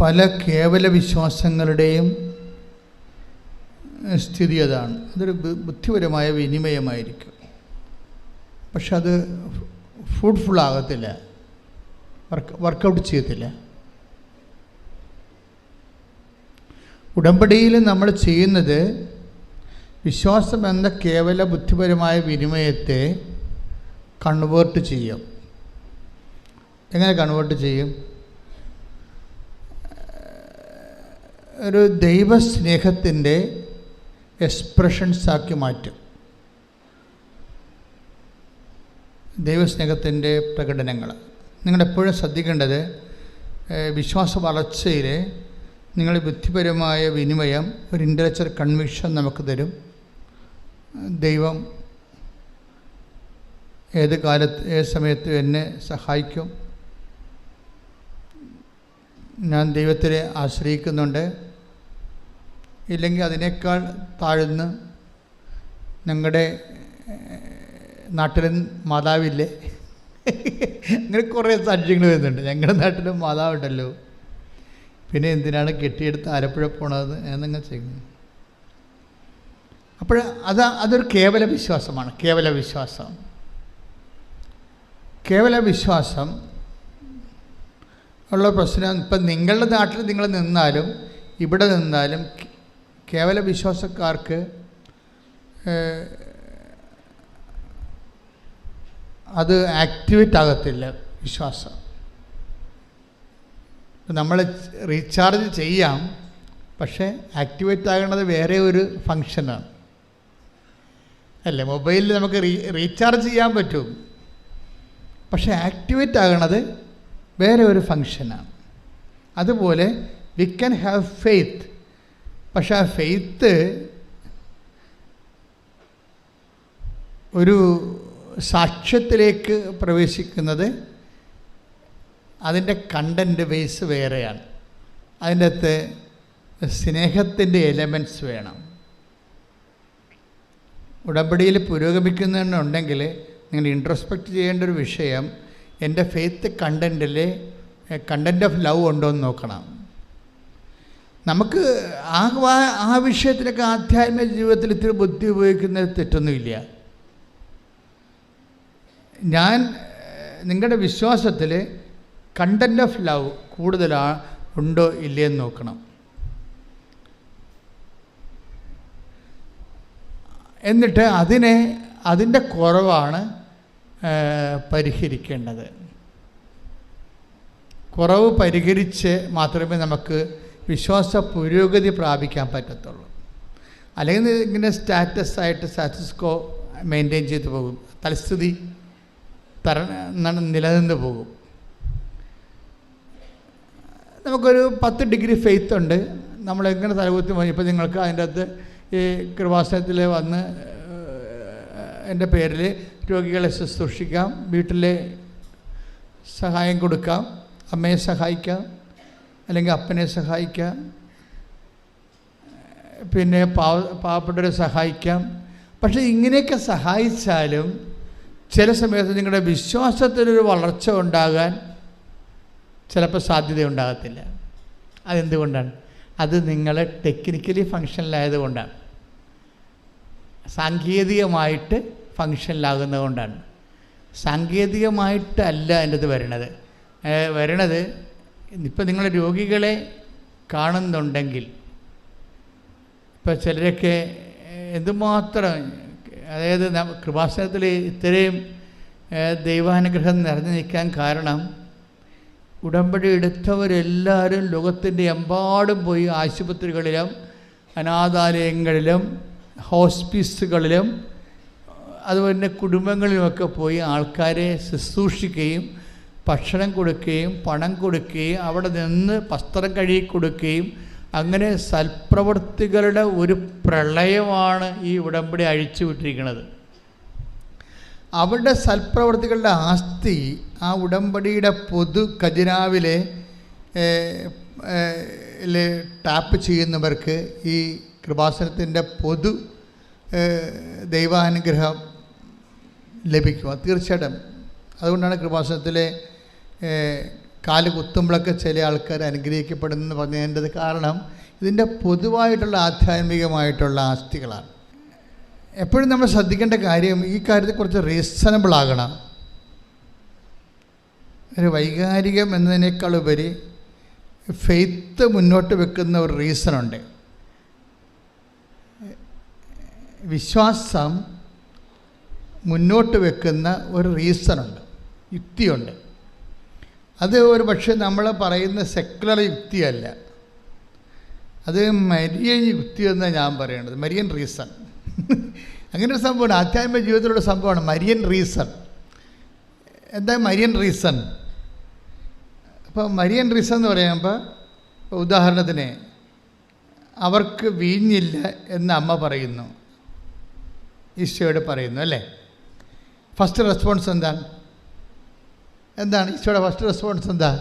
പല കേവല വിശ്വാസങ്ങളുടെയും സ്ഥിതി അതാണ്. അതൊരു ബുദ്ധിപരമായ വിനിമയമായിരിക്കും, പക്ഷെ അത് ഫ്രൂട്ട്ഫുൾ ആകത്തില്ല, വർക്കൗട്ട് ചെയ്യത്തില്ല. ഉടമ്പടിയിൽ നമ്മൾ ചെയ്യുന്നത് വിശ്വാസം എന്ന കേവല ബുദ്ധിപരമായ വിനിമയത്തെ കൺവേർട്ട് ചെയ്യും. എങ്ങനെ കൺവേർട്ട് ചെയ്യും? ഒരു ദൈവസ്നേഹത്തിൻ്റെ എക്സ്പ്രഷൻസാക്കി മാറ്റും. ദൈവസ്നേഹത്തിൻ്റെ പ്രകടനങ്ങൾ നിങ്ങളെപ്പോഴും ശ്രദ്ധിക്കേണ്ടത്, വിശ്വാസ വളർച്ചയിൽ നിങ്ങൾ ബുദ്ധിപരമായ വിനിമയം, ഒരു ഇൻ്റലക്ച്വൽ കൺവിക്ഷൻ നമുക്ക് തരും. ദൈവം ഏത് കാലത്ത് ഏത് സമയത്ത് എന്നെ സഹായിക്കും, ഞാൻ ദൈവത്തിനെ ആശ്രയിക്കുന്നുണ്ട്, ഇല്ലെങ്കിൽ അതിനേക്കാൾ താഴ്ന്ന് ഞങ്ങളുടെ നാട്ടിലും മാതാവില്ലേ, അങ്ങനെ കുറേ സാക്ഷ്യങ്ങൾ വരുന്നുണ്ട്. ഞങ്ങളുടെ നാട്ടിലും മാതാവുണ്ടല്ലോ, പിന്നെ എന്തിനാണ് കെട്ടിയെടുത്ത് ആലപ്പുഴ പോണത് എന്നങ്ങ് ചെയ്യുന്നു. അപ്പോൾ അതൊരു കേവല വിശ്വാസമാണ്. കേവല വിശ്വാസം ഉള്ള പ്രശ്നം, ഇപ്പം നിങ്ങളുടെ നാട്ടിൽ നിങ്ങൾ നിന്നാലും ഇവിടെ നിന്നാലും കേവല വിശ്വാസക്കാർക്ക് അത് ആക്ടിവേറ്റ് ആകത്തില്ല. വിശ്വാസം നമ്മൾ റീചാർജ് ചെയ്യാം, പക്ഷേ ആക്ടിവേറ്റ് ആകുന്നത് വേറെ ഒരു ഫങ്ഷനാണ് അല്ലേ. മൊബൈലിൽ നമുക്ക് റീചാർജ് ചെയ്യാൻ പറ്റും, പക്ഷേ ആക്ടിവേറ്റ് ആകണത് വേറെ ഒരു ഫങ്ഷനാണ്. അതുപോലെ വി ക്യാൻ ഹാവ് ഫെയ്ത്ത്, പക്ഷേ ആ ഫെയ്ത്ത് ഒരു സാക്ഷ്യത്തിലേക്ക് പ്രവേശിക്കുന്നത് അതിൻ്റെ കണ്ടൻറ്റ് ബേസ് വേറെയാണ്. അതിൻ്റെ അകത്ത് സ്നേഹത്തിൻ്റെ എലമെൻറ്റ്സ് വേണം. ഉടമ്പടിയിൽ പുരോഗമിക്കുന്നുണ്ടെങ്കിൽ നിങ്ങൾ ഇൻട്രോസ്പെക്റ്റ് ചെയ്യേണ്ട ഒരു വിഷയം, എൻ്റെ ഫെയ്ത്ത് കണ്ടൻറ്റിൽ കണ്ടൻറ്റ് ഓഫ് ലവ് ഉണ്ടോ എന്ന് നോക്കണം. നമുക്ക് ആ വിഷയത്തിലൊക്കെ ആധ്യാത്മിക ജീവിതത്തിൽ ഇത്തിരി ബുദ്ധി ഉപയോഗിക്കുന്നത് തെറ്റൊന്നുമില്ല. ഞാൻ നിങ്ങളുടെ വിശ്വാസത്തിൽ കണ്ടൻറ്റ് ഓഫ് ലവ് ഉണ്ടോ ഇല്ലയെന്ന് നോക്കണം. എന്നിട്ട് അതിൻ്റെ കുറവാണ് പരിഹരിക്കേണ്ടത്. കുറവ് പരിഹരിച്ച് മാത്രമേ നമുക്ക് വിശ്വാസ പുരോഗതി പ്രാപിക്കാൻ പറ്റത്തുള്ളൂ. അല്ലെങ്കിൽ ഇങ്ങനെ സ്റ്റാറ്റസ്കോ മെയിൻറ്റെയിൻ ചെയ്ത് പോകും, തൽസ്ഥിതി നിലനിന്ന് പോകും. നമുക്കൊരു 10 ഡിഗ്രി ഫെയ്ത്ത് ഉണ്ട്, നമ്മളെങ്ങനെ തലകുത്തി പോയി. ഇപ്പോൾ നിങ്ങൾക്ക് അതിൻ്റെ അകത്ത് ഈ കൃപാസനത്തിൽ വന്ന് എൻ്റെ പേരിൽ രോഗികളെ ശുശ്രൂഷിക്കാം, വീട്ടിലെ സഹായം കൊടുക്കാം, അമ്മയെ സഹായിക്കാം, അല്ലെങ്കിൽ അപ്പനെ സഹായിക്കാം, പിന്നെ പാവപ്പെട്ടവരെ സഹായിക്കാം. പക്ഷേ ഇങ്ങനെയൊക്കെ സഹായിച്ചാലും ചില സമയത്ത് നിങ്ങളുടെ വിശ്വാസത്തിനൊരു വളർച്ച ഉണ്ടാകാൻ ചിലപ്പോൾ സാധ്യതയുണ്ടാകത്തില്ല. അതെന്തുകൊണ്ടാണ്? അത് നിങ്ങൾ ടെക്നിക്കലി ഫങ്ഷനിലായതുകൊണ്ടാണ്, സാങ്കേതികമായിട്ട് ഫങ്ഷനിലാകുന്നത് കൊണ്ടാണ്. സാങ്കേതികമായിട്ടല്ല എൻ്റെ അത് വരണത്. ഇപ്പം നിങ്ങൾ രോഗികളെ കാണുന്നുണ്ടെങ്കിൽ, ഇപ്പോൾ ചിലരൊക്കെ എന്തുമാത്രം, അതായത് കൃപാസനത്തിൽ ഇത്രയും ദൈവാനുഗ്രഹം നിറഞ്ഞു നിൽക്കാൻ കാരണം ഉടമ്പടി എടുത്തവരെല്ലാവരും ലോകത്തിൻ്റെ എമ്പാടും പോയി ആശുപത്രികളിലും അനാഥാലയങ്ങളിലും ഹോസ്പിസുകളിലും അതുപോലെ കുടുംബങ്ങളിലുമൊക്കെ പോയി ആൾക്കാരെ ശുശ്രൂഷിക്കുകയും ഭക്ഷണം കൊടുക്കുകയും പണം കൊടുക്കുകയും അവിടെ നിന്ന് വസ്ത്രം കഴുകി കൊടുക്കുകയും അങ്ങനെ സൽപ്രവൃത്തികളുടെ ഒരു പ്രളയമാണ് ഈ ഉടമ്പടി അഴിച്ചുവിട്ടിരിക്കുന്നത്. അവരുടെ സൽപ്രവൃത്തികളുടെ ആസ്തി ആ ഉടമ്പടിയുടെ പൊതു ഖജനാവിലെ ടാപ്പ് ചെയ്യുന്നവർക്ക് ഈ കൃപാസനത്തിൻ്റെ പൊതു ദൈവാനുഗ്രഹം ലഭിക്കും. തീർച്ചയായിട്ടും അതുകൊണ്ടാണ് കൃപാസനത്തിലെ കാല് കുത്തുമ്പോഴൊക്കെ ചില ആൾക്കാർ അനുഗ്രഹിക്കപ്പെടുന്നെന്ന് പറഞ്ഞതിൻ്റെ കാരണം ഇതിൻ്റെ പൊതുവായിട്ടുള്ള ആധ്യാത്മികമായിട്ടുള്ള ആസ്തികളാണ്. എപ്പോഴും നമ്മൾ ശ്രദ്ധിക്കേണ്ട കാര്യം ഈ കാര്യത്തിൽ കുറച്ച് റീസണബിൾ ആകണം. ഒരു വൈകാരികം എന്നതിനേക്കാളുപരി ഫെയ്ത്ത് മുന്നോട്ട് വെക്കുന്ന ഒരു റീസണുണ്ട്. വിശ്വാസം മുന്നോട്ട് വെക്കുന്ന ഒരു റീസണുണ്ട്, യുക്തിയുണ്ട്. അത് ഒരു പക്ഷേ നമ്മൾ പറയുന്ന സെക്കുലർ യുക്തിയല്ല, അത് മരിയൻ യുക്തി എന്നാണ് ഞാൻ പറയേണ്ടത്. മരിയൻ റീസൺ അങ്ങനെ ഒരു സംഭവമാണ്, ആധ്യാത്മിക ജീവിതത്തിലുള്ള സംഭവമാണ് മരിയൻ റീസൺ. എന്താ മരിയൻ റീസൺ? അപ്പോൾ മരിയൻ റീസൺ എന്ന് പറയുമ്പോൾ, ഉദാഹരണത്തിന് അവർക്ക് വീഞ്ഞില്ല എന്ന് അമ്മ പറയുന്നു, ഈശോയോട് പറയുന്നു അല്ലേ. ഫസ്റ്റ് റെസ്പോൺസ് എന്താണ് ഈശോയുടെ ഫസ്റ്റ് റെസ്പോൺസ് എന്താ?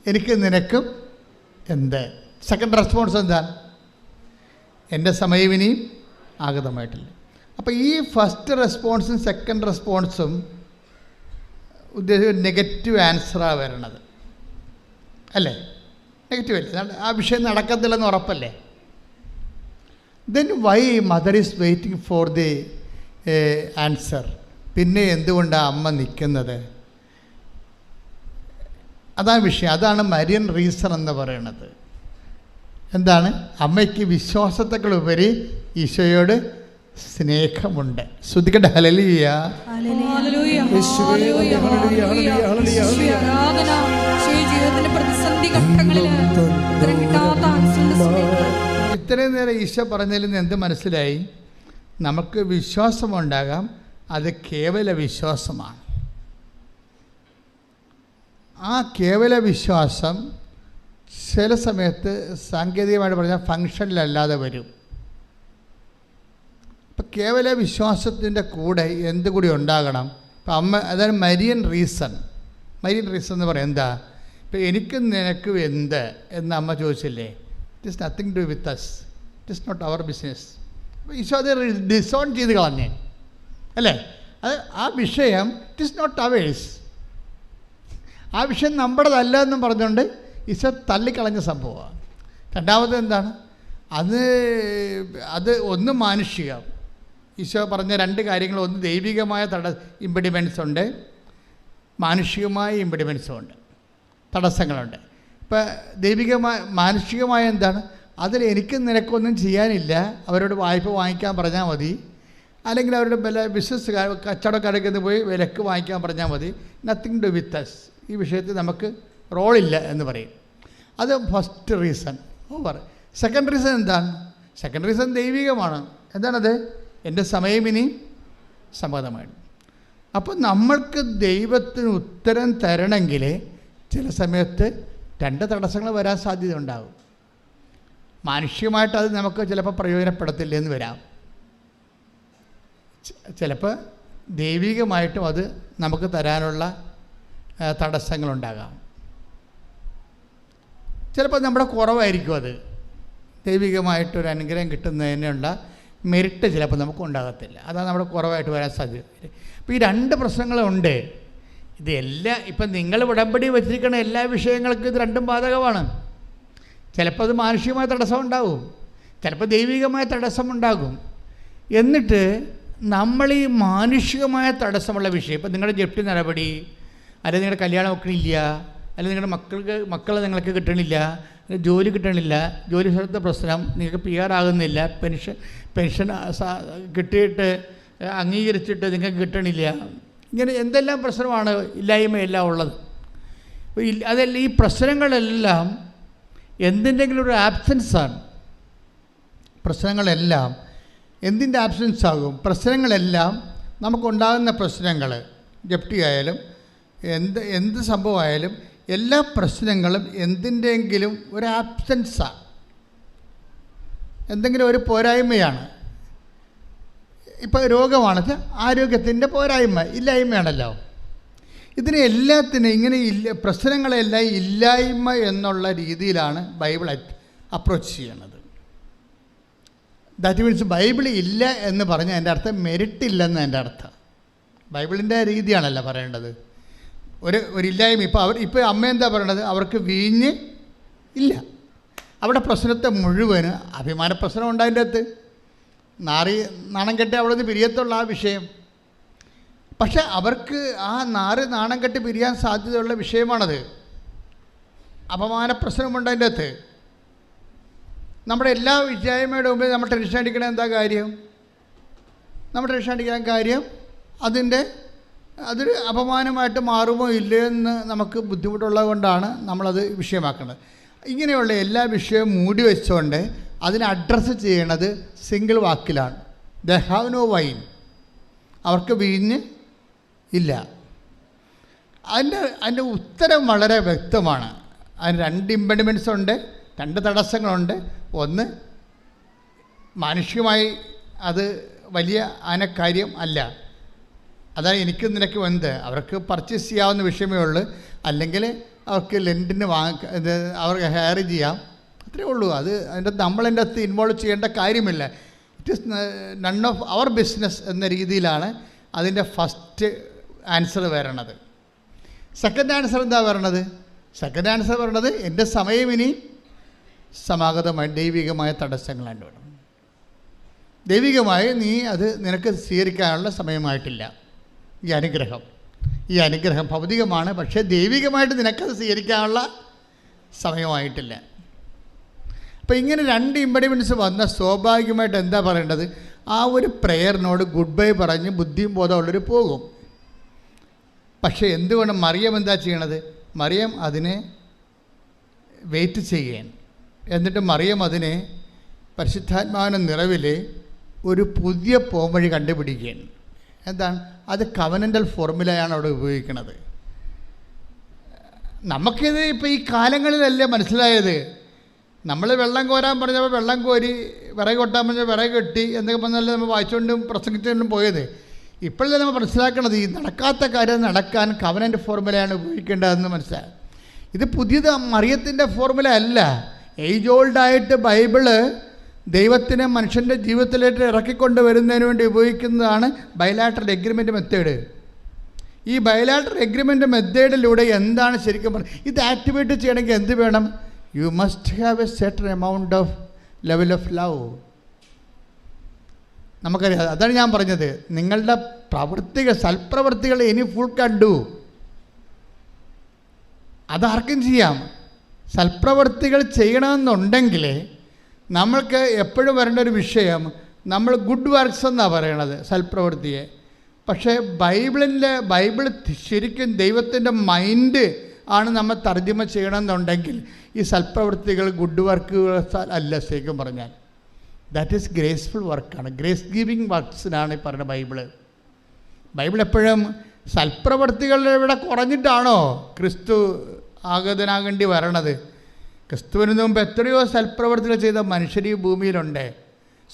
എനിക്ക് നിനക്കും എന്ത്. സെക്കൻഡ് റെസ്പോൺസ് എന്താണ്? എൻ്റെ സമയം ഇനിയും ആഗതമായിട്ടില്ല. അപ്പോൾ ഈ ഫസ്റ്റ് റെസ്പോൺസും സെക്കൻഡ് റെസ്പോൺസും ഉദ്ദേശിച്ച നെഗറ്റീവ് ആൻസറാണ് വരണത് അല്ലേ. നെഗറ്റീവ് അല്ലേ, ആ വിഷയം നടക്കത്തില്ലെന്ന് ഉറപ്പല്ലേ. Then why mother is waiting for the answer? പിന്നെ എന്തുകൊണ്ടാണ് അമ്മ നിൽക്കുന്നത്? അതാണ് വിഷയം. അതാണ് മരിയൻ റീസൺ എന്ന് പറയുന്നത്. എന്താണ്? അമ്മയ്ക്ക് വിശ്വാസത്തെക്കാളുപരി ഈശോയോട് സ്നേഹമുണ്ട്. ശ്രദ്ധിക്കട്ടെ. ഹല്ലേലൂയ. ഇത്രയും നേരം ഈശോ പറഞ്ഞതിൽ നിന്ന് എന്ത് മനസ്സിലായി? നമുക്ക് വിശ്വാസമുണ്ടാകാം, അത് കേവല വിശ്വാസമാണ്. ആ കേവല വിശ്വാസം ചില സമയത്ത് സാങ്കേതികമായിട്ട് പറഞ്ഞാൽ ഫങ്ഷനിലല്ലാതെ വരും. ഇപ്പം കേവല വിശ്വാസത്തിൻ്റെ കൂടെ എന്ത് കൂടി ഉണ്ടാകണം? ഇപ്പം അമ്മ, അതാണ് മരിയൻ റീസൺ. മരിയൻ റീസൺ എന്ന് പറയാം എന്താ? ഇപ്പം എനിക്കും നിനക്കും എന്ത് എന്ന് അമ്മ ചോദിച്ചില്ലേ? It is nothing to with us, it is not our business. അപ്പോൾ ഈശോ അത് ഡിസോൺ ചെയ്ത് കളഞ്ഞേ അല്ലേ. അത് ആ വിഷയം ഇറ്റ് ഈസ് നോട്ട് അവേഴ്സ്, ആ വിഷയം നമ്മുടേതല്ല എന്നും പറഞ്ഞുകൊണ്ട് ഈശോ തള്ളിക്കളഞ്ഞ സംഭവമാണ്. രണ്ടാമത് എന്താണ്? അത് ഒന്ന് മാനുഷികം. ഈശോ പറഞ്ഞ രണ്ട് കാര്യങ്ങൾ, ഒന്ന് ദൈവികമായ ഇമ്പിഡിമെൻസ് ഉണ്ട്, മാനുഷികമായ ഇമ്പിഡിമെൻസും ഉണ്ട്, തടസ്സങ്ങളുണ്ട്. ഇപ്പം ദൈവികമായ മാനുഷികമായ എന്താണ്? അതിൽ എനിക്ക് നിനക്കൊന്നും ചെയ്യാനില്ല, അവരോട് വായ്പ വാങ്ങിക്കാൻ പറഞ്ഞാൽ മതി, അല്ലെങ്കിൽ അവരുടെ ബിസിനസ് കച്ചവടക്കാരൊക്കെ പോയി വിലക്ക് വാങ്ങിക്കാൻ പറഞ്ഞാൽ മതി. നത്തിങ് ടു വിത്ത് അസ്, ഈ വിഷയത്തിൽ നമുക്ക് റോളില്ല എന്ന് പറയും. അത് first reason over. Second reason എന്താണ്? സെക്കൻഡ് റീസൺ ദൈവികമാണ്. എന്താണത്? എൻ്റെ സമയം ഇനി സമ്മതമായിട്ട്. അപ്പോൾ നമ്മൾക്ക് ദൈവത്തിന് ഉത്തരം തരണമെങ്കിൽ ചില സമയത്ത് രണ്ട് തടസ്സങ്ങൾ വരാൻ സാധ്യത ഉണ്ടാകും. മാനുഷികമായിട്ട് അത് നമുക്ക് ചിലപ്പോൾ പ്രയോജനപ്പെടത്തില്ലെന്ന് വരാം, ചിലപ്പോൾ ദൈവികമായിട്ടും അത് നമുക്ക് തരാനുള്ള തടസ്സങ്ങളുണ്ടാകാം. ചിലപ്പോൾ നമ്മുടെ കുറവായിരിക്കും അത്. ദൈവികമായിട്ടൊരു അനുഗ്രഹം കിട്ടുന്നതിനുള്ള മെറിറ്റ് ചിലപ്പോൾ നമുക്ക് ഉണ്ടാകത്തില്ല, അതാണ് നമ്മുടെ കുറവായിട്ട് വരാൻ സാധ്യത. അപ്പോൾ ഈ രണ്ട് പ്രശ്നങ്ങളുണ്ട്. ഇതെല്ലാം ഇപ്പം നിങ്ങൾ ഉടമ്പടി വച്ചിരിക്കുന്ന എല്ലാ വിഷയങ്ങൾക്കും ഇത് രണ്ടും ബാധകമാണ്. ചിലപ്പോൾ അത് മാനുഷികമായ തടസ്സം ഉണ്ടാകും, ചിലപ്പോൾ ദൈവികമായ തടസ്സമുണ്ടാകും. എന്നിട്ട് നമ്മൾ ഈ മാനുഷികമായ തടസ്സമുള്ള വിഷയം, ഇപ്പം നിങ്ങളുടെ ജപ്തി നടപടി, അല്ലെങ്കിൽ നിങ്ങളുടെ കല്യാണം വെക്കണില്ല, അല്ലെങ്കിൽ നിങ്ങളുടെ മക്കളെ നിങ്ങൾക്ക് കിട്ടണില്ല, ജോലി കിട്ടണില്ല, ജോലി സ്ഥലത്തെ പ്രശ്നം, നിങ്ങൾക്ക് PR ആകുന്നില്ല, പെൻഷൻ കിട്ടിയിട്ട് അംഗീകരിച്ചിട്ട് നിങ്ങൾക്ക് കിട്ടണില്ല, ഇങ്ങനെ എന്തെല്ലാം പ്രശ്നമാണ്, ഇല്ലായ്മയെല്ലാം ഉള്ളത്. അതെല്ലാം ഈ പ്രശ്നങ്ങളെല്ലാം എന്തിൻ്റെങ്കിലും ഒരു ആബ്സെൻസാണ്. പ്രശ്നങ്ങളെല്ലാം എന്തിൻ്റെ ആബ്സെൻസ് ആകും? പ്രശ്നങ്ങളെല്ലാം നമുക്കുണ്ടാകുന്ന പ്രശ്നങ്ങൾ, ജപ്തി ആയാലും എന്ത് സംഭവമായാലും എല്ലാ പ്രശ്നങ്ങളും എന്തിൻ്റെങ്കിലും ഒരു ആബ്സെൻസാണ്, എന്തെങ്കിലും ഒരു പോരായ്മയാണ്. ഇപ്പോൾ രോഗമാണെന്ന് ആരോഗ്യത്തിൻ്റെ പോരായ്മ, ഇല്ലായ്മയാണല്ലോ. ഇതിനെ എല്ലാത്തിനും ഇങ്ങനെ പ്രശ്നങ്ങളെല്ലാം ഇല്ലായ്മ എന്നുള്ള രീതിയിലാണ് ബൈബിൾ അപ്രോച്ച് ചെയ്യണത്. ദാറ്റ് മീൻസ് ബൈബിൾ ഇല്ല എന്ന് പറഞ്ഞാൽ എൻ്റെ അർത്ഥം മെരിറ്റ് ഇല്ലെന്ന് എൻ്റെ അർത്ഥം. ബൈബിളിൻ്റെ രീതിയാണല്ലോ പറയേണ്ടത്. ഒരില്ലായ്മ. ഇപ്പോൾ അമ്മ എന്താ പറയണത്? അവർക്ക് വീഞ്ഞ് ഇല്ല. അവിടെ പ്രശ്നത്തെ മുഴുവന് അഭിമാന പ്രശ്നം ഉണ്ടായതിൻ്റെ അകത്ത് നാണം കെട്ടി അവിടെ നിന്ന് പിരിയത്തുള്ള ആ വിഷയം. പക്ഷെ അവർക്ക് ആ നാണം കെട്ടി പിരിയാൻ സാധ്യതയുള്ള വിഷയമാണത്. അപമാന പ്രശ്നമുണ്ടതിൻ്റെ അകത്ത്. നമ്മുടെ എല്ലാ വിജയമയുടെ മുമ്പിൽ നമ്മൾ ടെൻഷൻ അടിക്കണ എന്താ കാര്യം? നമ്മൾ ടെൻഷൻ അടിക്കാൻ കാര്യം അതൊരു അപമാനമായിട്ട് മാറുമോ ഇല്ലയോ എന്ന് നമുക്ക് ബുദ്ധിമുട്ടുള്ളത് കൊണ്ടാണ് നമ്മളത് വിഷയമാക്കുന്നത്. ഇങ്ങനെയുള്ള എല്ലാ വിഷയവും മൂടി വെച്ചുകൊണ്ട് അതിനെ അഡ്രസ്സ് ചെയ്യണത് സിംഗിൾ വാക്കിലാണ്. They have no wine. അവർക്ക് വീഞ്ഞ് ഇല്ല. അതിൻ്റെ ഉത്തരം വളരെ വ്യക്തമാണ്. അതിന് 2 ഇമ്പഡിമെൻറ്റ്സ് ഉണ്ട്, 2 തടസ്സങ്ങളുണ്ട്. ഒന്ന്, മാനുഷികമായി അത് വലിയ കാര്യം അല്ല. അതാണ് എനിക്ക് നിനക്ക് എന്ത്, അവർക്ക് പർച്ചേസ് ചെയ്യാവുന്ന വിഷയമേ ഉള്ളൂ. അല്ലെങ്കിൽ അവർക്ക് ലെൻറ്റിന് അവർക്ക് ഹയർ ചെയ്യാം, അത്രയേ ഉള്ളൂ. അതിൻ്റെ നമ്മളതിൻ്റെ അകത്ത് ഇൻവോൾവ് ചെയ്യേണ്ട കാര്യമില്ല. It is none of our business എന്ന രീതിയിലാണ് അതിൻ്റെ ഫസ്റ്റ് ആൻസർ വരണത്. സെക്കൻഡ് ആൻസർ എന്താ വരണത്? സെക്കൻഡ് ആൻസർ പറയണത് എൻ്റെ സമയം ഇനി സമാഗതമായി ദൈവികമായ തടസ്സങ്ങളാണ് വേണം. ദൈവികമായി നീ അത് നിനക്ക് സ്വീകരിക്കാനുള്ള സമയമായിട്ടില്ല. ഈ അനുഗ്രഹം ഭൗതികമാണ്, പക്ഷേ ദൈവികമായിട്ട് നിനക്കത് സ്വീകരിക്കാനുള്ള സമയമായിട്ടില്ല. അപ്പോൾ ഇങ്ങനെ 2 ഇമ്പഡിമെൻറ്റ്സ് വന്ന സ്വാഭാവികമായിട്ട് എന്താ പറയേണ്ടത്? ആ ഒരു പ്രെയറിനോട് ഗുഡ് ബൈ പറഞ്ഞ് ബുദ്ധിയും ബോധമുള്ളവർ പോകും. പക്ഷേ എന്തുകൊണ്ട് മറിയം എന്താ ചെയ്യണത്? മറിയം അതിനെ വെയിറ്റ് ചെയ്യാൻ, എന്നിട്ട് മറിയം അതിനെ പരിശുദ്ധാത്മാവിൻ്റെ നിറവിൽ ഒരു പുതിയ പോംവഴി കണ്ടുപിടിക്കുകയാണ്. എന്താണ് അത്? കവനൻ്റൽ ഫോർമുലയാണ് അവിടെ ഉപയോഗിക്കുന്നത്. നമുക്കിത് ഇപ്പോൾ ഈ കാലങ്ങളിലല്ലേ മനസ്സിലായത്. നമ്മൾ വെള്ളം കോരാൻ പറഞ്ഞപ്പോൾ വെള്ളം കോരി, വിറക് കൊട്ടാൻ പറഞ്ഞാൽ വിറക് കെട്ടി എന്നൊക്കെ പറഞ്ഞാൽ നമ്മൾ വായിച്ചുകൊണ്ടും പ്രസംഗിച്ചുകൊണ്ടും പോയത്. ഇപ്പോഴല്ലേ നമ്മൾ മനസ്സിലാക്കണത് ഈ നടക്കാത്ത കാര്യം നടക്കാൻ കവനൻ്റ് ഫോർമുലയാണ് ഉപയോഗിക്കേണ്ടതെന്ന് മനസ്സിലായി. ഇത് പുതിയത് മറിയത്തിൻ്റെ ഫോർമുല അല്ല. ഏജ് ഓൾഡായിട്ട് ബൈബിള് ദൈവത്തിനെ മനുഷ്യൻ്റെ ജീവിതത്തിലേക്ക് ഇറക്കിക്കൊണ്ട് വരുന്നതിന് വേണ്ടി ഉപയോഗിക്കുന്നതാണ് ബൈലാറ്ററൽ എഗ്രിമെൻ്റ് മെത്തേഡ്. ഈ ബൈലാറ്ററൽ എഗ്രിമെൻ്റ് മെത്തേഡിലൂടെ എന്താണ് ശരിക്കും പറയുന്നത്? ഇത് ആക്ടിവേറ്റ് ചെയ്യണമെങ്കിൽ എന്ത് വേണം? You must have A certain amount of level of love. നമുക്കറിയാം. അതാണ് ഞാൻ പറഞ്ഞത്, നിങ്ങളുടെ സൽപ്രവർത്തികൾ ഇനി ഫുൾ കണ്ടു. അതാർക്കും ചെയ്യാം. സൽപ്രവർത്തികൾ ചെയ്യണമെന്നുണ്ടെങ്കിൽ നമ്മൾക്ക് എപ്പോഴും വരേണ്ട ഒരു വിഷയം, നമ്മൾ ഗുഡ് വർക്ക്സ് എന്നാണ് പറയണത് സൽപ്രവൃത്തിയെ. പക്ഷേ ബൈബിൾ ശരിക്കും ദൈവത്തിൻ്റെ മൈൻഡ് ആണ് നമ്മൾ തർജ്ജമ ചെയ്യണമെന്നുണ്ടെങ്കിൽ ഈ സൽപ്രവൃത്തികൾ ഗുഡ് വർക്കുകൾ അല്ല. ശരിക്കും പറഞ്ഞാൽ ദാറ്റ് ഈസ് ഗ്രേസ്ഫുൾ വർക്കാണ്, ഗ്രേസ് ഗിവിങ് വർക്ക്സിനാണ് ഈ പറയുന്ന ബൈബിൾ എപ്പോഴും സൽപ്രവൃത്തികളുടെ ഇവിടെ കുറഞ്ഞിട്ടാണോ ക്രിസ്തു ആഗതനാകേണ്ടി വരണത്? ക്രിസ്തുവിന് മുമ്പ് എത്രയോ സൽപ്രവർത്തികൾ ചെയ്ത മനുഷ്യർ ഈ ഭൂമിയിലുണ്ട്.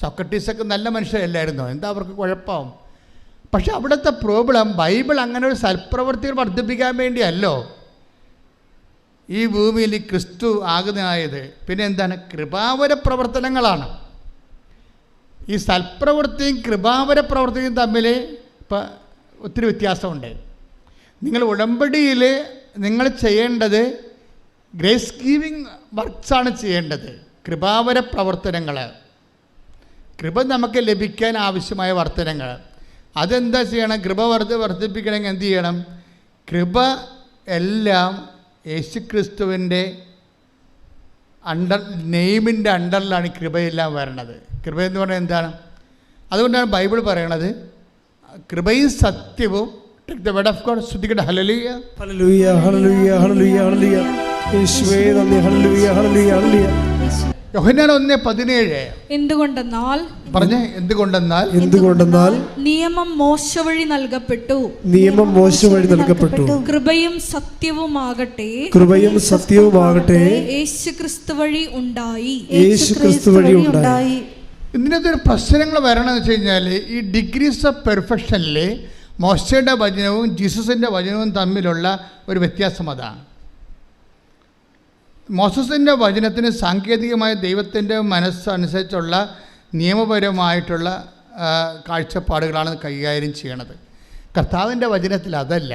സോക്രട്ടീസൊക്കെ നല്ല മനുഷ്യരല്ലായിരുന്നോ? എന്താ അവർക്ക് കുഴപ്പം? പക്ഷെ അവിടുത്തെ പ്രോബ്ലം, ബൈബിൾ അങ്ങനെ ഒരു സൽപ്രവർത്തികൾ വർദ്ധിപ്പിക്കാൻ വേണ്ടിയല്ലോ ഈ ഭൂമിയിൽ ക്രിസ്തു ആഗതനായത്. പിന്നെ എന്താണ്? കൃപാവര പ്രവർത്തനങ്ങളാണ്. ഈ സൽപ്രവൃത്തിയും കൃപാവര പ്രവർത്തിയും തമ്മിൽ ഇപ്പം ഒത്തിരി വ്യത്യാസമുണ്ട്. നിങ്ങൾ ഉടമ്പടിയിൽ നിങ്ങൾ ചെയ്യേണ്ടത് ഗ്രേസ് ഗീവിങ് വർക്ക്സാണ് ചെയ്യേണ്ടത്. കൃപാവര പ്രവർത്തനങ്ങൾ, കൃപ നമുക്ക് ലഭിക്കാൻ ആവശ്യമായ വർത്തനങ്ങൾ, അതെന്താ ചെയ്യണം? കൃപ വർദ്ധിപ്പിക്കണമെങ്കിൽ എന്ത് ചെയ്യണം? കൃപ എല്ലാം യേശുക്രിസ്തുവിൻ്റെ നെയിമിൻ്റെ അണ്ടറിലാണ് കൃപയെല്ലാം വരണത്. കൃപ എന്ന് പറഞ്ഞാൽ എന്താണ്? അതുകൊണ്ടാണ് ബൈബിൾ പറയണത് കൃപയും സത്യവും. Take the word of God. ശ്രുതിക്കട്ടെ. ഹല്ലേലൂയ, ഹല്ലേലൂയ, ഹല്ലേലൂയ, ഹല്ലേലൂയ, ഹല്ലേലൂയ. യേശുവേ നന്ദി. ഹല്ലേലൂയ, ഹല്ലേലൂയ, ഹല്ലേലൂയ. യോഹന്നാൻ 1:17. എന്തുകൊണ്ടെന്നാൽ നിയമം മോശ വഴി നൽകപ്പെട്ടു, കൃപയും സത്യവുമാകട്ടെ യേശുക്രിസ്തു വഴി ഉണ്ടായി. ഇതിനകത്ത് ഒരു പ്രശ്നങ്ങൾ വരണമെന്ന് വെച്ച് കഴിഞ്ഞാൽ ഈ ഡിഗ്രീസ് ഓഫ് പെർഫെക്ഷനിൽ മോശയുടെ വചനവും ജീസസിൻ്റെ വചനവും തമ്മിലുള്ള ഒരു വ്യത്യാസം അതാണ്. മോസസിൻ്റെ വചനത്തിന് സാങ്കേതികമായ ദൈവത്തിൻ്റെ മനസ്സനുസരിച്ചുള്ള നിയമപരമായിട്ടുള്ള കാഴ്ചപ്പാടുകളാണ് കൈകാര്യം ചെയ്യണത്. കർത്താവിൻ്റെ വചനത്തിൽ അതല്ല.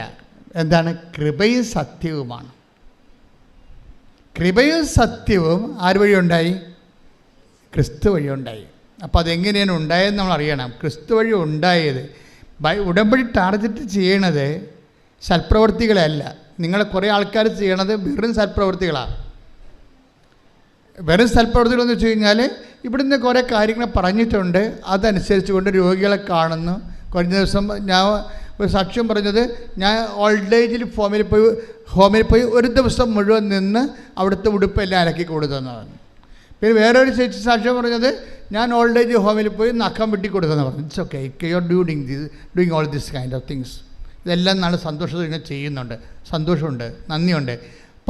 എന്താണ്? കൃപയും സത്യവുമാണ്. കൃപയും സത്യവും ആര് വഴി ഉണ്ടായി? ക്രിസ്തു വഴി ഉണ്ടായി. അപ്പോൾ അതെങ്ങനെയാണ് ഉണ്ടായതെന്ന് നമ്മൾ അറിയണം. ക്രിസ്തു വഴി ഉണ്ടായത്. ഉടമ്പടി ടാർഗറ്റ് ചെയ്യണത് സൽപ്രവൃത്തികളല്ല. നിങ്ങൾ കുറേ ആൾക്കാർ ചെയ്യണത് വെറും സൽപ്രവൃത്തികളാണ്. വെറും സൽപ്രവൃത്തികളെന്ന് വെച്ച് കഴിഞ്ഞാൽ ഇവിടുന്ന് കുറേ കാര്യങ്ങൾ പറഞ്ഞിട്ടുണ്ട്, അതനുസരിച്ച് കൊണ്ട് രോഗികളെ കാണുന്നു. കഴിഞ്ഞ ദിവസം ഞാൻ ഒരു സാക്ഷ്യം പറഞ്ഞത്, ഞാൻ ഓൾഡ് ഏജിൽ ഹോമിൽ പോയി ഒരു ദിവസം മുഴുവൻ നിന്ന് അവിടുത്തെ ഉടുപ്പെല്ലാം അലക്കി കൊടുത്തെന്നാണ്. പിന്നെ വേറൊരു ചേച്ചി സാക്ഷ്യം പറഞ്ഞത്, ഞാൻ ഓൾഡ് ഏജ് ഹോമിൽ പോയി നഖം വെട്ടി കൊടുത്തെന്ന് പറഞ്ഞു. It's okay, you are doing all this kind of things. ഇതെല്ലാം നല്ല സന്തോഷത്തിൽ ഇങ്ങനെ ചെയ്യുന്നുണ്ട്, സന്തോഷമുണ്ട്, നന്ദിയുണ്ട്.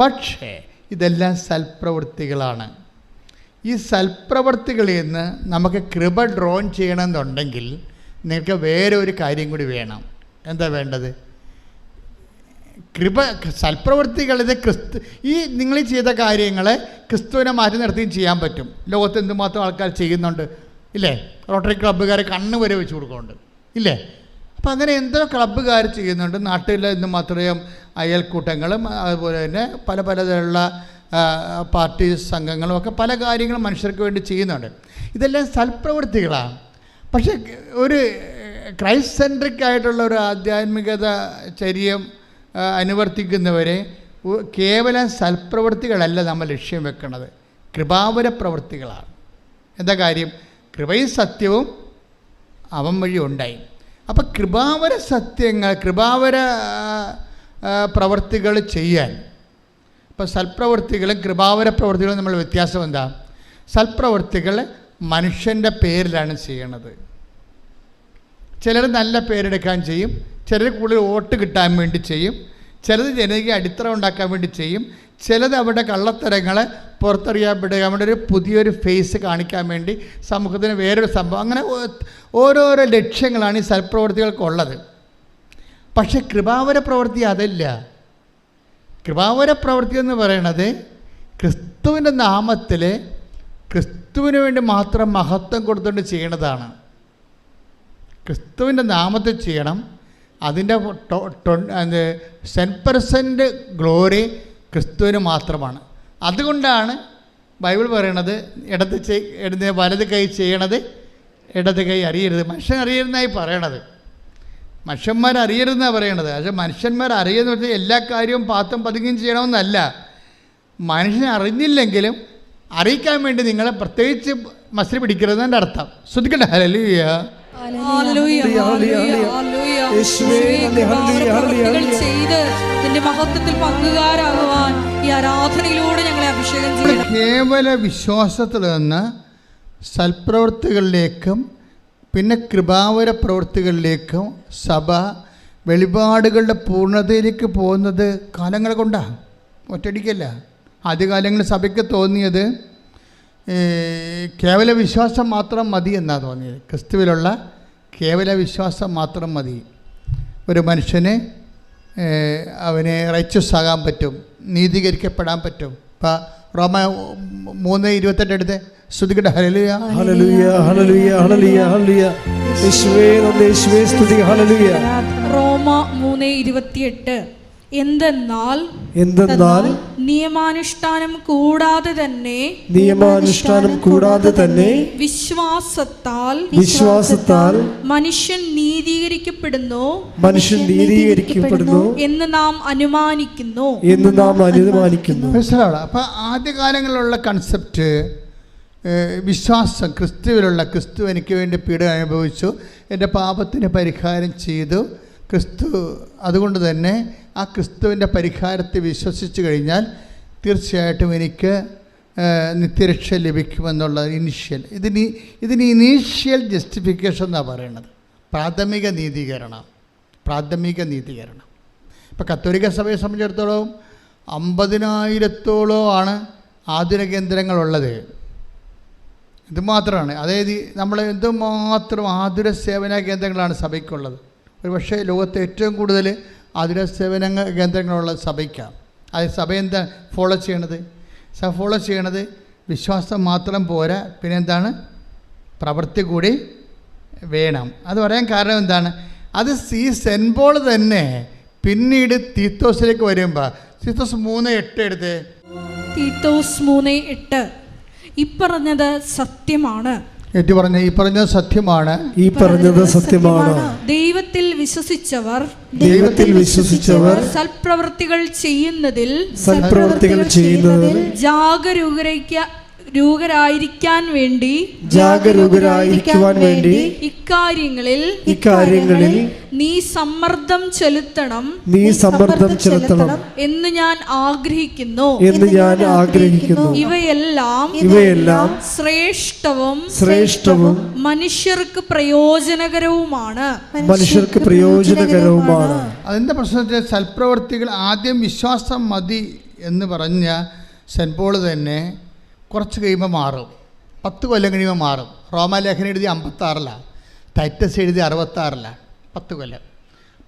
പക്ഷേ ഇതെല്ലാം സൽപ്രവൃത്തികളാണ്. ഈ സൽപ്രവൃത്തികളിൽ നിന്ന് നമുക്ക് കൃപ ഡ്രോൺ ചെയ്യണമെന്നുണ്ടെങ്കിൽ നിങ്ങൾക്ക് വേറെ ഒരു കാര്യം കൂടി വേണം. എന്താ വേണ്ടത്? കൃപ. സൽപ്രവൃത്തികളിത് ഈ നിങ്ങൾ ചെയ്ത കാര്യങ്ങളെ ക്രിസ്തുവിനെ മാറ്റി നിർത്തിയും ചെയ്യാൻ പറ്റും. ലോകത്ത് എന്തുമാത്രം ആൾക്കാർ ചെയ്യുന്നുണ്ട് ഇല്ലേ? റോട്ടറി ക്ലബ്ബുകാരെ കണ്ണ് വരെ വെച്ച് കൊടുക്കുന്നുണ്ട് ഇല്ലേ? അപ്പോൾ അങ്ങനെ എന്തോ ക്ലബ്ബുകാർ ചെയ്യുന്നുണ്ട്. നാട്ടിൽ എന്തുമാത്രം അയൽക്കൂട്ടങ്ങളും അതുപോലെ തന്നെ പല പലതരമുള്ള പാർട്ടി സംഘങ്ങളും ഒക്കെ പല കാര്യങ്ങളും മനുഷ്യർക്ക് വേണ്ടി ചെയ്യുന്നുണ്ട്. ഇതെല്ലാം സൽപ്രവൃത്തികളാണ്. പക്ഷേ ഒരു ക്രൈസ്റ്റ് സെൻട്രിക് ആയിട്ടുള്ള ഒരു ആധ്യാത്മികത ചര്യം അനുവർത്തിക്കുന്നവരെ കേവലം സൽപ്രവൃത്തികളല്ല നമ്മൾ ലക്ഷ്യം വെക്കുന്നത്, കൃപാവര പ്രവൃത്തികളാണ്. എന്താ കാര്യം? കൃപയും സത്യവും അവൻ വഴി ഉണ്ടായി. അപ്പം കൃപാവര സത്യങ്ങൾ, കൃപാവര പ്രവൃത്തികൾ ചെയ്യാൻ, ഇപ്പം സൽപ്രവൃത്തികളും കൃപാവര പ്രവൃത്തികളും നമ്മൾ വ്യത്യാസം എന്താ? സൽപ്രവൃത്തികൾ മനുഷ്യൻ്റെ പേരിലാണ് ചെയ്യണത്. ചിലർ നല്ല പേരെടുക്കാൻ ചെയ്യും, ചിലർ കൂടുതൽ വോട്ട് കിട്ടാൻ വേണ്ടി ചെയ്യും, ചിലത് ജനകീയ അടിത്തറ ഉണ്ടാക്കാൻ വേണ്ടി ചെയ്യും, ചിലത് അവരുടെ കള്ളത്തരങ്ങളെ പുറത്തറിയാൻ വേണ്ടി ഒരു പുതിയൊരു ഫേസ് കാണിക്കാൻ വേണ്ടി സമൂഹത്തിന് വേറൊരു സംഭവം. അങ്ങനെ ഓരോരോ ലക്ഷ്യങ്ങളാണ് ഈ സൽപ്രവൃത്തികൾക്കുള്ളത്. പക്ഷേ കൃപാവര പ്രവൃത്തി അതല്ല. കൃപാവര പ്രവൃത്തി എന്ന് പറയണത് ക്രിസ്തുവിൻ്റെ നാമത്തിൽ ക്രിസ്തുവിന് വേണ്ടി മാത്രം മഹത്വം കൊടുത്തുകൊണ്ട് ചെയ്യണതാണ്. ക്രിസ്തുവിൻ്റെ നാമത്തിൽ ചെയ്യണം. അതിൻ്റെ 10% ഗ്ലോറി ക്രിസ്തുവിന് മാത്രമാണ്. അതുകൊണ്ടാണ് ബൈബിൾ പറയണത് വലത് കൈ ചെയ്യണത് ഇടത് കൈ അറിയരുത്. മനുഷ്യൻ അറിയരുതെന്നായി പറയണത്. മനുഷ്യന്മാരറിയരുതെന്നാണ് പറയണത്. പക്ഷേ മനുഷ്യന്മാർ അറിയുന്ന വെച്ചാൽ എല്ലാ കാര്യവും പാത്തും പതുങ്ങിയും ചെയ്യണമെന്നല്ല. മനുഷ്യൻ അറിഞ്ഞില്ലെങ്കിലും അറിയിക്കാൻ വേണ്ടി നിങ്ങളെ പ്രത്യേകിച്ച് മസിൽ പിടിക്കരുതെന്നതിൻ്റെ അർത്ഥം. ശ്രദ്ധിക്കട്ടെ. ഹല്ലേലൂയ. കേവല വിശ്വാസത്തിൽ നിന്ന് സൽപ്രവൃത്തികളിലേക്കും പിന്നെ കൃപാവര പ്രവൃത്തികളിലേക്കും സഭ വെളിപാടുകളുടെ പൂർണ്ണതയിലേക്ക് പോകുന്നത് കാലങ്ങൾ കൊണ്ടാണ്, ഒറ്റയടിക്കല്ല. ആദ്യകാലങ്ങളിൽ സഭയ്ക്ക് തോന്നിയത് കേവല വിശ്വാസം മാത്രം മതി എന്നാണ് തോന്നിയത്. ക്രിസ്തുവിലുള്ള കേവല വിശ്വാസം മാത്രം മതി. ഒരു മനുഷ്യന് അവനെ റൈച്ചസ് ആകാൻ പറ്റും, നീതീകരിക്കപ്പെടാൻ പറ്റും. ഇപ്പം റോമ 3:28 എടുത്ത് സ്തുതിക്കട്ടെ. ഹല്ലേലൂയ ഹല്ലേലൂയ ഹല്ലേലൂയ ഹല്ലേലൂയ ഹല്ലേലൂയ. യേശുവേ നന്ദി, യേശുവേ സ്തുതി. ഹല്ലേലൂയ. റോമ 3:28 എന്തെന്നാൽ നിയമാനുഷ്ഠാനം കൂടാതെ തന്നെ വിശ്വാസത്താൽ മനുഷ്യൻ നീതീകരിക്കപ്പെടുന്നു എന്ന് നാം അനുമാനിക്കുന്നു. അപ്പം ആദ്യകാലങ്ങളിലുള്ള കൺസെപ്റ്റ് വിശ്വാസം, ക്രിസ്തു എനിക്ക് വേണ്ടി പീഡ അനുഭവിച്ചു, എൻ്റെ പാപത്തിന് പരിഹാരം ചെയ്തു ക്രിസ്തു. അതുകൊണ്ട് തന്നെ ആ ക്രിസ്തുവിൻ്റെ പരിഹാരത്തെ വിശ്വസിച്ച് കഴിഞ്ഞാൽ തീർച്ചയായിട്ടും എനിക്ക് നിത്യരക്ഷ ലഭിക്കുമെന്നുള്ള ഇതിന് ഇനീഷ്യൽ ജസ്റ്റിഫിക്കേഷൻ എന്നാണ് പറയുന്നത്. പ്രാഥമിക നീതീകരണം. ഇപ്പോൾ കത്തോലിക്ക സഭയെ സംബന്ധിച്ചിടത്തോളം 50,000-ഓളം ആതുര കേന്ദ്രങ്ങളുള്ളത്. ഇത് മാത്രമാണ്. അതായത് നമ്മൾ എന്തുമാത്രം ആതുര സേവന കേന്ദ്രങ്ങളാണ് സഭയ്ക്കുള്ളത്. ഒരു പക്ഷേ ലോകത്തെ ഏറ്റവും കൂടുതൽ ആതുര സേവന കേന്ദ്രങ്ങളുള്ള സഭയ്ക്കാണ്. അത് സഭ എന്താ ഫോളോ ചെയ്യണത്? വിശ്വാസം മാത്രം പോരാ, പിന്നെ എന്താണ്? പ്രവൃത്തി കൂടി വേണം. അത് പറയാൻ കാരണം എന്താണ്? അത് ഈ സെൻപോൾ തന്നെ പിന്നീട് തീത്തോസിലേക്ക് വരുമ്പോൾ തീത്തോസ് 3:8 എടുത്തേ. തീത്തോസ് 3:8 ഇപ്പറഞ്ഞത് സത്യമാണ്. ഏറ്റു പറഞ്ഞ ഈ പറഞ്ഞത് സത്യമാണ്. ഈ പറഞ്ഞത് സത്യമാണ്. ദൈവത്തിൽ വിശ്വസിച്ചവർ സൽപ്രവൃത്തികൾ ചെയ്യുന്നതിൽ ജാഗരൂകരായിരിക്കാൻ വേണ്ടി ഇക്കാര്യങ്ങളിൽ നീ സമ്മർദ്ദം ചെലുത്തണം എന്ന് ഞാൻ ആഗ്രഹിക്കുന്നു. ഇവയെല്ലാം ശ്രേഷ്ഠവും മനുഷ്യർക്ക് പ്രയോജനകരവുമാണ്. അതിൻ്റെ പ്രശ്നത്തിൽ സൽപ്രവൃത്തികൾ ആദ്യം വിശ്വാസം മതി എന്ന് പറഞ്ഞ സെൻറ്റ് പോൾ തന്നെ കുറച്ച് കഴിയുമ്പോൾ മാറും. 10 കൊല്ലം കഴിയുമ്പോൾ മാറും. റോമാലേഖനം എഴുതി 56-ലാണ്, ടൈറ്റസ് എഴുതി 66-ലാണ്. 10 കൊല്ലം.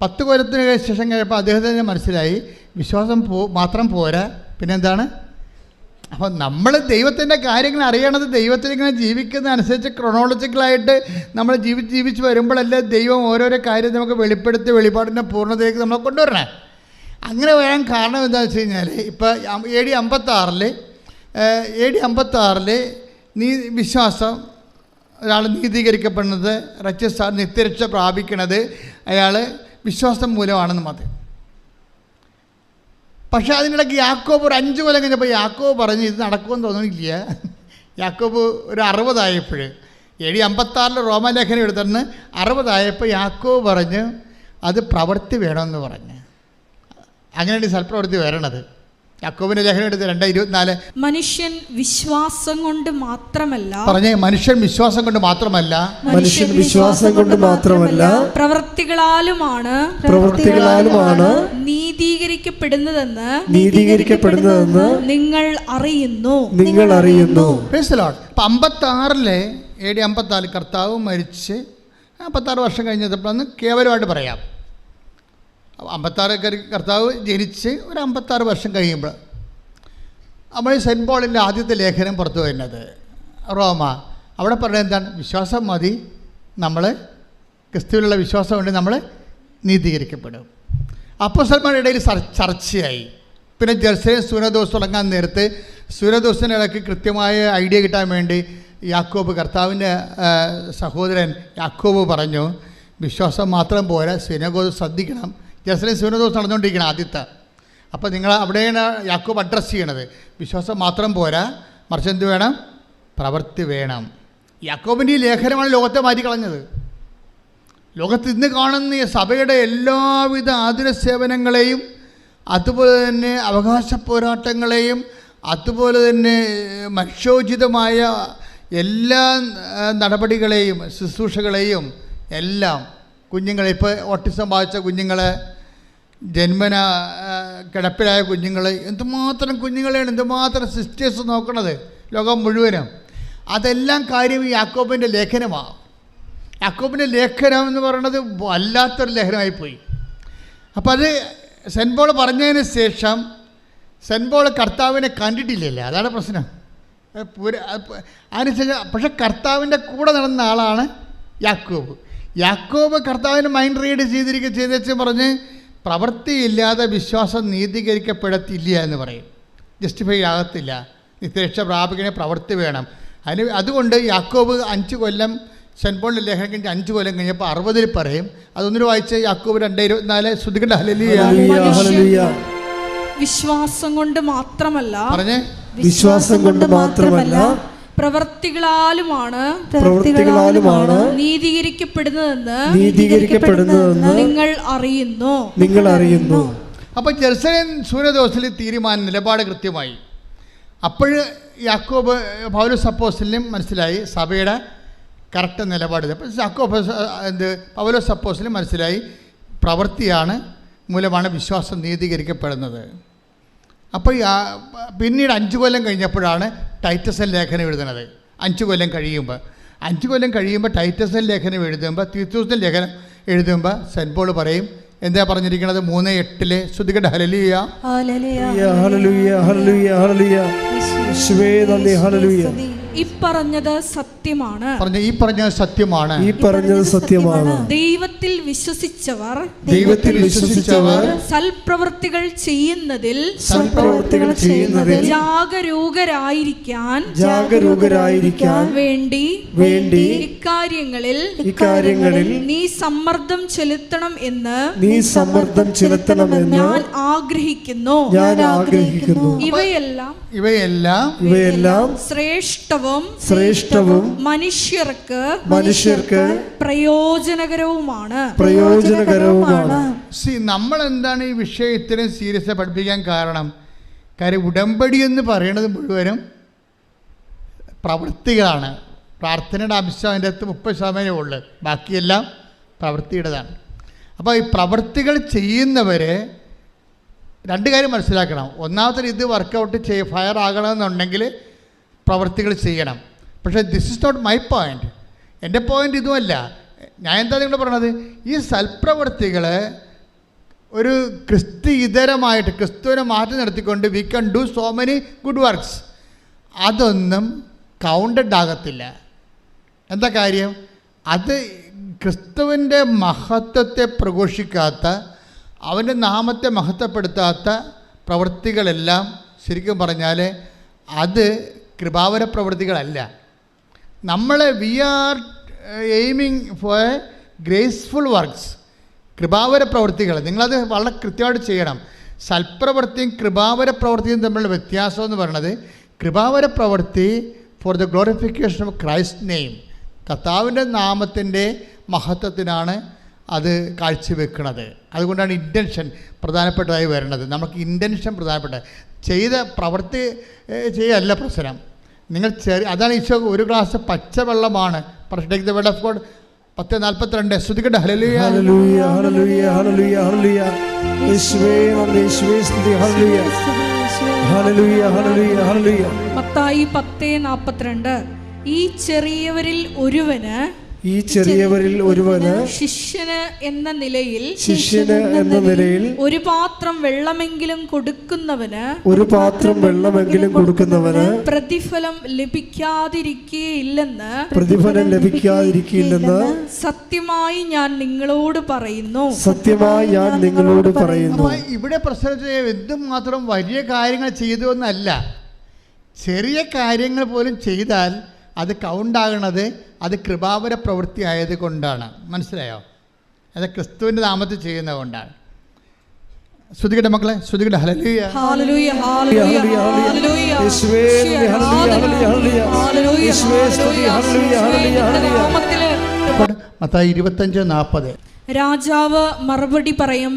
10 കൊല്ലത്തിന് ശേഷം കഴിയുമ്പോൾ അദ്ദേഹത്തിന് മനസ്സിലായി വിശ്വാസം മാത്രം പോരാ, പിന്നെന്താണ്. അപ്പോൾ നമ്മൾ ദൈവത്തിൻ്റെ കാര്യങ്ങൾ അറിയണത് ദൈവത്തിലിങ്ങനെ ജീവിക്കുന്ന അനുസരിച്ച് ക്രൊണോളജിക്കലായിട്ട് നമ്മൾ ജീവിച്ച് വരുമ്പോഴല്ലേ ദൈവം ഓരോരോ കാര്യം നമുക്ക് വെളിപ്പെടുത്തി വെളിപാടിൻ്റെ പൂർണ്ണതയിലേക്ക് നമ്മളെ കൊണ്ടുവരണേ. അങ്ങനെ വരാൻ കാരണം എന്താണെന്ന് വെച്ച് കഴിഞ്ഞാൽ ഇപ്പോൾ AD 56 വിശ്വാസം ഒരാൾ നീതീകരിക്കപ്പെടുന്നത് നിത്യരക്ഷ പ്രാപിക്കണത് അയാൾ വിശ്വാസം മൂലമാണെന്ന് മതി. പക്ഷേ അതിനിടയ്ക്ക് യാക്കോബ് ഒരു 5 കൊല്ലം കഴിഞ്ഞപ്പോൾ യാക്കോബ് പറഞ്ഞ് ഇത് നടക്കുമെന്ന് തോന്നുന്നില്ല. യാക്കോബ് ഒരു 60 ആയപ്പോൾ AD 56 റോമാലേഖനം എടുത്തിട്ട് 60 ആയപ്പോൾ യാക്കോബ് പറഞ്ഞ് അത് പ്രവൃത്തി വേണമെന്ന് പറഞ്ഞ്. അങ്ങനെയാണ് സൽപ്രവൃത്തി വരണത്. യാക്കോബിന്റെ ലേഖനം എടുത്ത് 2:24 മനുഷ്യൻ വിശ്വാസം കൊണ്ട് മാത്രമല്ല പ്രവൃത്തികളാലുമാണ് നീതീകരിക്കപ്പെടുന്നതെന്ന് നിങ്ങൾ അറിയുന്നു. 56 AD 54 കർത്താവ് മരിച്ച് 56 വർഷം കഴിഞ്ഞപ്പോഴാണ് കേവലമായിട്ട് പറയാം. 56 കർത്താവ് ജനിച്ച് ഒരു 56 വർഷം കഴിയുമ്പോൾ നമ്മൾ സെൻറ്റ് പോളിൻ്റെ ആദ്യത്തെ ലേഖനം പുറത്തു വരുന്നത് റോമ. അവിടെ പറയുന്നത് എന്താണ്? വിശ്വാസം മതി, നമ്മൾ ക്രിസ്തുവിലുള്ള വിശ്വാസം കൊണ്ട് നമ്മൾ നീതീകരിക്കപ്പെടും. അപ്പോസ്തലന്മാരുടെ ഇടയിൽ ചർച്ചയായി. പിന്നെ ജെറുസലേം സൂനദോസ് തുടങ്ങാൻ നേരത്ത് സൂനദോസിൻ്റെ ഇടയ്ക്ക് കൃത്യമായ ഐഡിയ കിട്ടാൻ വേണ്ടി യാക്കോബ്, കർത്താവിൻ്റെ സഹോദരൻ യാക്കോബ് പറഞ്ഞു വിശ്വാസം മാത്രം പോരാ, സിനഗോഗ് ശ്രദ്ധിക്കണം. ജെറുസലേം സൂനദോസ് നടന്നുകൊണ്ടിരിക്കണം ആദ്യത്തെ. അപ്പോൾ നിങ്ങൾ അവിടെയാണ് യാക്കോബ് അഡ്രസ്സ് ചെയ്യണത്. വിശ്വാസം മാത്രം പോരാ, മറിച്ച് എന്ത് വേണം? പ്രവൃത്തി വേണം. യാക്കോബിൻ്റെ ഈ ലേഖനമാണ് ലോകത്തെ മാറ്റിക്കളഞ്ഞത്. ലോകത്ത് ഇന്ന് കാണുന്ന ഈ സഭയുടെ എല്ലാവിധ ആതുര സേവനങ്ങളെയും അതുപോലെ തന്നെ അവകാശ പോരാട്ടങ്ങളെയും അതുപോലെ തന്നെ മനുഷ്യോചിതമായ എല്ലാ നടപടികളെയും ശുശ്രൂഷകളെയും എല്ലാം കുഞ്ഞുങ്ങളെ, ഇപ്പോൾ ഓട്ടിസം ബാധിച്ച കുഞ്ഞുങ്ങളെ, ജന്മന കിടപ്പിലായ കുഞ്ഞുങ്ങൾ, എന്തുമാത്രം കുഞ്ഞുങ്ങളെയാണ്, എന്തുമാത്രം സിസ്റ്റേഴ്സ് നോക്കണത് ലോകം മുഴുവനും. അതെല്ലാം കാര്യം ഈ യാക്കോബിൻ്റെ ലേഖനമാണ്. യാക്കോബിൻ്റെ ലേഖനം എന്ന് പറയുന്നത് വല്ലാത്തൊരു ലേഖനമായിപ്പോയി. അപ്പോൾ അത് സെൻറ്റ് പോൾ പറഞ്ഞതിന് ശേഷം സെൻറ്റ് പോൾ കർത്താവിനെ കണ്ടിട്ടില്ലല്ലേ, അതാണ് പ്രശ്നം. അതിനുശേഷം പക്ഷെ കർത്താവിൻ്റെ കൂടെ നടന്ന ആളാണ് യാക്കോബ്. യാക്കോബ് കർത്താവിന് മൈൻഡ് റീഡ് ചെയ്തേച്ച് പറഞ്ഞ് പ്രവൃത്തിയില്ലാതെ വിശ്വാസം നീതീകരിക്കപ്പെടത്തില്ല എന്ന് പറയും. ജസ്റ്റിഫൈ ആകത്തില്ല. നിത്യരക്ഷ പ്രാപിക്കണേ പ്രവൃത്തി വേണം. അതുകൊണ്ട് യാക്കോബ് 5 കൊല്ലം സെൻറ്റ് പോളിൻ്റെ ലേഖനം കഴിഞ്ഞ് 5 കൊല്ലം കഴിഞ്ഞപ്പോൾ 60 പറയും. അതൊന്നൊരു വായിച്ച് യാക്കോബ് 2:24 ശ്രുതികണ്ട ഹല്ലേലൂയ. വിശ്വാസം കൊണ്ട് മാത്രമല്ല പ്രവൃത്തികളാലുമാണ് നീതീകരിക്കപ്പെടുന്നതെന്ന് നിങ്ങൾ അറിയുന്നു. അപ്പോൾ ജെറുസലേം സൂനദോസിൽ തീരുമാനം നിലപാട് കൃത്യമായി. അപ്പോൾ യാക്കോബ് പൗലോസ് അപ്പോസ്തലനും മനസ്സിലായി സഭയുടെ കറക്റ്റ് നിലപാട്. അപ്പോൾ പൗലോസ് അപ്പോസ്തലനും മനസ്സിലായി പ്രവൃത്തിയാണ് മൂലമാണ് വിശ്വാസം നീതീകരിക്കപ്പെടുന്നത്. അപ്പോൾ പിന്നീട് 5 കൊല്ലം കഴിഞ്ഞപ്പോഴാണ് ടൈറ്റസ് ലേഖനം എഴുതുന്നത്. 5 കൊല്ലം കഴിയുമ്പോൾ ടൈറ്റസ് ലേഖനം എഴുതുമ്പോൾ, തീത്തോസിൻ്റെ ലേഖനം എഴുതുമ്പോൾ സെൻറ്റ് പോൾ പറയും, എന്താ പറഞ്ഞിരിക്കുന്നത്? 3:8 ശ്രുതികട ഹല്ലേലൂയ. ഹല്ലേലൂയ ഹല്ലേലൂയ ഹല്ലേലൂയ ഹല്ലേലൂയ. യേശുവേ നന്ദി. ഹല്ലേലൂയ. ഇപ്പറഞ്ഞത് സത്യമാണ്. ഈ പറഞ്ഞത് സത്യമാണ്. ഈ പറഞ്ഞത് സത്യമാണ്. ദൈവത്തിൽ വിശ്വസിച്ചവർ സൽപ്രവൃത്തികൾ ചെയ്യുന്നതിൽ ജാഗരൂകരായിരിക്കാൻ വേണ്ടി ഇക്കാര്യങ്ങളിൽ നീ സമ്മർദ്ദം ചെലുത്തണം എന്ന് ഞാൻ ആഗ്രഹിക്കുന്നു. ഇവയെല്ലാം ശ്രേഷ്ഠവും മനുഷ്യർക്ക് പ്രയോജനകരവുമാണ്. നമ്മൾ എന്താണ് ഈ വിഷയം ഇത്രയും സീരിയസ് പഠിപ്പിക്കാൻ കാരണം ഉടമ്പടി എന്ന് പറയുന്നത് മുഴുവനും പ്രവൃത്തികളാണ്. പ്രാർത്ഥനയുടെ അംശം അതിൻ്റെ അകത്ത് 30% ഉള്ളു, ബാക്കിയെല്ലാം പ്രവൃത്തിയുടേതാണ്. അപ്പോൾ ഈ പ്രവൃത്തികൾ ചെയ്യുന്നവരെ രണ്ട് കാര്യം മനസ്സിലാക്കണം. ഒന്നാമത്തെ ഇത് വർക്കൗട്ട് ഫയർ ആകണമെന്നുണ്ടെങ്കിൽ പ്രവൃത്തികൾ ചെയ്യണം. പക്ഷേ this is not my point. എൻ്റെ പോയിൻ്റ് ഇതുമല്ല. ഞാൻ എന്താ നിങ്ങൾ പറഞ്ഞത്, ഈ സൽപ്രവൃത്തികൾ ഒരു ക്രിസ്തുഇതരമായിട്ട് ക്രിസ്തുവിനെ മാറ്റി നിർത്തിക്കൊണ്ട് we can do so many good works, അതൊന്നും കൗണ്ടഡ് ആകത്തില്ല. എന്താ കാര്യം? അത് ക്രിസ്തുവിൻ്റെ മഹത്വത്തെ പ്രഘോഷിക്കാത്ത, അവൻ്റെ നാമത്തെ മഹത്വപ്പെടുത്താത്ത പ്രവൃത്തികളെല്ലാം ശരിക്കും പറഞ്ഞാൽ അത് കൃപാവര പ്രവൃത്തികളല്ല. We are aiming for graceful works, കൃപാവര പ്രവൃത്തികൾ. നിങ്ങളത് വളരെ കൃത്യമായിട്ട് ചെയ്യണം. സൽപ്രവൃത്തിയും കൃപാവര പ്രവൃത്തിയും തമ്മിലുള്ള വ്യത്യാസം എന്ന് പറയുന്നത്, കൃപാവര പ്രവൃത്തി for the glorification of Christ name, കർത്താവിൻ്റെ നാമത്തിൻ്റെ മഹത്വത്തിനാണ് അത് കാഴ്ചവെക്കുന്നത്. അതുകൊണ്ടാണ് ഇൻറ്റൻഷൻ പ്രധാനപ്പെട്ടതായി വരുന്നത്. നമുക്ക് ഇൻറ്റൻഷൻ പ്രധാനപ്പെട്ട, ചെയ്ത പ്രവൃത്തി ചെയ്യല്ല പ്രശ്നം. നിങ്ങൾ അതാണ് ഈശോ ഒരു ഗ്ലാസ് പച്ചവെള്ളമാണ് take the word of God 10:42 സ്തുതിക്കട്ടെ. ഹല്ലേലൂയ ഹല്ലേലൂയ ഹല്ലേലൂയ ഹല്ലേലൂയ ഹല്ലേലൂയ യേശുവേ നന്ദി, യേശുവേ സ്തുതി. ഹല്ലേലൂയ ഹല്ലേലൂയ ഹല്ലേലൂയ ഹല്ലേലൂയ. മത്തായി 10:42 ഈ ചെറിയവരിൽ ഒരുവന് ശിഷ്യന് എന്ന നിലയിൽ ഒരു പാത്രം വെള്ളമെങ്കിലും കൊടുക്കുന്നവന് പ്രതിഫലം ലഭിക്കാതിരിക്കുകയില്ലെന്ന് സത്യമായി ഞാൻ നിങ്ങളോട് പറയുന്നു. ഇവിടെ പ്രശ്നം എന്തുമാത്രം വലിയ കാര്യങ്ങൾ ചെയ്തു എന്നല്ല, ചെറിയ കാര്യങ്ങൾ പോലും ചെയ്താൽ അത് കൗണ്ടാകണത് അത് കൃപാവര പ്രവൃത്തി ആയതുകൊണ്ടാണ്. മനസ്സിലായോ? അത് ക്രിസ്തുവിൻ്റെ നാമത്തിൽ ചെയ്യുന്നത് കൊണ്ടാണ്. ശ്രുതികട്ടെ മക്കളെ, ശ്രുതികട്ടെ. ഹല്ലേലൂയ ഹല്ലേലൂയ ഹല്ലേലൂയ ഹല്ലേലൂയ യേശുവേ ഹല്ലേലൂയ ഹല്ലേലൂയ യേശുവേ സ്തുതി. ഹല്ലേലൂയ ഹല്ലേലൂയ. മത്തായി 25:40 രാജാവ് മറുപടി പറയും,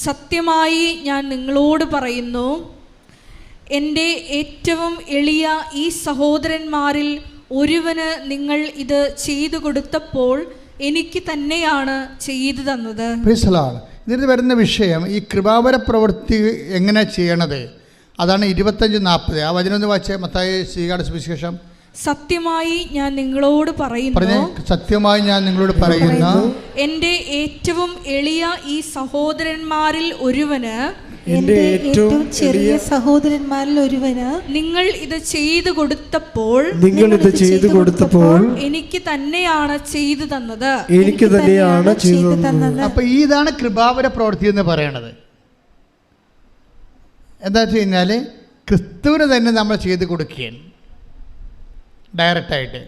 സത്യമായി ഞാൻ നിങ്ങളോട് പറയുന്നു, എൻ്റെ ഏറ്റവും എളിയ ഈ സഹോദരന്മാരിൽ ഒരുവന് നിങ്ങൾ ഇത് ചെയ്തു കൊടുത്തപ്പോൾ എനിക്ക് തന്നെയാണ് ചെയ്തു തന്നത്. ഇതിന് വരുന്ന വിഷയം ഈ കൃപാവര പ്രവൃത്തി എങ്ങനെ ചെയ്യണത്, അതാണ് 25:40. ആ വചനം ഒന്ന് വായിച്ചേ. മത്തായി സുവിശേഷം. സത്യമായി ഞാൻ നിങ്ങളോട് പറയുന്നു, സത്യമായി ഞാൻ നിങ്ങളോട് പറയുന്നു, എൻ്റെ ഏറ്റവും എളിയ ഈ സഹോദരന്മാരിൽ ഒരുവന് നിങ്ങൾ ഇത് ചെയ്തു കൊടുത്തപ്പോൾ എനിക്ക് തന്നെയാണ് ചെയ്തു തന്നത്. അപ്പൊ ഇതാണ് കൃപാവര പ്രവൃത്തി എന്ന് പറയണത്. എന്താ വെച്ച് കഴിഞ്ഞാൽ ക്രിസ്തുവിന് തന്നെ നമ്മൾ ചെയ്തു കൊടുക്കുകയാണ് ഡയറക്റ്റായിട്ട്.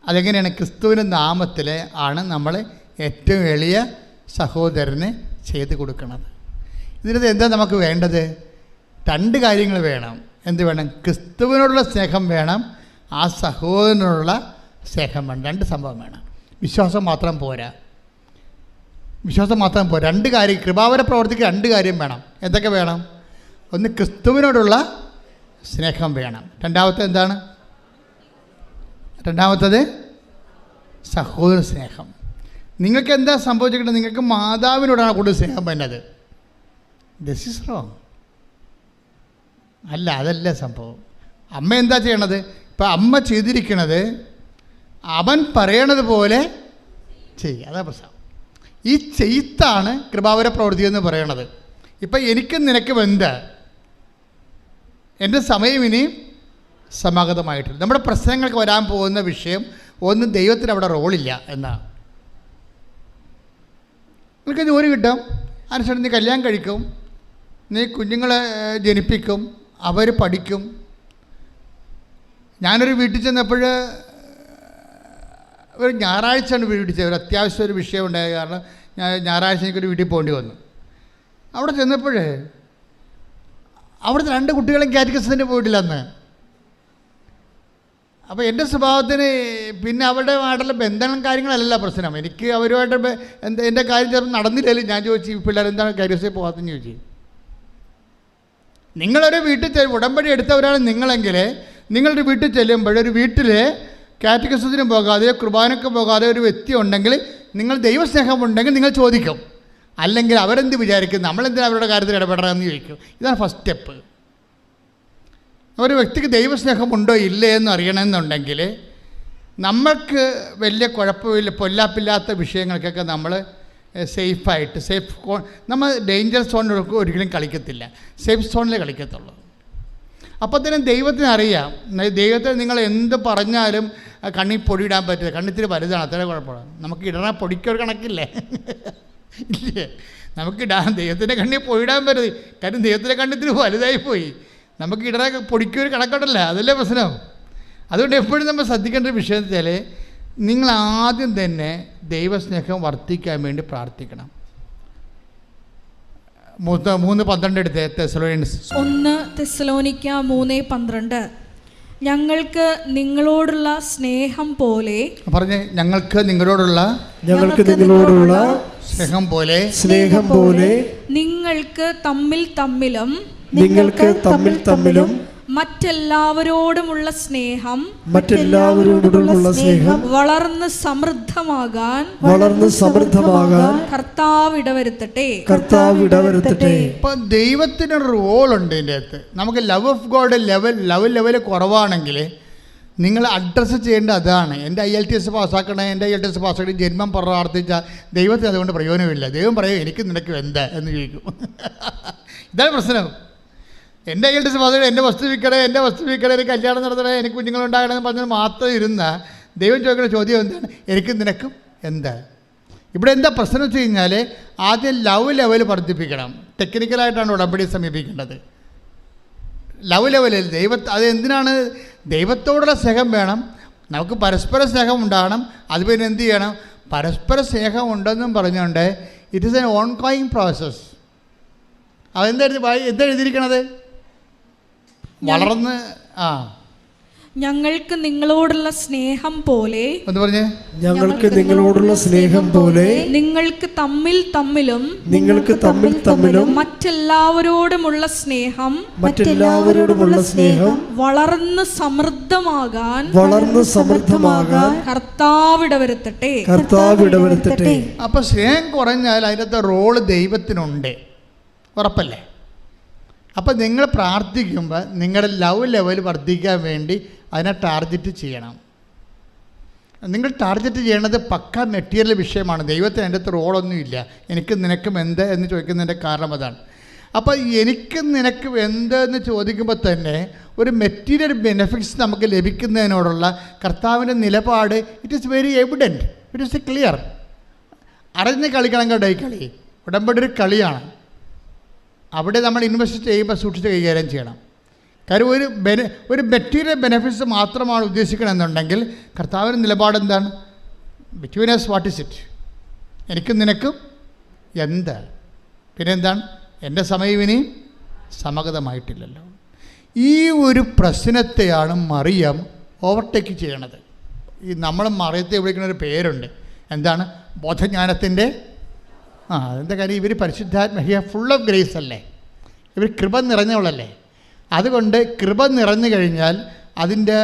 അതെങ്ങനെയാണ്? ക്രിസ്തുവിൻ്റെ നാമത്തിൽ ആണ് നമ്മൾ ഏറ്റവും എളിയ സഹോദരന് ചെയ്തു കൊടുക്കുന്നത്. ഇതിനകത്ത് എന്താ നമുക്ക് വേണ്ടത്? രണ്ട് കാര്യങ്ങൾ വേണം. എന്ത് വേണം? ക്രിസ്തുവിനോടുള്ള സ്നേഹം വേണം, ആ സഹോദരനോടുള്ള സ്നേഹം വേണം. രണ്ട് സംഭവം വേണം. വിശ്വാസം മാത്രം പോരാ. രണ്ട് കാര്യം, കൃപാവര പ്രവർത്തിക്ക് രണ്ട് കാര്യം വേണം. എന്തൊക്കെ വേണം? ഒന്ന് ക്രിസ്തുവിനോടുള്ള സ്നേഹം വേണം. രണ്ടാമത്തത് സഹോദര സ്നേഹം. നിങ്ങൾക്ക് എന്താ സംഭവിച്ചിട്ടുണ്ടെങ്കിൽ നിങ്ങൾക്ക് മാതാവിനോടാണ് കൂടുതൽ സ്നേഹം വരുന്നത്. This is wrong. അതല്ല സംഭവം. അമ്മ എന്താ ചെയ്യണത്? ഇപ്പം അമ്മ ചെയ്തിരിക്കണത് അവൻ പറയണത് പോലെ ചെയ്യുക. അതാ പ്രശ്നം. ഈ ചെയ്ത്താണ് കൃപാവര പ്രവൃത്തി എന്ന് പറയണത്. ഇപ്പം എനിക്കും നിനക്കും എന്താ, എൻ്റെ സമയം ഇനി സമാഗതമായിട്ടില്ല. നമ്മുടെ പ്രശ്നങ്ങൾക്ക് വരാൻ പോകുന്ന വിഷയം ഒന്നും ദൈവത്തിന് അവിടെ റോളില്ല എന്നാണ്. നിനക്ക് ജോലി കിട്ടും, അതിനുശേഷം നീ കല്യാണം കഴിക്കും, നീ കുഞ്ഞുങ്ങളെ ജനിപ്പിക്കും, അവർ പഠിക്കും. ഞാനൊരു വീട്ടിൽ ചെന്നപ്പോൾ ഒരു ഞായറാഴ്ചയാണ് വീട്ടിൽ ചെന്നത്. ഒരു അത്യാവശ്യം ഒരു വിഷയം ഉണ്ടായത് കാരണം ഞായറാഴ്ച എനിക്കൊരു വീട്ടിൽ പോകേണ്ടി വന്നു. അവിടെ ചെന്നപ്പോൾ അവിടുത്തെ 2 കുട്ടികളും കാറ്റഗിസത്തിന് പോയിട്ടില്ല അന്ന്. അപ്പോൾ എൻ്റെ സ്വഭാവത്തിന് പിന്നെ അവരുടെമായിട്ടുള്ള ബന്ധങ്ങളും കാര്യങ്ങളല്ല പ്രശ്നം. എനിക്ക് അവരുമായിട്ട് എൻ്റെ കാര്യം ചിലപ്പോൾ നടന്നില്ലല്ലോ. ഞാൻ ചോദിച്ചു, ഈ പിള്ളേർ എന്താണ് കാറ്റഗിസിൽ പോകാത്തെന്ന് ചോദിച്ചു. നിങ്ങളൊരു വീട്ടിൽ ഉടമ്പടി എടുത്തവരാണ് നിങ്ങളെങ്കിൽ നിങ്ങളൊരു വീട്ടിൽ ചെല്ലുമ്പോൾ ഒരു വീട്ടിൽ കാറ്റഗിസത്തിന് പോകാതെ കുർബാനയ്ക്ക് പോകാതെ ഒരു വ്യക്തി ഉണ്ടെങ്കിൽ നിങ്ങൾ ദൈവസ്നേഹമുണ്ടെങ്കിൽ നിങ്ങൾ ചോദിക്കും. അല്ലെങ്കിൽ അവരെന്ത് വിചാരിക്കും, നമ്മളെന്തിനാണ് അവരുടെ കാര്യത്തിൽ ഇടപെടണമെന്ന് ചോദിക്കും. ഇതാണ് ഫസ്റ്റ് സ്റ്റെപ്പ്. ഒരു വ്യക്തിക്ക് ദൈവസ്നേഹമുണ്ടോ ഇല്ലേ എന്ന് അറിയണമെന്നുണ്ടെങ്കിൽ നമ്മൾക്ക് വലിയ കുഴപ്പമില്ല, പൊല്ലാപ്പില്ലാത്ത വിഷയങ്ങൾക്കൊക്കെ നമ്മൾ സേഫായിട്ട് നമ്മൾ ഡേഞ്ചർ സോണിൽ ഒരിക്കലും കളിക്കത്തില്ല, സേഫ് സോണിലേ കളിക്കത്തുള്ളൂ. അപ്പോൾ തന്നെ ദൈവത്തിന് അറിയാം. ദൈവത്തിന് നിങ്ങൾ എന്ത് പറഞ്ഞാലും കണ്ണിൽ പൊടിയിടാൻ പറ്റില്ല. കണ്ണിത്തിരി വലുതാണ്, അത്ര കുഴപ്പമാണ്. നമുക്ക് ഇടണ പൊടിക്കൊരു കണക്കില്ലേ? ഇല്ലേ? നമുക്ക് ദൈവത്തിൻ്റെ കണ്ണിൽ പൊടിയിടാൻ പറ്റരുത്. കാര്യം ദൈവത്തിൻ്റെ കണ്ണിത്തിരി വലുതായി പോയി. നമുക്ക് ഇടണ പൊടിക്കൊരു കണക്കുണ്ടല്ല, അതല്ലേ പ്രശ്നം. അതുകൊണ്ട് എപ്പോഴും നമ്മൾ ശ്രദ്ധിക്കേണ്ട ഒരു വിഷയം വെച്ചാൽ നിങ്ങൾ ആദ്യം തന്നെ ദൈവസ്നേഹം വർദ്ധിക്കാൻ വേണ്ടി പ്രാർത്ഥിക്കണം. 3:12 എടുത്ത് തെസ്സലോനിക്കൻസ് 1 തെസ്സലോനിക്ക 3:12 ഞങ്ങൾക്ക് നിങ്ങളോടുള്ള സ്നേഹം പോലെ പറഞ്ഞേ, ഞങ്ങൾക്ക് നിങ്ങളോടുള്ള സ്നേഹം പോലെ നിങ്ങൾക്ക് തമ്മിൽ തമ്മിലും മറ്റെല്ലാവരോടുമുള്ള സ്നേഹം വളർന്ന് സമൃദ്ധമാകാൻ കർത്താവ് ഇടവരുത്തട്ടെ. ഇപ്പൊ ദൈവത്തിനൊരു റോളുണ്ട് ഇതിൻ്റെ അകത്ത്. നമുക്ക് ലവ് ഓഫ് ഗോഡ് ലെവൽ കുറവാണെങ്കിൽ നിങ്ങൾ അഡ്രസ്സ് ചെയ്യേണ്ട അതാണ്. എൻ്റെ IELTS പാസ്സാക്കണേ, എൻ്റെ IELTS പാസ്സാക്കി ജന്മം പ്രാർത്ഥിച്ചാൽ ദൈവത്തിന് അതുകൊണ്ട് പ്രയോജനമില്ല. ദൈവം പറയും എനിക്ക് നിനക്ക് എന്താ എന്ന് ചോദിക്കും. ഇതാണ് പ്രശ്നം. എൻ്റെ IELTS പാസ്സാക്കി എൻ്റെ വസ്തു വിൽക്കണേ, എനിക്ക് കല്യാണം നടത്തണേ, എനിക്ക് കുഞ്ഞുങ്ങളുണ്ടാകണമെന്ന് പറഞ്ഞാൽ മാത്രം ഇരുന്ന ദൈവം ചോദിക്കുന്ന ചോദ്യം എന്താണ്? എനിക്ക് നിനക്കും എന്താ? ഇവിടെ എന്താ പ്രശ്നം വെച്ച് കഴിഞ്ഞാൽ ആദ്യം ലവ് ലെവൽ വർദ്ധിപ്പിക്കണം. ടെക്നിക്കലായിട്ടാണ് ഉടമ്പടി സമീപിക്കേണ്ടത്. ലവ് ലെവലിൽ അത് എന്തിനാണ്? ദൈവത്തോടുള്ള സ്നേഹം വേണം, നമുക്ക് പരസ്പര സ്നേഹം ഉണ്ടാകണം. അത് പിന്നെ എന്ത് ചെയ്യണം? പരസ്പര സ്നേഹം ഉണ്ടെന്നും പറഞ്ഞുകൊണ്ട് it is N on going process. എന്താ എഴുതിയിരിക്കണത്? വളർന്ന് ഞങ്ങൾക്ക് നിങ്ങളോടുള്ള സ്നേഹം പോലെ നിങ്ങൾക്ക് തമ്മിൽ തമ്മിലും മറ്റെല്ലാവരോടുമുള്ള സ്നേഹം വളർന്ന് സമൃദ്ധമാകാൻ കർത്താവ് ഇടവരുത്തട്ടെ. അപ്പൊ സ്നേഹം കുറഞ്ഞാൽ അതിനകത്ത് റോള് ദൈവത്തിനുണ്ട്, ഉറപ്പല്ലേ? അപ്പം നിങ്ങൾ പ്രാർത്ഥിക്കുമ്പോൾ നിങ്ങളുടെ ലവ് ലെവൽ വർദ്ധിക്കാൻ വേണ്ടി അതിനെ ടാർഗറ്റ് ചെയ്യണം. നിങ്ങൾ ടാർഗറ്റ് ചെയ്യണത് പക്ക മെറ്റീരിയൽ വിഷയമാണ്. ദൈവത്തിന് അതിൻ്റെ അകത്ത് റോളൊന്നുമില്ല. എനിക്ക് നിനക്കും എന്ത് എന്ന് ചോദിക്കുന്നതിൻ്റെ കാരണം അതാണ്. അപ്പോൾ എനിക്ക് നിനക്ക് എന്ത് എന്ന് ചോദിക്കുമ്പോൾ തന്നെ ഒരു മെറ്റീരിയൽ ബെനിഫിറ്റ്സ് നമുക്ക് ലഭിക്കുന്നതിനോടുള്ള കർത്താവിൻ്റെ നിലപാട് it is very evident, it is clear. അറിഞ്ഞ് കളിക്കണം കേട്ടോ. ഈ കളി ഉടമ്പടി ഒരു കളിയാണ്. അവിടെ നമ്മൾ ഇൻവെസ്റ്റ് ചെയ്യുമ്പോൾ സൂക്ഷിച്ച് കൈകാര്യം ചെയ്യണം. കാര്യം ഒരു മെറ്റീരിയൽ ബെനിഫിറ്റ്സ് മാത്രമാണ് ഉദ്ദേശിക്കണമെന്നുണ്ടെങ്കിൽ കർത്താവിൻ്റെ നിലപാട് എന്താണ്? Between us what is it? എനിക്കും നിനക്കും എന്ത്? പിന്നെ എന്താണ്? എൻ്റെ സമയം ഇനി സമഗതമായിട്ടില്ലല്ലോ. ഈ ഒരു പ്രശ്നത്തെയാണ് മറിയം ഓവർടേക്ക് ചെയ്യണത്. ഈ നമ്മൾ മറിയത്തെ വിളിക്കുന്ന ഒരു പേരുണ്ട്. എന്താണ്? ബോധജ്ഞാനത്തിൻ്റെ അതെന്താ കാര്യം? ഇവർ പരിശുദ്ധാത്മ ഫുൾ ഓഫ് ഗ്രേസ് അല്ലേ, ഇവർ കൃപ നിറഞ്ഞവളല്ലേ. അതുകൊണ്ട് കൃപ നിറഞ്ഞു കഴിഞ്ഞാൽ അതിൻ്റെ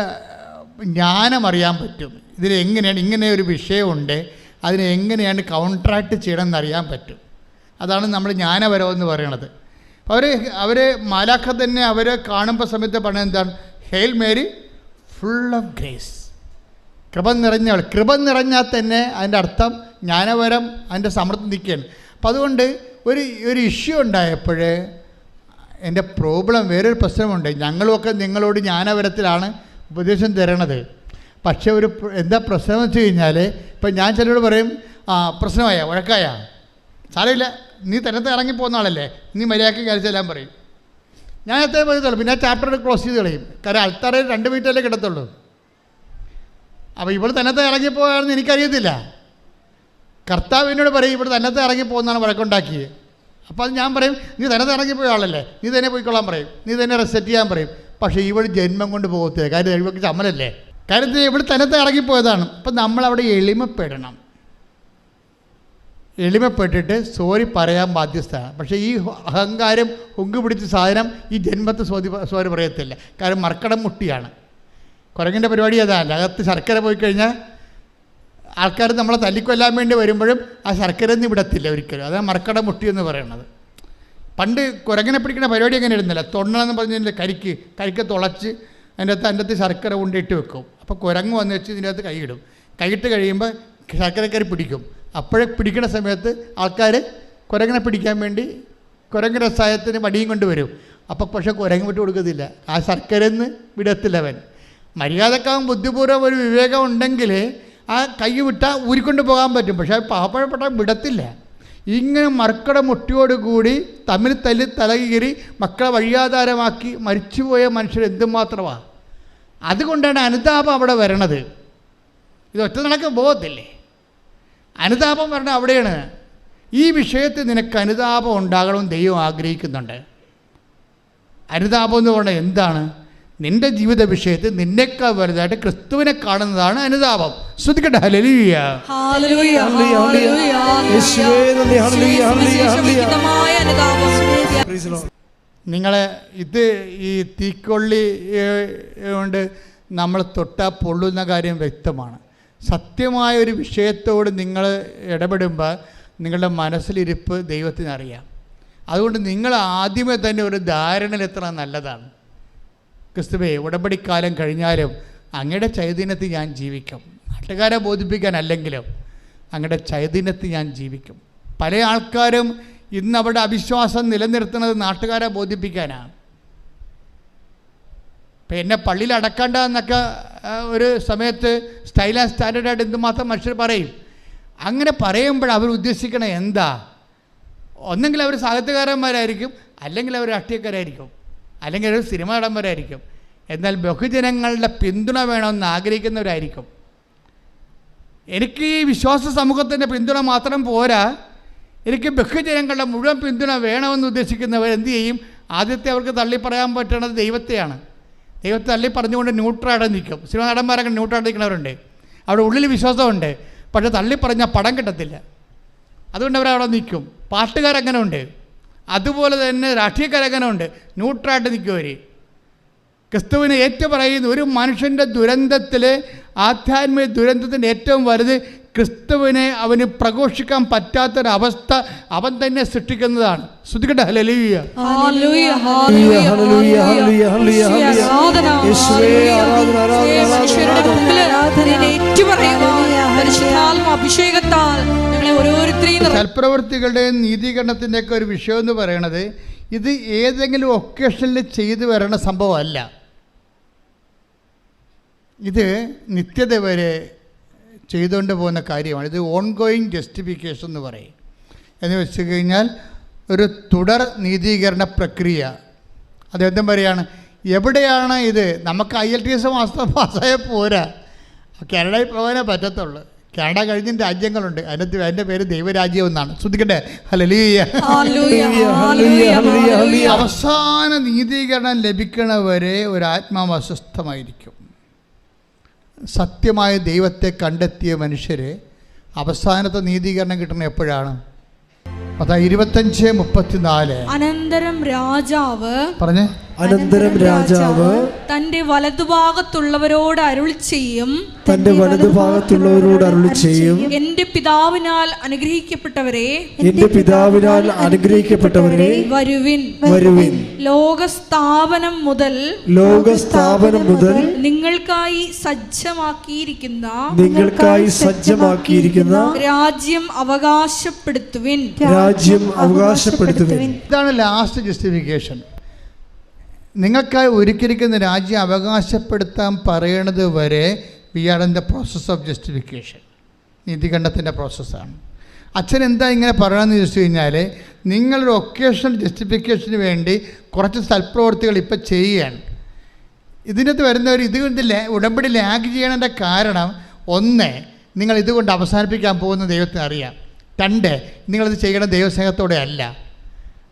ജ്ഞാനം അറിയാൻ പറ്റും. ഇതിലെങ്ങനെയാണ് ഇങ്ങനെ ഒരു വിഷയമുണ്ട്, അതിനെ എങ്ങനെയാണ് കൗൺട്രാക്ട് ചെയ്യണമെന്ന് അറിയാൻ പറ്റും. അതാണ് നമ്മൾ ജ്ഞാനപരമെന്ന് പറയണത്. അവർ മാലാഖ തന്നെ അവരെ കാണുമ്പോൾ സമയത്ത് പറഞ്ഞത് എന്താണ്? Hail Mary full of grace, കൃപ നിറഞ്ഞവൾ. കൃപ നിറഞ്ഞാൽ തന്നെ അതിൻ്റെ അർത്ഥം ജ്ഞാനപരം അതിൻ്റെ സമൃദ്ധി നിൽക്കുകയാണ്. അപ്പം അതുകൊണ്ട് ഒരു ഇഷ്യൂ ഉണ്ടായപ്പോൾ എൻ്റെ പ്രോബ്ലം വേറൊരു പ്രശ്നമുണ്ട്. ഞങ്ങളുമൊക്കെ നിങ്ങളോട് ജ്ഞാനപരത്തിലാണ് ഉപദേശം തരണത്. പക്ഷേ എന്താ പ്രശ്നം എന്ന് വെച്ച് കഴിഞ്ഞാൽ, ഇപ്പം ഞാൻ ചിലരോട് പറയും, പ്രശ്നമായ വഴക്കായ സാരമില്ല, നീ തന്നെ ഇറങ്ങിപ്പോകുന്ന ആളല്ലേ, നീ മര്യാദയ്ക്ക് കഴിച്ചെല്ലാം പറയും. ഞാൻ എത്രയും പറയത്തുള്ളൂ. പിന്നെ ചാപ്റ്റർ ക്ലോസ് ചെയ്ത് കളയും. കാരണം അൾത്താറയിൽ 2 മിനിറ്റല്ലേ കിടത്തുള്ളൂ. അപ്പോൾ ഇവിടെ തന്നത്തെ ഇറങ്ങിപ്പോയാണെന്ന് എനിക്കറിയത്തില്ല. കർത്താവ് എന്നോട് പറയും ഇവിടെ തന്നത്തെ ഇറങ്ങിപ്പോകുന്നതാണ് വഴക്കുണ്ടാക്കിയത്. അപ്പോൾ അത് ഞാൻ പറയും, നീ തന്നത്തെ ഇറങ്ങിപ്പോയ ആളല്ലേ, നീ തന്നെ പോയിക്കൊള്ളാൻ പറയും, നീ തന്നെ റെസെറ്റ് ചെയ്യാൻ പറയും. പക്ഷേ ഇവിടെ ജന്മം കൊണ്ട് പോകത്തില്ല. കാര്യം ഇവർക്ക് ചമ്മലല്ലേ. കാര്യത്തിൽ ഇവിടെ തന്നത്തെ ഇറങ്ങിപ്പോയതാണ്. അപ്പം നമ്മളവിടെ എളിമപ്പെടണം. എളിമപ്പെട്ടിട്ട് സോറി പറയാൻ ബാധ്യസ്ഥമാണ്. പക്ഷേ ഈ അഹങ്കാരം ഹുങ്ക് പിടിച്ച സാധനം ഈ ജന്മത്തെ സോറി പറയത്തില്ല. കാരണം മർക്കടം മുട്ടിയാണ്. കുരങ്ങിൻ്റെ പരിപാടി അതാണ്. അകത്ത് ശർക്കര പോയി കഴിഞ്ഞാൽ ആൾക്കാർ നമ്മളെ തല്ലിക്കൊല്ലാൻ വേണ്ടി വരുമ്പോഴും ആ ശർക്കര ഒന്നും വിടത്തില്ല ഒരിക്കലും. അതാണ് മർക്കടം മുട്ടി എന്ന് പറയുന്നത്. പണ്ട് കുരങ്ങനെ പിടിക്കുന്ന പരിപാടി അങ്ങനെ ഇടുന്നില്ല. തൊണ്ണെന്ന് പറഞ്ഞതിൻ്റെ കരിക്ക് തുളച്ച് അതിൻ്റെ അകത്ത് ശർക്കര കൊണ്ടിട്ട് വെക്കും. അപ്പോൾ കുരങ്ങ് വന്ന് വെച്ച് ഇതിൻ്റെ അകത്ത് കൈയിടും. കൈയിട്ട് കഴിയുമ്പോൾ ശർക്കരക്കരി പിടിക്കും. അപ്പോഴേ പിടിക്കുന്ന സമയത്ത് ആൾക്കാർ കുരങ്ങനെ പിടിക്കാൻ വേണ്ടി കുരങ്ങ് രസായത്തിന് വടിയും കൊണ്ട് വരും. അപ്പോൾ പക്ഷേ കുരങ്ങ് വിട്ട് കൊടുക്കത്തില്ല. ആ ശർക്കരന്ന് വിടത്തില്ല അവൻ. മര്യാദക്കാവും ബുദ്ധിപൂർവ്വം ഒരു വിവേകം ഉണ്ടെങ്കിൽ ആ കൈ വിട്ടാൽ ഊരിക്കൊണ്ട് പോകാൻ പറ്റും. പക്ഷേ പാവപ്പെട്ട വിടത്തില്ല. ഇങ്ങനെ മർക്കട മുട്ടിയോടുകൂടി തമ്മിൽ തല്ലി തലകീറി മക്കളെ വഴിയാധാരമാക്കി മരിച്ചുപോയ മനുഷ്യർ എന്തുമാത്രമാണ്. അതുകൊണ്ടാണ് അനുതാപം അവിടെ വരണത്. ഇത് ഒറ്റ നടക്ക് പോകത്തില്ലേ. അനുതാപം വരണ അവിടെയാണ്. ഈ വിഷയത്തിൽ നിനക്ക് അനുതാപം ഉണ്ടാകണമെന്ന് ദൈവം ആഗ്രഹിക്കുന്നുണ്ട്. അനുതാപം എന്ന് പറഞ്ഞാൽ എന്താണ്? നിൻ്റെ ജീവിത വിഷയത്തിൽ നിന്നേക്കാൾ വലുതായിട്ട് ക്രിസ്തുവിനെ കാണുന്നതാണ് അനുതാപം. ശ്രദ്ധിക്കട്ടെ. ഹല്ലേലൂയ. നിങ്ങളെ ഈ തീക്കൊള്ളി കൊണ്ട് നമ്മൾ തൊട്ടാൽ പൊള്ളുന്ന കാര്യം വ്യക്തമാണ്. സത്യമായ ഒരു വിഷയത്തോട് നിങ്ങൾ ഇടപെടുമ്പോൾ നിങ്ങളുടെ മനസ്സിലിരിപ്പ് ദൈവത്തിനറിയാം. അതുകൊണ്ട് നിങ്ങൾ ആദ്യമേ തന്നെ ഒരു ധാരണയിലെത്തണം നല്ലതാണ്. ക്രിസ്തുവേ, ഉടമ്പടിക്കാലം കഴിഞ്ഞാലും അങ്ങയുടെ ചൈതന്യത്തിൽ ഞാൻ ജീവിക്കും. നാട്ടുകാരെ ബോധിപ്പിക്കാനല്ലെങ്കിലും അങ്ങയുടെ ചൈതന്യത്തിൽ ഞാൻ ജീവിക്കും. പല ആൾക്കാരും ഇന്ന് അവരുടെ അവിശ്വാസം നിലനിർത്തുന്നത് നാട്ടുകാരെ ബോധിപ്പിക്കാനാണ്. ഇപ്പം എന്നെ പള്ളിയിൽ അടക്കണ്ട എന്നൊക്കെ ഒരു സമയത്ത് സ്റ്റൈൽ ആൻഡ് സ്റ്റാൻഡേർഡായിട്ട് എന്തുമാത്രം മനുഷ്യർ പറയും. അങ്ങനെ പറയുമ്പോൾ അവർ ഉദ്ദേശിക്കണത് എന്താ? ഒന്നെങ്കിൽ അവർ സാഹിത്യകാരന്മാരായിരിക്കും, അല്ലെങ്കിൽ അവർ രാഷ്ട്രീയക്കാരായിരിക്കും, അല്ലെങ്കിൽ ഒരു സിനിമ നടന്മാരായിരിക്കും. എന്നാൽ ബഹുജനങ്ങളുടെ പിന്തുണ വേണമെന്ന് ആഗ്രഹിക്കുന്നവരായിരിക്കും. എനിക്ക് ഈ വിശ്വാസ സമൂഹത്തിൻ്റെ പിന്തുണ മാത്രം പോരാ, എനിക്ക് ബഹുജനങ്ങളുടെ മുഴുവൻ പിന്തുണ വേണമെന്ന് ഉദ്ദേശിക്കുന്നവർ എന്തു ചെയ്യും? ആദ്യത്തെ അവർക്ക് തള്ളിപ്പറയാൻ പറ്റുന്നത് ദൈവത്തെയാണ്. ദൈവത്തെ തള്ളി പറഞ്ഞുകൊണ്ട് ന്യൂട്രായിട്ട് നിൽക്കും. സിനിമ നടന്മാരൊക്കെ ന്യൂട്രായിട്ട് നിൽക്കുന്നവരുണ്ട്. അവിടെ ഉള്ളിൽ വിശ്വാസമുണ്ട്, പക്ഷേ തള്ളിപ്പറഞ്ഞാൽ പടം കിട്ടത്തില്ല. അതുകൊണ്ട് അവരവിടെ നിൽക്കും. പാട്ടുകാരങ്ങനെ ഉണ്ട്, അതുപോലെ തന്നെ രാഷ്ട്രീയക്കാരങ്ങനെ ഉണ്ട്, ന്യൂട്രായിട്ട് നിൽക്കും അവർ. ക്രിസ്തുവിനെ ഏറ്റുപറയുന്ന ഒരു മനുഷ്യൻ്റെ ദുരന്തത്തിൽ, ആധ്യാത്മിക ദുരന്തത്തിൻ്റെ ഏറ്റവും വലുത് ക്രിസ്തുവിനെ അവന് പ്രഘോഷിക്കാൻ പറ്റാത്തൊരവസ്ഥ അവൻ തന്നെ സൃഷ്ടിക്കുന്നതാണ്. ശ്രദ്ധിക്കട്ടെ. ഹല്ലേലൂയ. സൽപ്രവൃത്തികളുടെയും നീതീകരണത്തിൻ്റെയൊക്കെ ഒരു വിഷയം എന്ന് പറയണത് ഇത് ഏതെങ്കിലും ഒക്കേഷനിൽ ചെയ്തു വരണ സംഭവമല്ല. ഇത് നിത്യത വരെ ചെയ്തുകൊണ്ട് പോകുന്ന കാര്യമാണ്. ഇത് ഓൺഗോയിങ് ജസ്റ്റിഫിക്കേഷൻ എന്ന് പറയും. എന്ന് വെച്ച് കഴിഞ്ഞാൽ ഒരു തുടർ നീതീകരണ പ്രക്രിയ. അതെന്തും പറയുകയാണ്, എവിടെയാണ് ഇത്? നമുക്ക് IELTS പാസ്സായാൽ പോരാ, കാനഡയിൽ പോകാനേ പറ്റത്തുള്ളൂ. കാനഡ കഴിഞ്ഞ രാജ്യങ്ങളുണ്ട്, അതിൻ്റെ പേര് ദൈവരാജ്യം എന്നാണ്. ശ്രദ്ധിക്കട്ടെ. ഹല്ലേലൂയ. അവസാന നീതീകരണം ലഭിക്കണവരെ ഒരു ആത്മാവ് അസ്വസ്ഥമായിരിക്കും. സത്യമായ ദൈവത്തെ കണ്ടെത്തിയ മനുഷ്യർ അവസാനത്തെ നീതീകരണം കിട്ടുന്നത് എപ്പോഴാണ്? 25:34. അനന്തരം രാജാവ് പറഞ്ഞേ. അനന്തരം രാജാവ് തന്റെ വലതുഭാഗത്തുള്ളവരോട് അരുളി ചെയ്യും, തന്റെ വലതുഭാഗത്തുള്ളവരോട് അരുളി ചെയ്യും, എന്റെ പിതാവിനാൽ അനുഗ്രഹിക്കപ്പെട്ടവരെ, എന്റെ പിതാവിനാൽ അനുഗ്രഹിക്കപ്പെട്ടവരെ, വരുവിൻ, വരുവിൻ. ലോകസ്ഥാപനം മുതൽ നിങ്ങൾക്കായി സജ്ജമാക്കിയിരിക്കുന്ന രാജ്യം അവകാശപ്പെടുത്തുവിൻ. ഇതാണ് ലാസ്റ്റ് ജസ്റ്റിഫിക്കേഷൻ. നിങ്ങൾക്കായി ഒരുക്കിയിരിക്കുന്ന രാജ്യം അവകാശപ്പെടുത്താൻ പറയണത് വരെ we are in the process of justification. നീതികണ്ഠത്തിൻ്റെ പ്രോസസ്സാണ്. അച്ഛൻ എന്താ ഇങ്ങനെ പറയണമെന്ന് ചോദിച്ചു കഴിഞ്ഞാൽ, നിങ്ങളൊരു ഒക്കേഷണൽ ജസ്റ്റിഫിക്കേഷന് വേണ്ടി കുറച്ച് സൽപ്രവൃത്തികൾ ഇപ്പം ചെയ്യുകയാണ്. ഇതിനകത്ത് വരുന്നവർ ഇതുകൊണ്ട് ഉടമ്പടി ലാഗ് ചെയ്യണതിൻ്റെ കാരണം, ഒന്ന്, നിങ്ങൾ ഇതുകൊണ്ട് അവസാനിപ്പിക്കാൻ പോകുന്ന ദൈവത്തിന് അറിയാം. രണ്ട്, നിങ്ങളിത് ചെയ്യണ ദൈവസ്നേഹത്തോടെ അല്ല.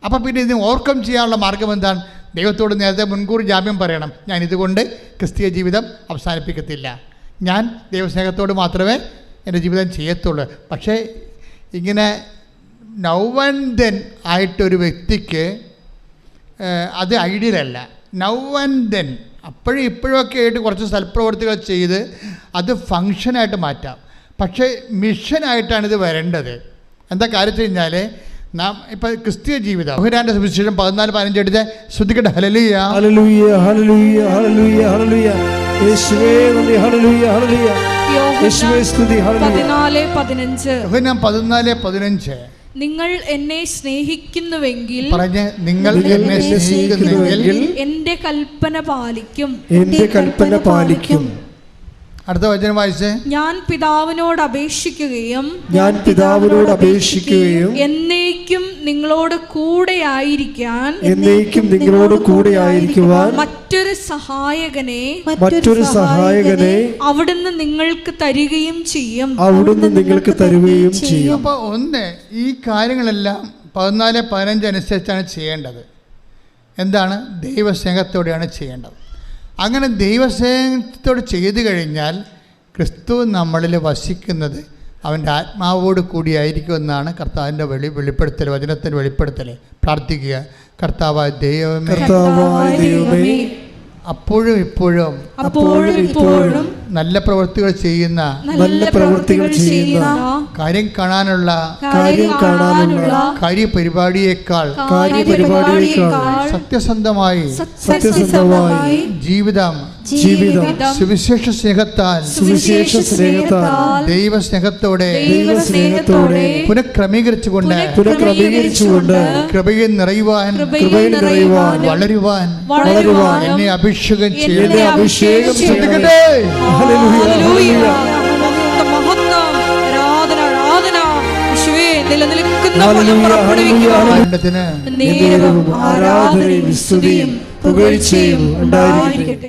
അപ്പം പിന്നെ ഇതിന് ഓവർകം ചെയ്യാനുള്ള മാർഗം എന്താണ്? ദൈവത്തോട് നേരത്തെ മുൻകൂർ ജാമ്യം പറയണം, ഞാൻ ഇതുകൊണ്ട് ക്രിസ്തീയ ജീവിതം അവസാനിപ്പിക്കത്തില്ല, ഞാൻ ദൈവസ്നേഹത്തോട് മാത്രമേ എൻ്റെ ജീവിതം ചെയ്യത്തുള്ളൂ. പക്ഷേ ഇങ്ങനെ നൗ ആൻഡ് ദെൻ ആയിട്ടൊരു വ്യക്തിക്ക് അത് ഐഡിയലല്ല. നൗ ആൻഡ് ദെൻ, അപ്പോഴും ഇപ്പോഴൊക്കെ ആയിട്ട് കുറച്ച് സൽപ്രവർത്തികൾ ചെയ്ത് അത് ഫങ്ഷനായിട്ട് മാറ്റാം. പക്ഷേ മിഷനായിട്ടാണ് ഇത് വരേണ്ടത്. എന്താ കാര്യം വെച്ച് കഴിഞ്ഞാൽ, നാം ഇപ്പം ക്രിസ്തീയ ജീവിതം യോഹന്നാന്റെ സുവിശേഷം 14:15 എടുത്ത് ശ്രദ്ധിക്കട്ടെ. ഹല്ലേലൂയ ഹല്ലേലൂയ ഹല്ലേലൂയ ഹല്ലേലൂയ ഹല്ലേലൂയ യേശുവേ നന്ദി. ഹല്ലേലൂയ ഹല്ലേലൂയ യേശുവേ സ്തുതി. ഹല്ലേലൂയ 14:15 യോഹന്നാൻ 14:15 നിങ്ങൾ എന്നെ സ്നേഹിക്കുന്നുവെങ്കിൽ, പറഞ്ഞ്, നിങ്ങൾ എന്നെ സ്നേഹിക്കുന്നുവെങ്കിൽ എന്റെ കൽപ്പന പാലിക്കും. എന്റെ കൽപ്പന പാലിക്കും. അടുത്ത വചനം വായിച്ചേ. ഞാൻ പിതാവിനോട് അപേക്ഷിക്കുകയും എന്നേക്കും നിങ്ങളോട് കൂടെ ആയിരിക്കാൻ മറ്റൊരു സഹായകനെ അവിടുന്ന് നിങ്ങൾക്ക് തരികയും ചെയ്യും. അപ്പോൾ ഒന്ന്, ഈ കാര്യങ്ങളെല്ലാം 14:15 അനുസരിച്ചാണ് ചെയ്യേണ്ടത്. എന്താണ്? ദൈവസ്നേഹത്തോടെയാണ് ചെയ്യേണ്ടത്. അങ്ങനെ ദൈവസ്നേഹത്തോട് ചെയ്തു കഴിഞ്ഞാൽ ക്രിസ്തു നമ്മളിൽ വസിക്കുന്നത് അവൻ്റെ ആത്മാവോട് കൂടിയായിരിക്കുമെന്നാണ് കർത്താവിൻ്റെ വെളിപ്പെടുത്തൽ, വചനത്തിൻ്റെ വെളിപ്പെടുത്തൽ. പ്രാർത്ഥിക്കുക, കർത്താവായ ദൈവമേ, അപ്പോഴും ഇപ്പോഴും നല്ല പ്രവൃത്തികൾ ചെയ്യുന്ന കാര്യം കാണാനുള്ള കാര്യപരിപാടിയേക്കാൾ സത്യസന്ധമായി ജീവിതം സുവിശേഷ സ്നേഹത്താൽ ദൈവസ്നേഹത്തോടെ പുനഃക്രമീകരിച്ചുകൊണ്ട് കൃപയിൽ നിറയുവാൻ വളരുവാൻ എന്നെ അഭിഷേകം ചെയ്യട്ടെ.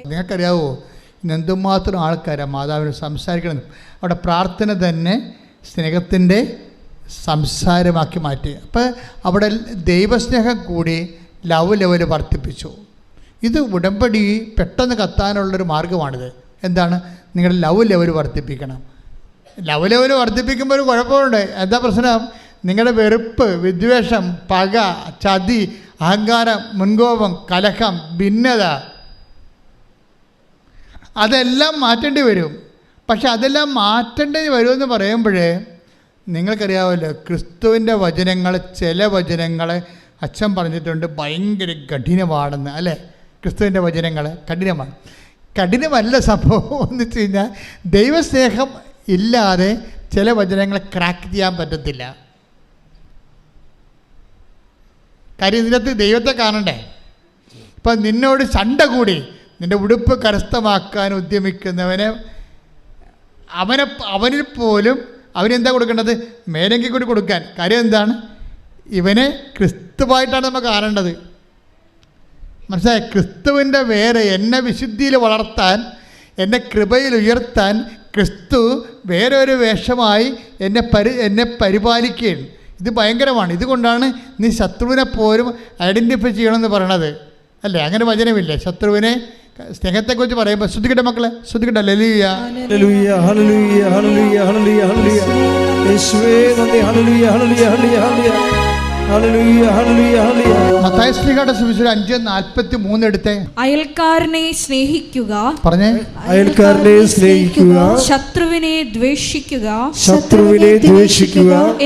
നിങ്ങൾക്കറിയാവോ, എന്തുമാത്രം ആൾക്കാരാണ് മാതാവിന് സംസാരിക്കണം. അവിടെ പ്രാർത്ഥന തന്നെ സ്നേഹത്തിൻ്റെ സംസാരമാക്കി മാറ്റി. അപ്പം അവിടെ ദൈവസ്നേഹം കൂടി ലവ് ലെവൽ വർദ്ധിപ്പിച്ചു. ഇത് ഉടമ്പടി പെട്ടെന്ന് കത്താനുള്ളൊരു മാർഗ്ഗമാണിത്. എന്താണ്? നിങ്ങളുടെ ലവ് ലെവൽ വർദ്ധിപ്പിക്കണം. ലവ് ലെവൽ വർദ്ധിപ്പിക്കുമ്പോൾ ഒരു കുഴപ്പമുണ്ട്. എന്താ പ്രശ്നം? നിങ്ങളുടെ വെറുപ്പ്, വിദ്വേഷം, പക, ചതി, അഹങ്കാരം, മുൻകോപം, കലഹം, ഭിന്നത, അതെല്ലാം മാറ്റേണ്ടി വരും. പക്ഷെ അതെല്ലാം മാറ്റേണ്ടി വരുമെന്ന് പറയുമ്പോഴേ നിങ്ങൾക്കറിയാമല്ലോ, ക്രിസ്തുവിൻ്റെ വചനങ്ങൾ, ചില വചനങ്ങൾ അച്ഛൻ പറഞ്ഞിട്ടുണ്ട് ഭയങ്കര കഠിനമാണെന്ന്, അല്ലേ? ക്രിസ്തുവിൻ്റെ വചനങ്ങൾ കഠിനമാണ്. കഠിനമല്ല സംഭവം എന്ന് വെച്ച് കഴിഞ്ഞാൽ, ദൈവസ്നേഹം ഇല്ലാതെ ചില വചനങ്ങൾ ക്രാക്ക് ചെയ്യാൻ പറ്റത്തില്ല. കാര്യം ഇതിനകത്ത് ദൈവത്തെ കാണണ്ടേ. ഇപ്പം നിന്നോട് ചണ്ട കൂടി നിൻ്റെ ഉടുപ്പ് കരസ്ഥമാക്കാൻ ഉദ്യമിക്കുന്നവന് അവനിൽ പോലും അവനെന്താ കൊടുക്കേണ്ടത്? മേലെങ്കിൽ കൂടി കൊടുക്കാൻ. കാര്യം എന്താണ്? ഇവനെ ക്രിസ്തുവായിട്ടാണ് നമ്മൾ കാണേണ്ടത്. മനസ്സിലായി? ക്രിസ്തുവിൻ്റെ വേറെ എന്നെ വിശുദ്ധിയിൽ വളർത്താൻ, എന്നെ കൃപയിൽ ഉയർത്താൻ ക്രിസ്തു വേറെ ഒരു വേഷമായി എന്നെ പരിപാലിക്കുകയാണ്. ഇത് ഭയങ്കരമാണ്. ഇതുകൊണ്ടാണ് നീ ശത്രുവിനെ പോലും ഐഡൻറ്റിഫൈ ചെയ്യണമെന്ന് പറയണത്, അല്ലേ? അങ്ങനെ വചനമില്ലേ? ശത്രുവിനെ സ്നേഹത്തെക്കുറിച്ച് പറയുമ്പോൾ ശ്രദ്ധിക്കട്ടെ മക്കളെ, ശ്രദ്ധിക്കട്ടെ. ഹല്ലേലൂയ ഹല്ലേലൂയ ഹല്ലേലൂയ ഹല്ലേലൂയ ഹല്ലേലൂയ ഹല്ലേലൂയ യേശുവേ നന്ദി. ഹല്ലേലൂയ ഹല്ലേലൂയ ഹല്ലേലൂയ ഹല്ലേലൂയ ഹല്ലേലൂയ ഹല്ലേലൂയ. മത്തായി ശ്ലീഹായുടെ സുവിശേഷം 5:43 എടുത്തേ. അയൽക്കാരനെ സ്നേഹിക്കുക, പറഞ്ഞേ, അയൽക്കാരനെ സ്നേഹിക്കുക, ശത്രുവിനെ ദ്വേഷിക്കുക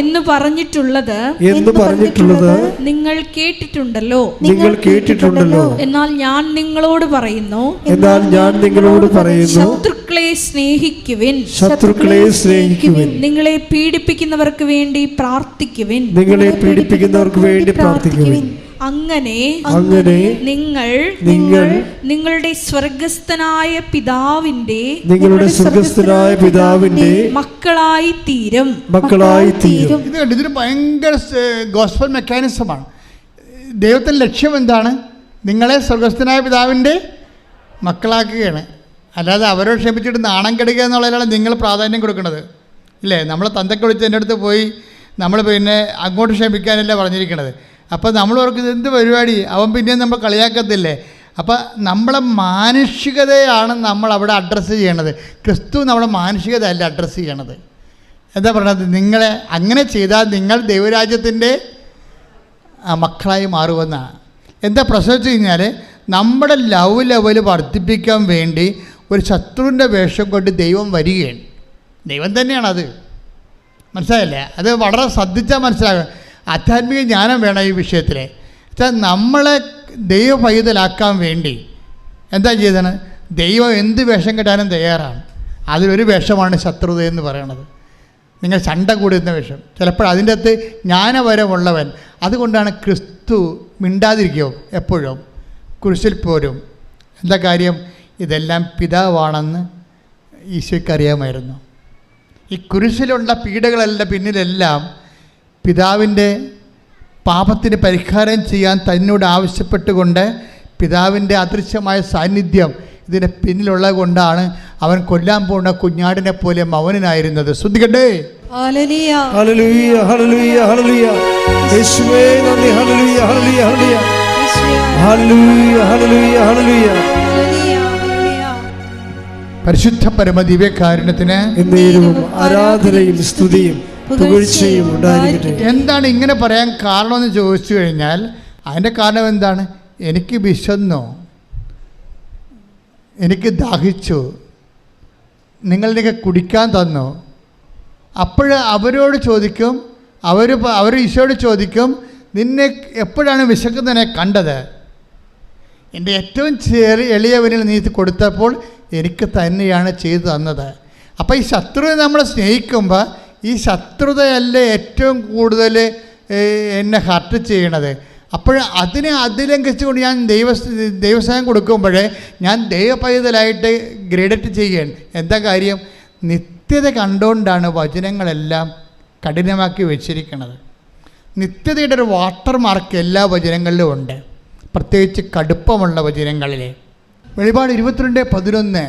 എന്ന് പറഞ്ഞിട്ടുള്ളത് നിങ്ങൾ കേട്ടിട്ടുണ്ടല്ലോ. എന്നാൽ ഞാൻ നിങ്ങളോട് പറയുന്നു, ശത്രുക്കളെ സ്നേഹിക്കുവിൻ, നിങ്ങളെ പീഡിപ്പിക്കുന്നവർക്ക് വേണ്ടി പ്രാർത്ഥിക്കുവിൻ, അങ്ങനെ നിങ്ങൾ നിങ്ങളുടെ സ്വർഗസ്ഥനായ പിതാവിന്റെ മക്കളായി തീരും. ഇതൊരു ഭയങ്കര ഗോസ്പൽ മെക്കാനിസമാണ്. ദൈവത്തിൻ്റെ ലക്ഷ്യം എന്താണ്? നിങ്ങളെ സ്വർഗസ്ഥനായ പിതാവിൻ്റെ മക്കളാക്കുകയാണ്. അല്ലാതെ അവരോട് ക്ഷമിച്ചിട്ട് നാണം കെടുക്കുക എന്നുള്ളതിലാണ് നിങ്ങൾ പ്രാധാന്യം കൊടുക്കുന്നത്. ഇല്ലേ? നമ്മളെ തന്തയ്ക്ക് വിളിച്ച് എൻ്റെ അടുത്ത് പോയി നമ്മൾ പിന്നെ അങ്ങോട്ട് ക്ഷമിക്കാനല്ല പറഞ്ഞിരിക്കണത്. അപ്പോൾ നമ്മൾ ഓർക്ക് എന്ത് പരിപാടി, അവൻ പിന്നെയും നമ്മൾ കളിയാക്കത്തില്ലേ? അപ്പോൾ നമ്മളെ മാനുഷികതയാണ് നമ്മൾ അവിടെ അഡ്രസ്സ് ചെയ്യണത്. ക്രിസ്തു നമ്മുടെ മാനുഷികത അല്ല അഡ്രസ്സ് ചെയ്യണത്. എന്താ പറയണത്? നിങ്ങളെ അങ്ങനെ ചെയ്താൽ നിങ്ങൾ ദൈവരാജ്യത്തിൻ്റെ മക്കളായി മാറുമെന്നാണ്. എന്താ പ്രശ്നം കഴിഞ്ഞാൽ നമ്മുടെ ലവ് ലെവൽ വർദ്ധിപ്പിക്കാൻ വേണ്ടി ഒരു ശത്രുവിൻ്റെ വേഷം കൊണ്ട് ദൈവം വരികയാണ്. ദൈവം തന്നെയാണത്. മനസ്സിലായില്ലേ? അത് വളരെ ശ്രദ്ധിച്ചാൽ മനസ്സിലാകും. ആധ്യാത്മിക ജ്ഞാനം വേണം ഈ വിഷയത്തിൽ. വെച്ചാൽ നമ്മളെ ദൈവ പൈതലാക്കാൻ വേണ്ടി എന്താ ചെയ്തത്? ദൈവം എന്ത് വേഷം കെട്ടാനും തയ്യാറാണ്. അതിലൊരു വേഷമാണ് ശത്രുത എന്ന് പറയണത്. നിങ്ങൾ ചണ്ട കൂടുന്ന വേഷം. ചിലപ്പോൾ അതിൻ്റെ അകത്ത് ജ്ഞാനപരമുള്ളവൻ. അതുകൊണ്ടാണ് ക്രിസ്തു മിണ്ടാതിരിക്കും എപ്പോഴും കുരിശിൽ പോരും. എന്താ കാര്യം? ഇതെല്ലാം പിതാവാണെന്ന് ഈശോയ്ക്ക് അറിയാമായിരുന്നു. ഈ കുരിശിലുള്ള പീഡകളെല്ലാം പിന്നിലെല്ലാം പിതാവിൻ്റെ പാപത്തിന് പരിഹാരം ചെയ്യാൻ തന്നോട് ആവശ്യപ്പെട്ടുകൊണ്ട് പിതാവിൻ്റെ അദൃശ്യമായ സാന്നിധ്യം ഇതിൻ്റെ പിന്നിലുള്ളത് കൊണ്ടാണ് അവൻ കൊല്ലാൻ പോകുന്ന കുഞ്ഞാടിനെ പോലെ മൗനനായിരുന്നത്. ശ്രദ്ധിക്കട്ടെ. പരിശുദ്ധ പരമ ദിവ്യകാരുണ്യത്തിന് ആരാധനയും സ്തുതിയും പുകഴ്ചയും ഉണ്ടായിരിക്കട്ടെ. എന്താണ് ഇങ്ങനെ പറയാൻ കാരണമെന്ന് ചോദിച്ചു കഴിഞ്ഞാൽ അതിൻ്റെ കാരണം എന്താണ്? എനിക്ക് വിശന്നു, എനിക്ക് ദാഹിച്ചു, നിങ്ങളെനിക്ക് കുടിക്കാൻ തന്നു. അപ്പോൾ അവരോട് ചോദിക്കും, അവർ ഈശോയോട് ചോദിക്കും, നിന്നെ എപ്പോഴാണ് വിശക്കുന്നതിനെ കണ്ടത്? എൻ്റെ ഏറ്റവും എളിയവനിൽ നീ കൊടുത്തപ്പോൾ എനിക്ക് തന്നെയാണ് ചെയ്തു തന്നത്. അപ്പോൾ ഈ ശത്രുവിനെ നമ്മൾ സ്നേഹിക്കുമ്പോൾ ഈ ശത്രുതയല്ല ഏറ്റവും കൂടുതൽ എന്നെ ഹർട്ട് ചെയ്യണത്. അപ്പോൾ അതിനെ അതിലംഘിച്ചുകൊണ്ട് ഞാൻ ദൈവസ്നേഹം കൊടുക്കുമ്പോൾ ഞാൻ ദൈവപൈതലായിട്ട് ഗ്രേഡറ്റ് ചെയ്യുകയാണ്. എന്താ കാര്യം? നിത്യത കണ്ടുകൊണ്ടാണ് വചനങ്ങളെല്ലാം കഠിനമാക്കി വെച്ചിരിക്കുന്നത്. നിത്യതയുടെ ഒരു വാട്ടർ മാർക്ക് എല്ലാ വചനങ്ങളിലും ഉണ്ട്, പ്രത്യേകിച്ച് കടുപ്പമുള്ള വചനങ്ങളിൽ. വെളിപാട് 22:11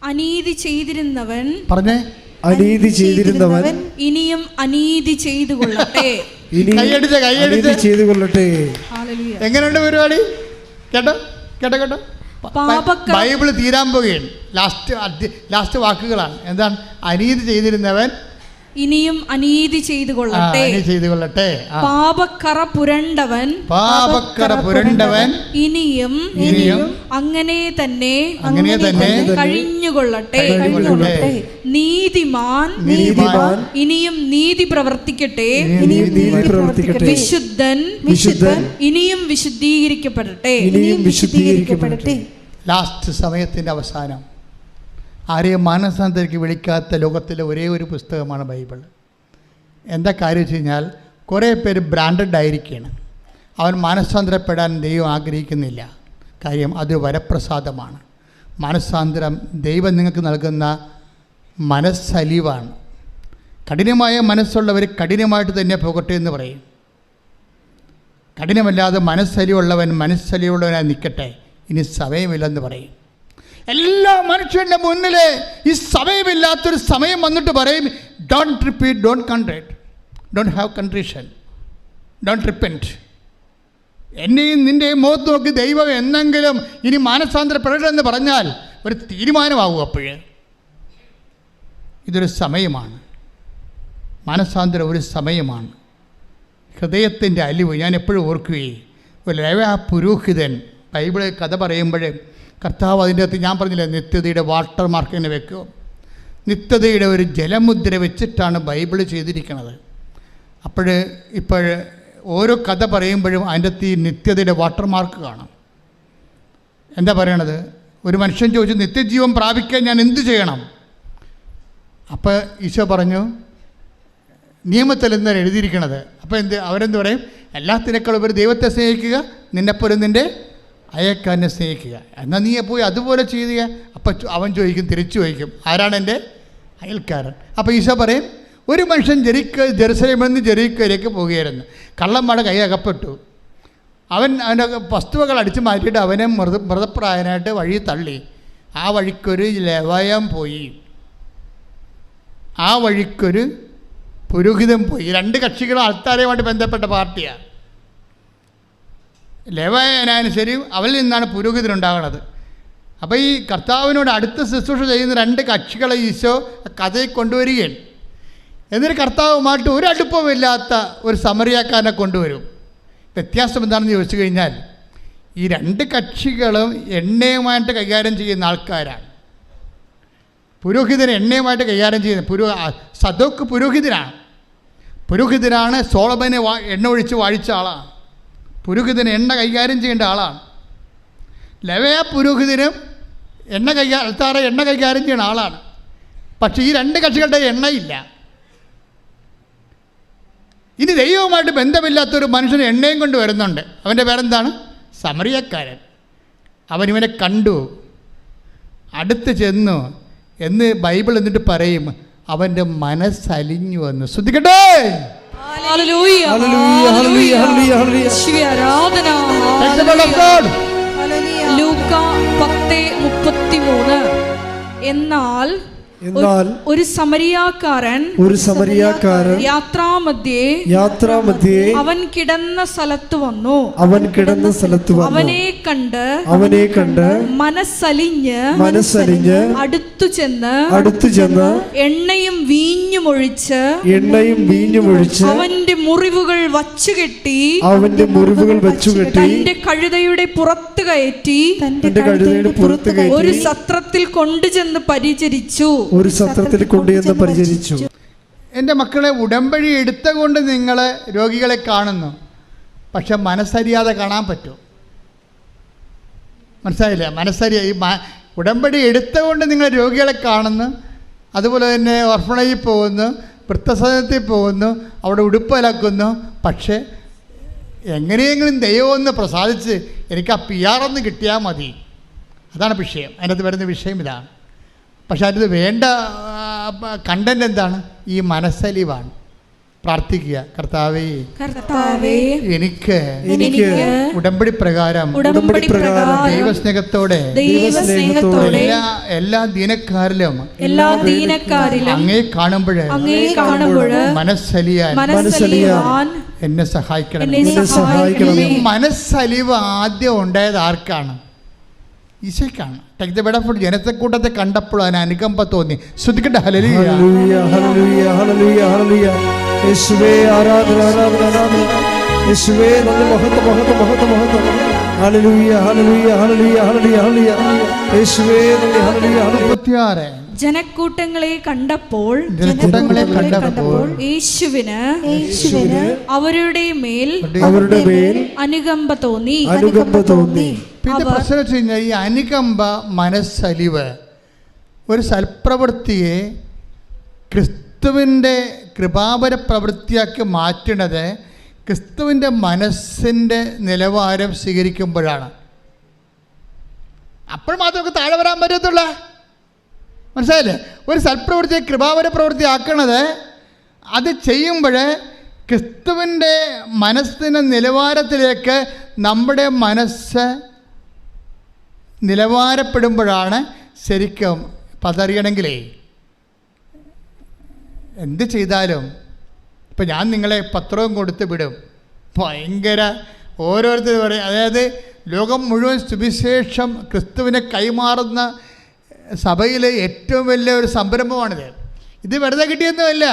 അനീതി ചെയ്തിരുന്നവൻ പറഞ്ഞേ, അനീതി ചെയ്തിരുന്നവൻ ഇനിയും അനീതി ചെയ്തു കൊള്ളട്ടെ. കൈയടിച്ച് ചെയ്തു കൊള്ളട്ടെ. എങ്ങനെയുണ്ട് പരിപാടി? കേട്ടോ കേട്ടോ കേട്ടോ. ബൈബിള് തീരാൻ പോകുകയാണ്. ലാസ്റ്റ് വാക്കുകളാണ്. എന്താണ്? അനീതി ചെയ്തിരുന്നവൻ ഇനിയും അനീതി ചെയ്തു കൊള്ളട്ടെ. പാപക്കറ പുരണ്ടവൻ ഇനിയും അങ്ങനെ തന്നെ കഴിഞ്ഞുകൊള്ളട്ടെ. നീതിമാൻ ഇനിയും നീതി പ്രവർത്തിക്കട്ടെ. വിശുദ്ധൻ ഇനിയും വിശുദ്ധീകരിക്കപ്പെടട്ടെ. ലാസ്റ്റ് സമയത്തിൻ്റെ അവസാനം ആരെയും മാനസാന്തരയ്ക്ക് വിളിക്കാത്ത ലോകത്തിലെ ഒരേ ഒരു പുസ്തകമാണ് ബൈബിൾ. എന്താ കാര്യം വെച്ച് കഴിഞ്ഞാൽ കുറേ പേര് ബ്രാൻഡഡ് ആയിരിക്കുകയാണ്. അവൻ മാനസാന്തരപ്പെടാൻ ദൈവം ആഗ്രഹിക്കുന്നില്ല. കാര്യം അത് വരപ്രസാദമാണ്. മാനസാന്തരം ദൈവം നിങ്ങൾക്ക് നൽകുന്ന മനസ്സലിവാണ്. കഠിനമായ മനസ്സുള്ളവർ കഠിനമായിട്ട് തന്നെ പോകട്ടെ എന്ന് പറയും. കഠിനമല്ലാതെ മനസ്സലിവുള്ളവൻ മനസ്സലിവുള്ളവനായി നിൽക്കട്ടെ, ഇനി സമയമില്ലെന്ന് പറയും. എല്ലാ മനുഷ്യൻ്റെ മുന്നിൽ ഈ സമയമില്ലാത്തൊരു സമയം വന്നിട്ട് പറയും, don't repeat, don't contrite, don't have contrition, don't repent. എന്നെയും നിൻ്റെയും മുഖത്ത് നോക്കി ദൈവം എന്നെങ്കിലും ഇനി മാനസാന്തരപ്പെടണമെന്ന് പറഞ്ഞാൽ ഒരു തീരുമാനമാകും. അപ്പോഴേ ഇതൊരു സമയമാണ്. മാനസാന്തരം ഒരു സമയമാണ്. ഹൃദയത്തിൻ്റെ അലിവ് ഞാൻ എപ്പോഴും ഓർക്കുകയും ഒരു പുരോഹിതൻ ബൈബിളിൽ കഥ പറയുമ്പോൾ കർത്താവ് അതിൻ്റെ അകത്ത് ഞാൻ പറഞ്ഞില്ലേ, നിത്യതയുടെ വാട്ടർ മാർക്കിനെ വെക്കും. നിത്യതയുടെ ഒരു ജലമുദ്ര വെച്ചിട്ടാണ് ബൈബിൾ ചെയ്തിരിക്കുന്നത്. ഇപ്പോൾ ഓരോ കഥ പറയുമ്പോഴും അതിൻ്റെ അകത്ത് ഈ നിത്യതയുടെ വാട്ടർ മാർക്ക് കാണാം. എന്താ പറയണത്? ഒരു മനുഷ്യൻ ചോദിച്ചു, നിത്യജീവൻ പ്രാപിക്കാൻ ഞാൻ എന്ത് ചെയ്യണം? അപ്പോൾ ഈശോ പറഞ്ഞു, നിയമത്തിൽ എന്താണ് എഴുതിയിരിക്കണത്? അപ്പോൾ അവരെന്ത് പറയും? എല്ലാത്തിനേക്കാളും ഉപരി ദൈവത്തെ സ്നേഹിക്കുക, നിന്നെപ്പോലും നിൻ്റെ അയൽക്കാരനെ സ്നേഹിക്കുക. എന്നാൽ നീ പോയി അതുപോലെ ചെയ്യുക. അപ്പം അവൻ ചോദിക്കും, തിരിച്ചു ചോദിക്കും, ആരാണ് എൻ്റെ അയൽക്കാരൻ? അപ്പോൾ ഈശോ പറയും, ഒരു മനുഷ്യൻ ജെറുസലേമിൽ നിന്ന് ജെറീക്കോയിലേക്ക് പോവുകയായിരുന്നു. കള്ളന്മാരുടെ കൈ അകപ്പെട്ടു. അവൻ്റെ വസ്തുവകൾ അടിച്ചു മാറ്റിയിട്ട് അവനെ മൃതപ്രായനായിട്ട് വഴി തള്ളി. ആ വഴിക്കൊരു ലെവയം പോയി, ആ വഴിക്കൊരു പുരോഹിതൻ പോയി. രണ്ട് കക്ഷികളും ആൾത്താരയുമായിട്ട് ബന്ധപ്പെട്ട പാർട്ടിയാണ്. ലേവായനായാലും ശരി, അവരിൽ നിന്നാണ് പുരോഹിതനുണ്ടാകുന്നത്. അപ്പോൾ ഈ കർത്താവിനോട് അടുത്ത ശുശ്രൂഷ ചെയ്യുന്ന രണ്ട് കക്ഷികളെ ഈശോ കഥയിൽ കൊണ്ടുവരികയാണ്. എന്നിട്ട് കർത്താവുമായിട്ട് ഒരു അടുപ്പമില്ലാത്ത ഒരു സമറിയാക്കാരനെ കൊണ്ടുവരും. വ്യത്യാസം എന്താണെന്ന് ചോദിച്ചു കഴിഞ്ഞാൽ, ഈ രണ്ട് കക്ഷികളും എണ്ണയുമായിട്ട് കൈകാര്യം ചെയ്യുന്ന ആൾക്കാരാണ്. പുരോഹിതൻ എണ്ണയുമായിട്ട് കൈകാര്യം ചെയ്യുന്ന സദോക്ക് പുരോഹിതനാണ് സോളമനെ എണ്ണ ഒഴിച്ച് വാഴിച്ച ആളാണ്. പുരോഹിതന് എണ്ണ കൈകാര്യം ചെയ്യേണ്ട ആളാണ്. ലെവയ പുരോഹിതനും എണ്ണ കൈകാര്യം ചെയ്യുന്ന ആളാണ്. പക്ഷേ ഈ രണ്ട് കക്ഷികളുടെ എണ്ണയില്ല. ഇനി ദൈവവുമായിട്ട് ബന്ധമില്ലാത്തൊരു മനുഷ്യന് എണ്ണയും കൊണ്ട് വരുന്നുണ്ട്. അവൻ്റെ പേരെന്താണ്? സമറിയക്കാരൻ. അവനിവനെ കണ്ടു, അടുത്ത് ചെന്നു എന്ന് ബൈബിൾ എന്നിട്ട് പറയും, അവൻ്റെ മനസ്സലിഞ്ഞു വന്നു. ശ്രദ്ധിക്കട്ടെ. ലൂക്കാ 10:33. എന്നാൽ ഒരു സമരിയാക്കാരൻ യാത്രാമധ്യേ അവൻ കിടന്ന സ്ഥലത്ത് വന്നു. അവനെ കണ്ട് മനസ്സലിഞ്ഞ് അടുത്തു ചെന്ന് എണ്ണയും വീഞ്ഞും ഒഴിച്ച് അവന്റെ മുറിവുകൾ വച്ചുകെട്ടി തന്റെ കഴുതയുടെ പുറത്ത് കയറ്റി ഒരു സത്രത്തിൽ കൊണ്ടുചെന്ന് പരിചരിച്ചു. എൻ്റെ മക്കളെ, ഉടമ്പടി എടുത്തുകൊണ്ട് നിങ്ങൾ രോഗികളെ കാണുന്നു, പക്ഷെ മനസ്സറിയാതെ കാണാൻ പറ്റും. മനസ്സായില്ല. ഈ ഉടമ്പടി എടുത്തുകൊണ്ട് നിങ്ങൾ രോഗികളെ കാണുന്നു, അതുപോലെ തന്നെ ഓർഫണേജിൽ പോകുന്നു, വൃദ്ധസദനത്തിൽ പോകുന്നു, അവിടെ ഉടുപ്പലക്കുന്നു. പക്ഷേ എങ്ങനെയെങ്കിലും ദൈവം ഒന്ന് പ്രസാദിച്ച് എനിക്ക് ആ PR ഒന്ന് കിട്ടിയാൽ മതി. അതാണ് വിഷയം. അതിനകത്ത് വരുന്ന വിഷയം ഇതാണ്. പക്ഷെ അതിൽ വേണ്ട കണ്ടന്റ് എന്താണ്? ഈ മനസ്സലിവാണ്. പ്രാർത്ഥിക്കുക, കർത്താവേ എനിക്ക് ഉടമ്പടി പ്രകാരം ദൈവസ്നേഹത്തോടെ എല്ലാ ദീനക്കാരിലും അങ്ങേ കാണുമ്പോൾ മനസ്സലിയാൻ എന്നെ സഹായിക്കണം. മനസ്സലിവ് ആദ്യം ഉണ്ടായത് ആർക്കാണ്? ഈശോയ്ക്കാണ്. ജനത്തെക്കൂട്ടത്തെ കണ്ടപ്പോൾ അതിന് അനുകമ്പ തോന്നി. ശ്രദ്ധിക്കട്ടെ. ഹല്ലേലൂയ, ഹല്ലേലൂയ, ഹല്ലേലൂയ, ഹല്ലേലൂയ. യേശുവേ ആരാധന, ആരാധന, ആരാധന. യേശുവേ നന്ദി, മഹത്വം, മഹത്വം, മഹത്വം, മഹത്വം. ഹല്ലേലൂയ, ഹല്ലേലൂയ, ഹല്ലേലൂയ, ഹല്ലേലൂയ, ഹല്ലേലൂയ. യേശുവേ നന്ദി, ഹല്ലേലൂയ. 26 ജനക്കൂട്ടങ്ങളെ കണ്ടപ്പോൾ യേശുവിന് അവരുടെ മേൽ അനുകമ്പ തോന്നി. പിന്നെ പ്രശ്നം വെച്ച് കഴിഞ്ഞാൽ, ഈ അനുകമ്പ, മനസ്സലിവ്, ഒരു സൽപ്രവൃത്തിയെ ക്രിസ്തുവിൻ്റെ കൃപാപര പ്രവൃത്തിയാക്കി മാറ്റുന്നത് ക്രിസ്തുവിൻ്റെ മനസ്സിൻ്റെ നിലവാരം സ്വീകരിക്കുമ്പോഴാണ്. അപ്പോൾ മാത്രമേ നമുക്ക് താഴെ വരാൻ പറ്റത്തുള്ള. മനസ്സിലായില്ലേ? ഒരു സൽപ്രവൃത്തിയെ കൃപാപര പ്രവൃത്തി ആക്കണത്, അത് ചെയ്യുമ്പോൾ ക്രിസ്തുവിൻ്റെ മനസ്സിൻ്റെ നിലവാരത്തിലേക്ക് നമ്മുടെ മനസ്സ് നിലവാരപ്പെടുമ്പോഴാണ് ശരിക്കും. അപ്പം അതറിയണമെങ്കിലേ എന്ത് ചെയ്താലും, ഇപ്പം ഞാൻ നിങ്ങളെ പത്രവും കൊടുത്ത് വിടും, ഭയങ്കര ഓരോരുത്തർ പറയും. അതായത് ലോകം മുഴുവൻ സുവിശേഷം ക്രിസ്തുവിനെ കൈമാറുന്ന സഭയിലെ ഏറ്റവും വലിയ ഒരു സംരംഭമാണിത്. ഇത് വെറുതെ കിട്ടിയൊന്നുമല്ല.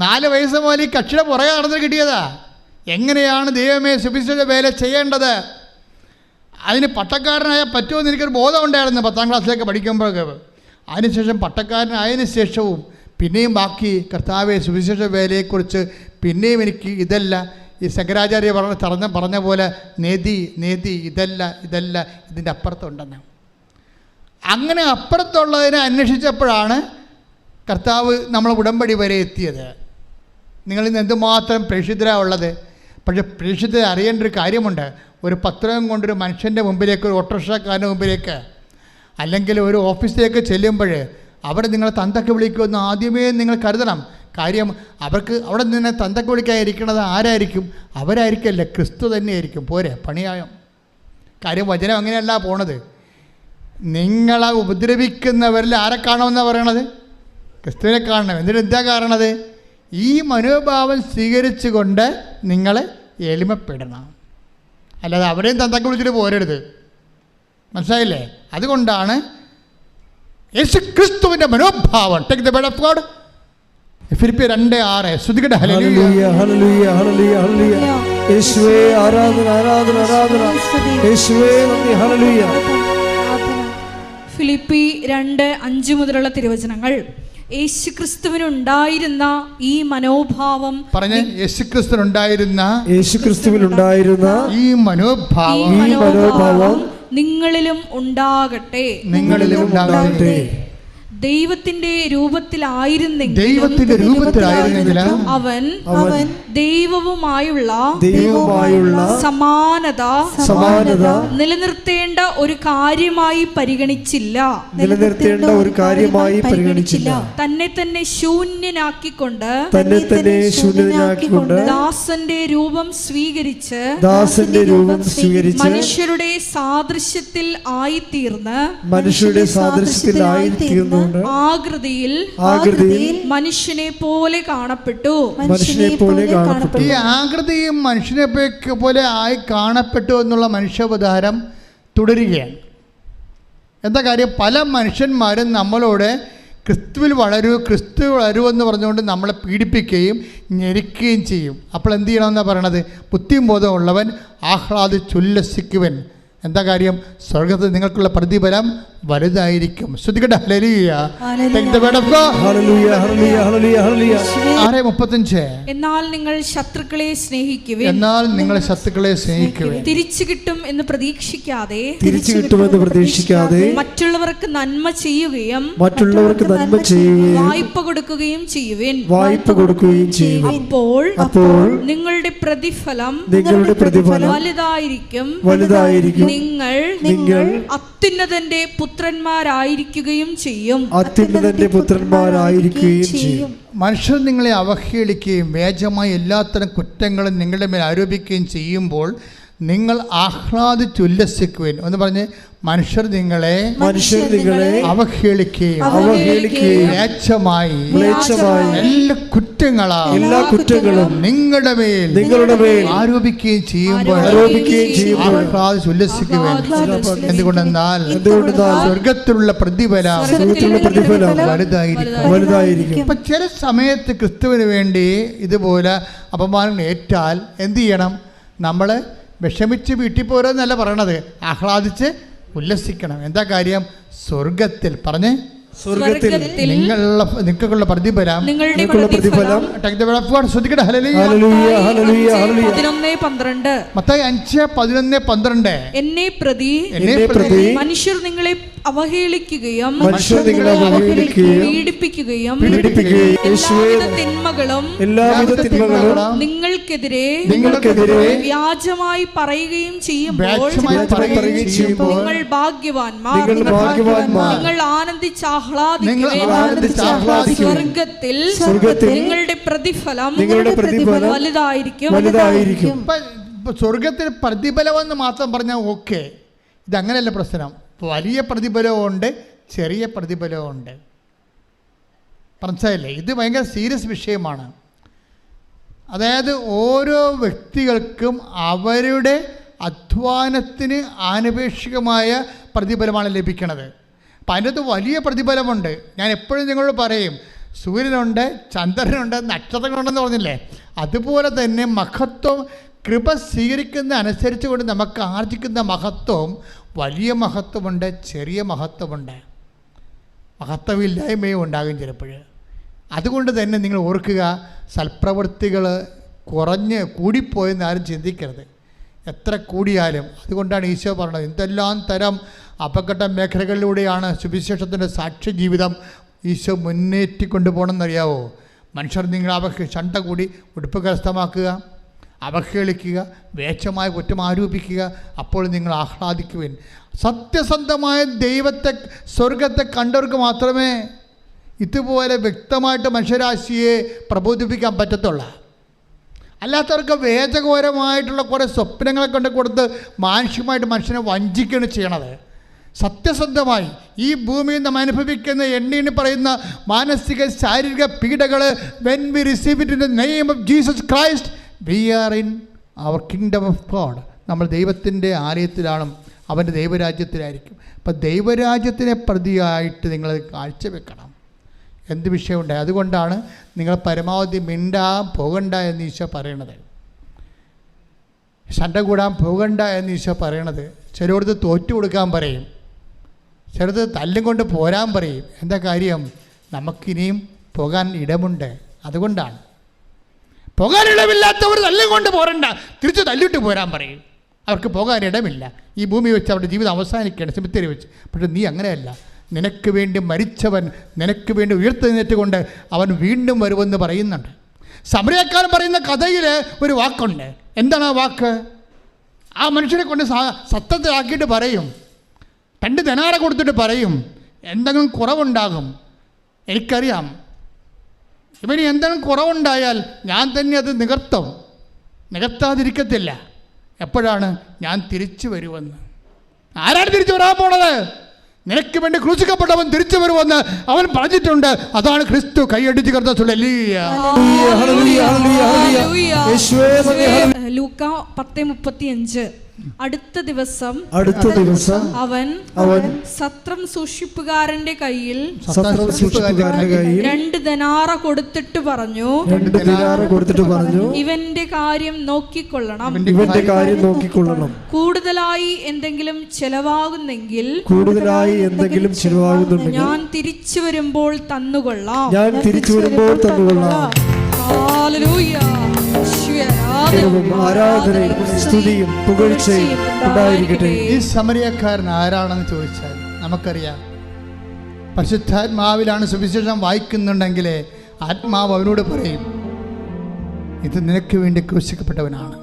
4 വയസ്സ് മുതൽ ഈ കക്ഷിയുടെ പുറകെ നടന്ന് കിട്ടിയതാ. എങ്ങനെയാണ് ദൈവമേ സുവിശേഷ വേല ചെയ്യേണ്ടത്, അതിന് പട്ടക്കാരനായ പറ്റുമെന്ന് എനിക്കൊരു ബോധം ഉണ്ടായിരുന്നു 10ാം ക്ലാസ്സിലേക്ക് പഠിക്കുമ്പോഴൊക്കെ. അതിനുശേഷം പട്ടക്കാരനായതിനു ശേഷവും പിന്നെയും ബാക്കി കർത്താവെ സുവിശേഷ വേലയെക്കുറിച്ച് പിന്നെയും എനിക്ക് ഇതല്ല, ഈ ശങ്കരാചാര്യ പറഞ്ഞ പോലെ നേതി ഇതല്ല ഇതിൻ്റെ അപ്പുറത്തുണ്ടെന്ന്. അങ്ങനെ അപ്പുറത്തുള്ളതിനെ അന്വേഷിച്ചപ്പോഴാണ് കർത്താവ് നമ്മളെ ഉടമ്പടി വരെ എത്തിയത്. നിങ്ങളിന്ന് എന്തുമാത്രം പ്രേക്ഷിതരാണ് ഉള്ളത്. പക്ഷേ പ്രേക്ഷിതരെ അറിയേണ്ട ഒരു കാര്യമുണ്ട്. ഒരു പത്രം കൊണ്ടൊരു മനുഷ്യൻ്റെ മുമ്പിലേക്ക്, ഒരു ഓട്ടോറിക്ഷക്കാരൻ്റെ മുമ്പിലേക്ക്, അല്ലെങ്കിൽ ഒരു ഓഫീസിലേക്ക് ചെല്ലുമ്പോൾ അവിടെ നിങ്ങളെ തന്തക്ക് വിളിക്കുമെന്ന് ആദ്യമേ നിങ്ങൾ കരുതണം. കാര്യം അവർക്ക് അവിടെ നിന്ന് തന്തക്ക് വിളിക്കാതിരിക്കുന്നത് ആരായിരിക്കും? അവരായിരിക്കല്ലേ, ക്രിസ്തു തന്നെയായിരിക്കും. പോരെ, പണിയായം. കാര്യം വചനം അങ്ങനെയല്ല പോണത്. നിങ്ങളെ ഉപദ്രവിക്കുന്നവരിൽ ആരെ കാണുമെന്നാണ് പറയണത്? ക്രിസ്തുവിനെ കാണണം. എന്നിട്ട് എന്താ കാണണത്? ഈ മനോഭാവം സ്വീകരിച്ചുകൊണ്ട് നിങ്ങൾ എളിമപ്പെടണം. അല്ലാതെ അവരെയും തന്തക്ക് വിളിച്ചിട്ട് പോരരുത്. മനസ്സിലായില്ലേ? അതുകൊണ്ടാണ് യേശു ക്രിസ്തുവിൻ്റെ മനോഭാവം. Take the word of God. ഫിലിപ്പിയർ 2:6. ശ്രുതികട ഹല്ലേലൂയ ഹല്ലേലൂയ ഹല്ലേലൂയ ഹല്ലേലൂയ. യേശുവേ ആരാധന ആരാധന ആരാധന. യേശുവേ നന്ദി. ഹല്ലേലൂയ. ഫിലിപ്പി 2:5 മുതലുള്ള തിരുവചനങ്ങൾ. യേശുക്രിസ്തുവിനുണ്ടായിരുന്ന ഈ മനോഭാവം, പറഞ്ഞ യേശുക്രിസ്തുവിനുണ്ടായിരുന്ന ഈ മനോഭാവം നിങ്ങളിലും ഉണ്ടാകട്ടെ. ദൈവത്തിന്റെ രൂപത്തിലായിരുന്നെങ്കിൽ അവൻ ദൈവവുമായുള്ള സമാനത നിലനിർത്തേണ്ട ഒരു കാര്യമായി പരിഗണിച്ചില്ല. തന്നെ തന്നെ ശൂന്യനാക്കിക്കൊണ്ട് ദാസന്റെ രൂപം സ്വീകരിച്ച് മനുഷ്യരുടെ സാദൃശ്യത്തിൽ ആയിത്തീർന്ന് ആകൃതിയിൽ മനുഷ്യനെ പോലെ കാണപ്പെട്ടു. ഈ ആകൃതിയും മനുഷ്യനെ പോലെ ആയി കാണപ്പെട്ടു എന്നുള്ള മനുഷ്യാവതാരം തുടരുകയാണ്. എന്താ കാര്യം? പല മനുഷ്യന്മാരും നമ്മളോട് ക്രിസ്തുവിൽ വളരൂ എന്ന് പറഞ്ഞുകൊണ്ട് നമ്മളെ പീഡിപ്പിക്കുകയും ഞെരിക്കുകയും ചെയ്യും. അപ്പോൾ എന്ത് ചെയ്യണമെന്നാണ് പറയണത്? ബുദ്ധിയും ബോധമുള്ളവൻ ആഹ്ലാദിച്ചുല്ലസിക്കുവൻ. എന്താ കാര്യം? സ്വർഗ്ഗത്തിൽ നിങ്ങൾക്കുള്ള പ്രതിഫലം വലുതായിരിക്കും. ശ്രുതികട്ടെ. ഹല്ലേലൂയ. Take the word of God. ഹല്ലേലൂയ ഹല്ലേലൂയ ഹല്ലേലൂയ ഹല്ലേലൂയ. 6:35. എന്നാൽ നിങ്ങൾ ശത്രുക്കളെ സ്നേഹിക്കുവിൻ. തിരിച്ചു കിട്ടും എന്ന് പ്രതീക്ഷിക്കാതെ മറ്റുള്ളവർക്ക് നന്മ ചെയ്യുകയും വായ്പ കൊടുക്കുകയും ചെയ്യുവിൻ. അപ്പോൾ നിങ്ങളുടെ പ്രതിഫലം വലുതായിരിക്കും. നിങ്ങൾ അത്യുന്നതന്റെ പുത്രന്മാരായിരിക്കുകയും ചെയ്യും. മനുഷ്യർ നിങ്ങളെ അവഹേളിക്കുകയും വ്യാജമായ എല്ലാത്തരം കുറ്റങ്ങളും നിങ്ങളുടെ മേൽ ആരോപിക്കുകയും ചെയ്യുമ്പോൾ നിങ്ങൾ ആഹ്ലാദിച്ചുല്ലസിക്കുവിൻ എന്ന് പറഞ്ഞ് മനുഷ്യർ നിങ്ങളെ അവഹേളിക്കുകയും എല്ലാ കുറ്റങ്ങളും നിങ്ങളുടെ മേൽ ആരോപിക്കുകയും ചെയ്യുമ്പോൾ ആഹ്ലാദിച്ചുല്ലസിക്കുവിൻ. എന്തുകൊണ്ടെന്നാൽ സ്വർഗത്തിലുള്ള പ്രതിഫലം വലുതായിരിക്കും. ഇപ്പൊ ചില സമയത്ത് ക്രിസ്തുവിന് വേണ്ടി ഇതുപോലെ അപമാനങ്ങൾ ഏറ്റാൽ എന്ത് ചെയ്യണം? നമ്മൾ വിഷമിച്ച് വീട്ടിൽ പോരെന്നല്ല പറയണത്, ആഹ്ലാദിച്ച് ഉല്ലസിക്കണം. എന്താ കാര്യം? സ്വർഗത്തിൽ പറഞ്ഞ് നിങ്ങൾക്കുള്ള പ്രതിഫലം ശ്രദ്ധിക്കട്ടെ. മത്തായി 5:11-12. എന്നെ പ്രതി മനുഷ്യർ നിങ്ങളെ അവഹേളിക്കുകയും പീഡിപ്പിക്കുകയും എല്ലാവിധ തിന്മകളും നിങ്ങൾക്കെതിരെ വ്യാജമായി പറയുകയും ചെയ്യുമ്പോൾ നിങ്ങൾ ഭാഗ്യവാന്മാർ. നിങ്ങൾ സ്വർഗത്തിൽ നിങ്ങളുടെ പ്രതിഫലം വലുതായിരിക്കും. സ്വർഗത്തിൽ പ്രതിഫലമെന്ന് മാത്രം പറഞ്ഞാൽ ഓക്കെ. ഇതങ്ങനെയല്ല പ്രശ്നം. വലിയ പ്രതിഫലമുണ്ട്, ചെറിയ പ്രതിഫലമുണ്ട്. മനസ്സിലായില്ലേ? ഇത് ഭയങ്കര സീരിയസ് വിഷയമാണ്. അതായത് ഓരോ വ്യക്തികൾക്കും അവരുടെ അധ്വാനത്തിന് ആനുപേക്ഷികമായ പ്രതിഫലമാണ് ലഭിക്കുന്നത്. അപ്പം അതിൻ്റെ അകത്ത് വലിയ പ്രതിഫലമുണ്ട്. ഞാൻ എപ്പോഴും നിങ്ങളോട് പറയും, സൂര്യനുണ്ട്, ചന്ദ്രനുണ്ട്, നക്ഷത്രങ്ങളുണ്ടെന്ന് പറഞ്ഞില്ലേ? അതുപോലെ തന്നെ മഹത്വം കൃപ സ്വീകരിക്കുന്ന അനുസരിച്ച് കൊണ്ട് നമുക്ക് ആർജിക്കുന്ന മഹത്വം വലിയ മഹത്വമുണ്ട്, ചെറിയ മഹത്വമുണ്ട്, മഹത്വമില്ലായ്മയും ഉണ്ടാകും ചിലപ്പോൾ. അതുകൊണ്ട് തന്നെ നിങ്ങൾ ഓർക്കുക, സൽപ്രവൃത്തികൾ കൂടിപ്പോയെന്ന് ആരും ചിന്തിക്കരുത്. എത്ര കൂടിയാലും. അതുകൊണ്ടാണ് ഈശോ പറഞ്ഞത്, എന്തെല്ലാം തരം അപകട മേഖലകളിലൂടെയാണ് സുവിശേഷത്തിൻ്റെ സാക്ഷ്യ ജീവിതം ഈശോ മുന്നേറ്റിക്കൊണ്ടു പോകണമെന്നറിയാവോ? മനുഷ്യർ നിങ്ങളെ ചണ്ട കൂടി ഉടുപ്പ് കരസ്ഥമാക്കുക, അവഹേളിക്കുക, വേച്ചമായ കുറ്റം ആരോപിക്കുക. അപ്പോൾ നിങ്ങൾ ആഹ്ലാദിക്കുവിൻ. സത്യസന്ധമായ ദൈവത്തെ, സ്വർഗത്തെ കണ്ടവർക്ക് മാത്രമേ ഇതുപോലെ വ്യക്തമായിട്ട് മനുഷ്യരാശിയെ പ്രബോധിപ്പിക്കാൻ പറ്റത്തുള്ളൂ. അല്ലാത്തവർക്ക് വേദഘോരമായിട്ടുള്ള കുറേ സ്വപ്നങ്ങളെ കൊണ്ട് കൊടുത്ത് മാനുഷികമായിട്ട് മനുഷ്യനെ വഞ്ചിക്കുകയാണ് ചെയ്യണത്. സത്യസന്ധമായി ഈ ഭൂമിയിൽ നാം അനുഭവിക്കുന്ന എണ്ണി പറയുന്ന മാനസിക ശാരീരിക പീഡകൾ, when we receive it in the name of Jesus Christ, we are in our kingdom of God. നമ്മൾ ദൈവത്തിൻ്റെ ആലയത്തിലാണ്, അവൻ്റെ ദൈവരാജ്യത്തിലായിരിക്കും. അപ്പം ദൈവരാജ്യത്തിനെ പ്രതിയായിട്ട് നിങ്ങൾ കാഴ്ചവെക്കണം. എന്ത് വിഷയമുണ്ടായി? അതുകൊണ്ടാണ് നിങ്ങൾ പരമാവധി മിണ്ടാൻ പോകണ്ട എന്ന് ഈശോ പറയണത്, ശണ്ട കൂടാൻ പോകണ്ട എന്ന് ഈശോ പറയണത്. ചിലയിടത്ത് തോറ്റു കൊടുക്കാൻ പറയും, ചിലത് തല്ലും കൊണ്ട് പോരാൻ പറയും. എന്താ കാര്യം? നമുക്കിനിയും പോകാൻ ഇടമുണ്ട്. അതുകൊണ്ടാണ്. പോകാൻ ഇടമില്ലാത്തവർ തല്ലും കൊണ്ട് പോരണ്ട, തിരിച്ച് തല്ലിട്ട് പോരാൻ പറയും. അവർക്ക് പോകാൻ ഇടമില്ല. ഈ ഭൂമി വെച്ച് അവരുടെ ജീവിതം അവസാനിക്കുകയാണ്, സെമിത്തേരി വെച്ച്. പക്ഷെ നീ അങ്ങനെയല്ല. നിനക്ക് വേണ്ടി മരിച്ചവൻ നിനക്ക് വേണ്ടി ഉയർത്തെഴുന്നേറ്റുകൊണ്ട് അവൻ വീണ്ടും വരുമെന്ന് പറയുന്നുണ്ട്. സമരക്കാരൻ പറയുന്ന കഥയിൽ ഒരു വാക്കുണ്ട്. എന്താണ് ആ വാക്ക്? ആ മനുഷ്യനെ കൊണ്ട് സത്യത്തിലാക്കിയിട്ട് പറയും, 2 ദിനാറ കൊടുത്തിട്ട് പറയും, എന്തെങ്കിലും കുറവുണ്ടാകും, എനിക്കറിയാം, ഇവന് എന്തെങ്കിലും കുറവുണ്ടായാൽ ഞാൻ തന്നെ അത് നികത്താതിരിക്കത്തില്ല. എപ്പോഴാണ്? ഞാൻ തിരിച്ചു വരുമെന്ന്. ആരാണ് തിരിച്ചു വരാൻ പോണത്? നിനക്ക് വേണ്ടി ക്രൂശിക്കപ്പെട്ടവൻ തിരിച്ചു വരുമെന്ന് അവൻ പറഞ്ഞിട്ടുണ്ട്. അതാണ് ക്രിസ്തു. കൈയടിച്ച് കർത്താവേ. ലൂക്ക 10:35. അടുത്ത ദിവസം അവൻ സത്രം സൂക്ഷിപ്പുകാരന്റെ കയ്യിൽ 2 ദിനാറ കൊടുത്തിട്ട് പറഞ്ഞു, ഇവന്റെ കാര്യം നോക്കിക്കൊള്ളണം. കൂടുതലായി എന്തെങ്കിലും ചെലവാകുന്നെങ്കിൽ ഞാൻ തിരിച്ചു വരുമ്പോൾ തന്നുകൊള്ളാം. ഹല്ലേലൂയ. ഈ സമരിയക്കാരൻ ആരാണെന്ന് ചോദിച്ചാൽ നമുക്കറിയാം. പരിശുദ്ധാത്മാവിലാണ് സുവിശേഷം വായിക്കുന്നുണ്ടെങ്കിൽ ആത്മാവ് അവനോട് പറയും, ഇത് നിനക്ക് വേണ്ടി ക്രൂശിക്കപ്പെട്ടവനാണ്.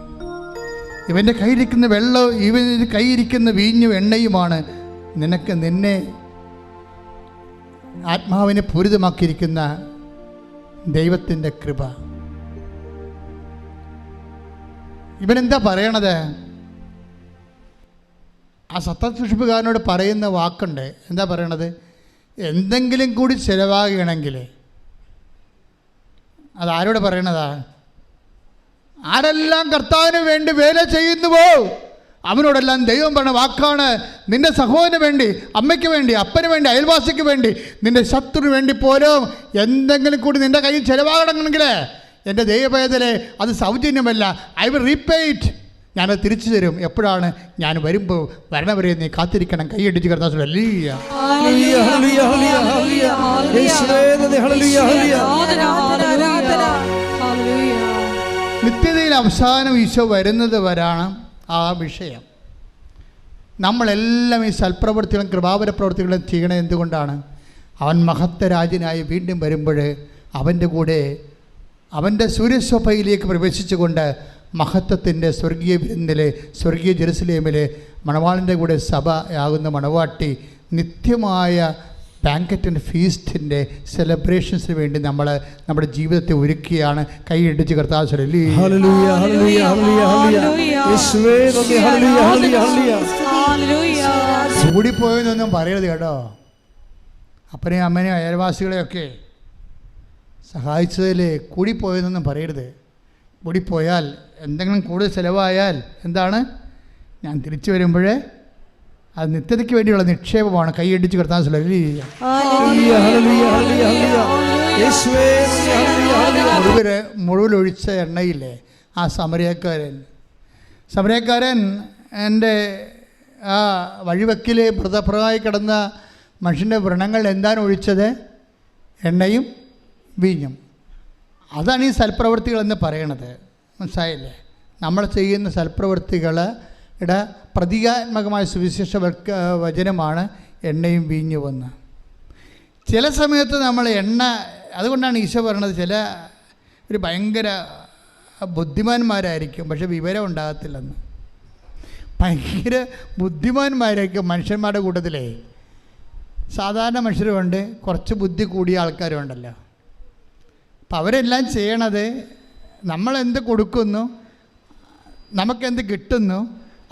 ഇവൻ്റെ കയ്യിരിക്കുന്ന വെള്ളം, ഇവൻ്റെ കയ്യിരിക്കുന്ന വീഞ്ഞും എണ്ണയുമാണ് നിന്നെ ആത്മാവിനെ പൂരിതമാക്കിയിരിക്കുന്ന ദൈവത്തിൻ്റെ കൃപ. ഇവനെന്താ പറയണത്? ആ സത്യസൂക്ഷിപ്പുകാരനോട് പറയുന്ന വാക്കുണ്ട്. എന്താ പറയണത്? എന്തെങ്കിലും കൂടി ചിലവാകണമെങ്കിൽ അതാരോട് പറയണതാ? ആരെല്ലാം കർത്താവിന് വേണ്ടി വേല ചെയ്യുന്നുവോ അവനോടെല്ലാം ദൈവം പറഞ്ഞ വാക്കാണ്. നിന്റെ സഹോദരന് വേണ്ടി, അമ്മയ്ക്ക് വേണ്ടി, അപ്പന് വേണ്ടി, അയൽവാസിക്ക് വേണ്ടി, നിന്റെ ശത്രുവിന് വേണ്ടി പോലും എന്തെങ്കിലും കൂടി നിന്റെ കയ്യിൽ ചിലവാകണമെങ്കിൽ എൻ്റെ ദൈവവേദന അത് സൗജന്യമല്ല. I will repay it. ഞാനത് തിരിച്ചു തരും. എപ്പോഴാണ്? ഞാൻ വരുമ്പോൾ വരണവരെ നീ കാത്തിരിക്കണം. കൈയടിച്ച് കർത്താവേ. നിത്യതയിൽ അവസാനം ഈശോ വരുന്നത് വരാണ് ആ വിഷയം. നമ്മളെല്ലാം ഈ സൽപ്രവൃത്തികളും കൃപാവര പ്രവൃത്തികളും ചെയ്യണത് എന്തുകൊണ്ടാണ്? അവൻ മഹത്വരാജനായി വീണ്ടും വരുമ്പോൾ അവൻ്റെ കൂടെ അവൻ്റെ സൂര്യശോഭയിലേക്ക് പ്രവേശിച്ചുകൊണ്ട് മഹത്വത്തിൻ്റെ സ്വർഗീയ വിരുന്നിലെ, സ്വർഗീയ ജെറുസലേമിലെ മണവാളിൻ്റെ കൂടെ സഭയാകുന്ന മണവാട്ടി നിത്യമായ ബാങ്കറ്റ് ആൻഡ് ഫീസ്റ്റിൻ്റെ സെലിബ്രേഷൻസിന് വേണ്ടി നമ്മൾ നമ്മുടെ ജീവിതത്തെ ഒരുക്കുകയാണ്. കൈയിടിച്ച് കർത്താവ് കൂടിപ്പോയെന്നൊന്നും പറയരുത് കേട്ടോ. അപ്പനെയും അമ്മനെയും അയൽവാസികളെയൊക്കെ സഹായിച്ചതിൽ കൂടിപ്പോയെന്നൊന്നും പറയരുത്. കൂടിപ്പോയാൽ, എന്തെങ്കിലും കൂടുതൽ ചിലവായാൽ എന്താണ്? ഞാൻ തിരിച്ചു വരുമ്പോഴേ അത് നിത്യതയ്ക്ക് വേണ്ടിയുള്ള നിക്ഷേപമാണ്. കൈയടിച്ച് കർത്താവ് മുഴുവലൊഴിച്ച എണ്ണയില്ലേ ആ സമരക്കാരൻ എൻ്റെ ആ വഴിവെക്കിൽ വ്രതപ്രമായി കിടന്ന മനുഷ്യൻ്റെ വ്രണങ്ങൾ എന്താണ് ഒഴിച്ചത്? എണ്ണയും വീഞ്ഞും. അതാണ് ഈ സൽപ്രവൃത്തികളെന്ന് പറയണത്. മനസ്സിലായില്ലേ? നമ്മൾ ചെയ്യുന്ന സൽപ്രവൃത്തികളുടെ പ്രതീകാത്മകമായ സുവിശേഷ വചനമാണ് എണ്ണയും വീഞ്ഞുമെന്ന്. ചില സമയത്ത് നമ്മൾ എണ്ണ, അതുകൊണ്ടാണ് ഈശോ പറയണത്, ചില ഒരു ഭയങ്കര ബുദ്ധിമാന്മാരായിരിക്കും, പക്ഷെ വിവരം ഉണ്ടാകത്തില്ലെന്ന്. ഭയങ്കര ബുദ്ധിമാന്മാരായിരിക്കും മനുഷ്യന്മാരുടെ കൂട്ടത്തിലേ. സാധാരണ മനുഷ്യരുമുണ്ട്, കുറച്ച് ബുദ്ധി കൂടിയ ആൾക്കാരുണ്ടല്ലോ. അപ്പം അവരെല്ലാം ചെയ്യണത് നമ്മളെന്ത് കൊടുക്കുന്നു, നമുക്കെന്ത് കിട്ടുന്നു,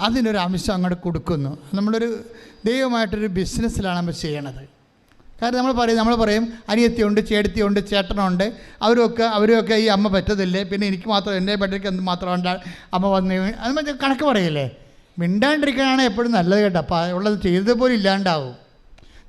അതിനൊരു അംശം അങ്ങോട്ട് കൊടുക്കുന്നു. നമ്മളൊരു ദൈവമായിട്ടൊരു ബിസിനസ്സിലാണ് നമ്മൾ ചെയ്യണത്. കാരണം നമ്മൾ പറയും അനിയത്തിയുണ്ട്, ചേട്ടത്തിയുണ്ട്, ചേട്ടനുണ്ട്, അവരൊക്കെ ഈ അമ്മ പറ്റത്തില്ലേ, പിന്നെ എനിക്ക് മാത്രം എൻ്റെ ബെഡ്ക്ക് എന്ത് മാത്രം അമ്മ വന്ന് അത് കണക്ക് പറയില്ലേ. മിണ്ടാണ്ടിരിക്കാനാണ് എപ്പോഴും നല്ലത് കേട്ടോ. അപ്പോൾ ഉള്ളത് ചെയ്തതുപോലെ ഇല്ലാണ്ടാവും.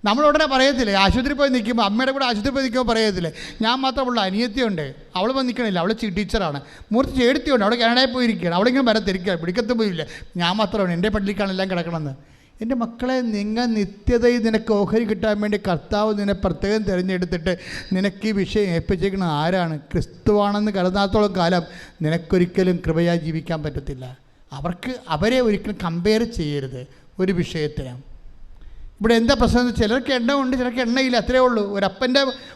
നമ്മളുടനെ പറയത്തില്ലേ, ആശുപത്രി പോയി നിൽക്കുമ്പോൾ, അമ്മയുടെ കൂടെ ആശുപത്രി പോയി നിൽക്കുമ്പോൾ പറയത്തില്ലേ, ഞാൻ മാത്രമുള്ള അനിയത്തിയുണ്ട്, അവൾ വന്ന് നിൽക്കണില്ല, അവൾ ടീച്ചറാണ്, മൂർത്തി ചേട്ടത്തിയുണ്ട്, അവിടെ കാനഡയിൽ പോയിരിക്കുകയാണ്, അവളിങ്ങനെ വരത്തിരിക്കുക, പിടിക്കത്ത് പോയില്ല, ഞാൻ മാത്രമാണ് എൻ്റെ പള്ളിക്കാണ് എല്ലാം കിടക്കണമെന്ന്. എൻ്റെ മക്കളെ, നിങ്ങൾ നിത്യതയിൽ നിനക്ക് ഓഹരി കിട്ടാൻ വേണ്ടി കർത്താവ് നിന്നെ പ്രത്യേകം തിരഞ്ഞെടുത്തിട്ട് നിനക്ക് ഈ വിഷയം ഏൽപ്പിച്ചേക്കുന്ന ആരാണ്? ക്രിസ്തുവാണെന്ന് കരുതാത്തോളം കാലം നിനക്കൊരിക്കലും കൃപയായി ജീവിക്കാൻ പറ്റത്തില്ല. അവരെ ഒരിക്കലും കമ്പയർ ചെയ്യരുത് ഒരു വിഷയത്തിന്. ഇവിടെ എന്താ പ്രശ്നം? ചിലർക്ക് എണ്ണ ഉണ്ട്, ചിലർക്ക് എണ്ണയില്ല, അത്രേ ഉള്ളൂ.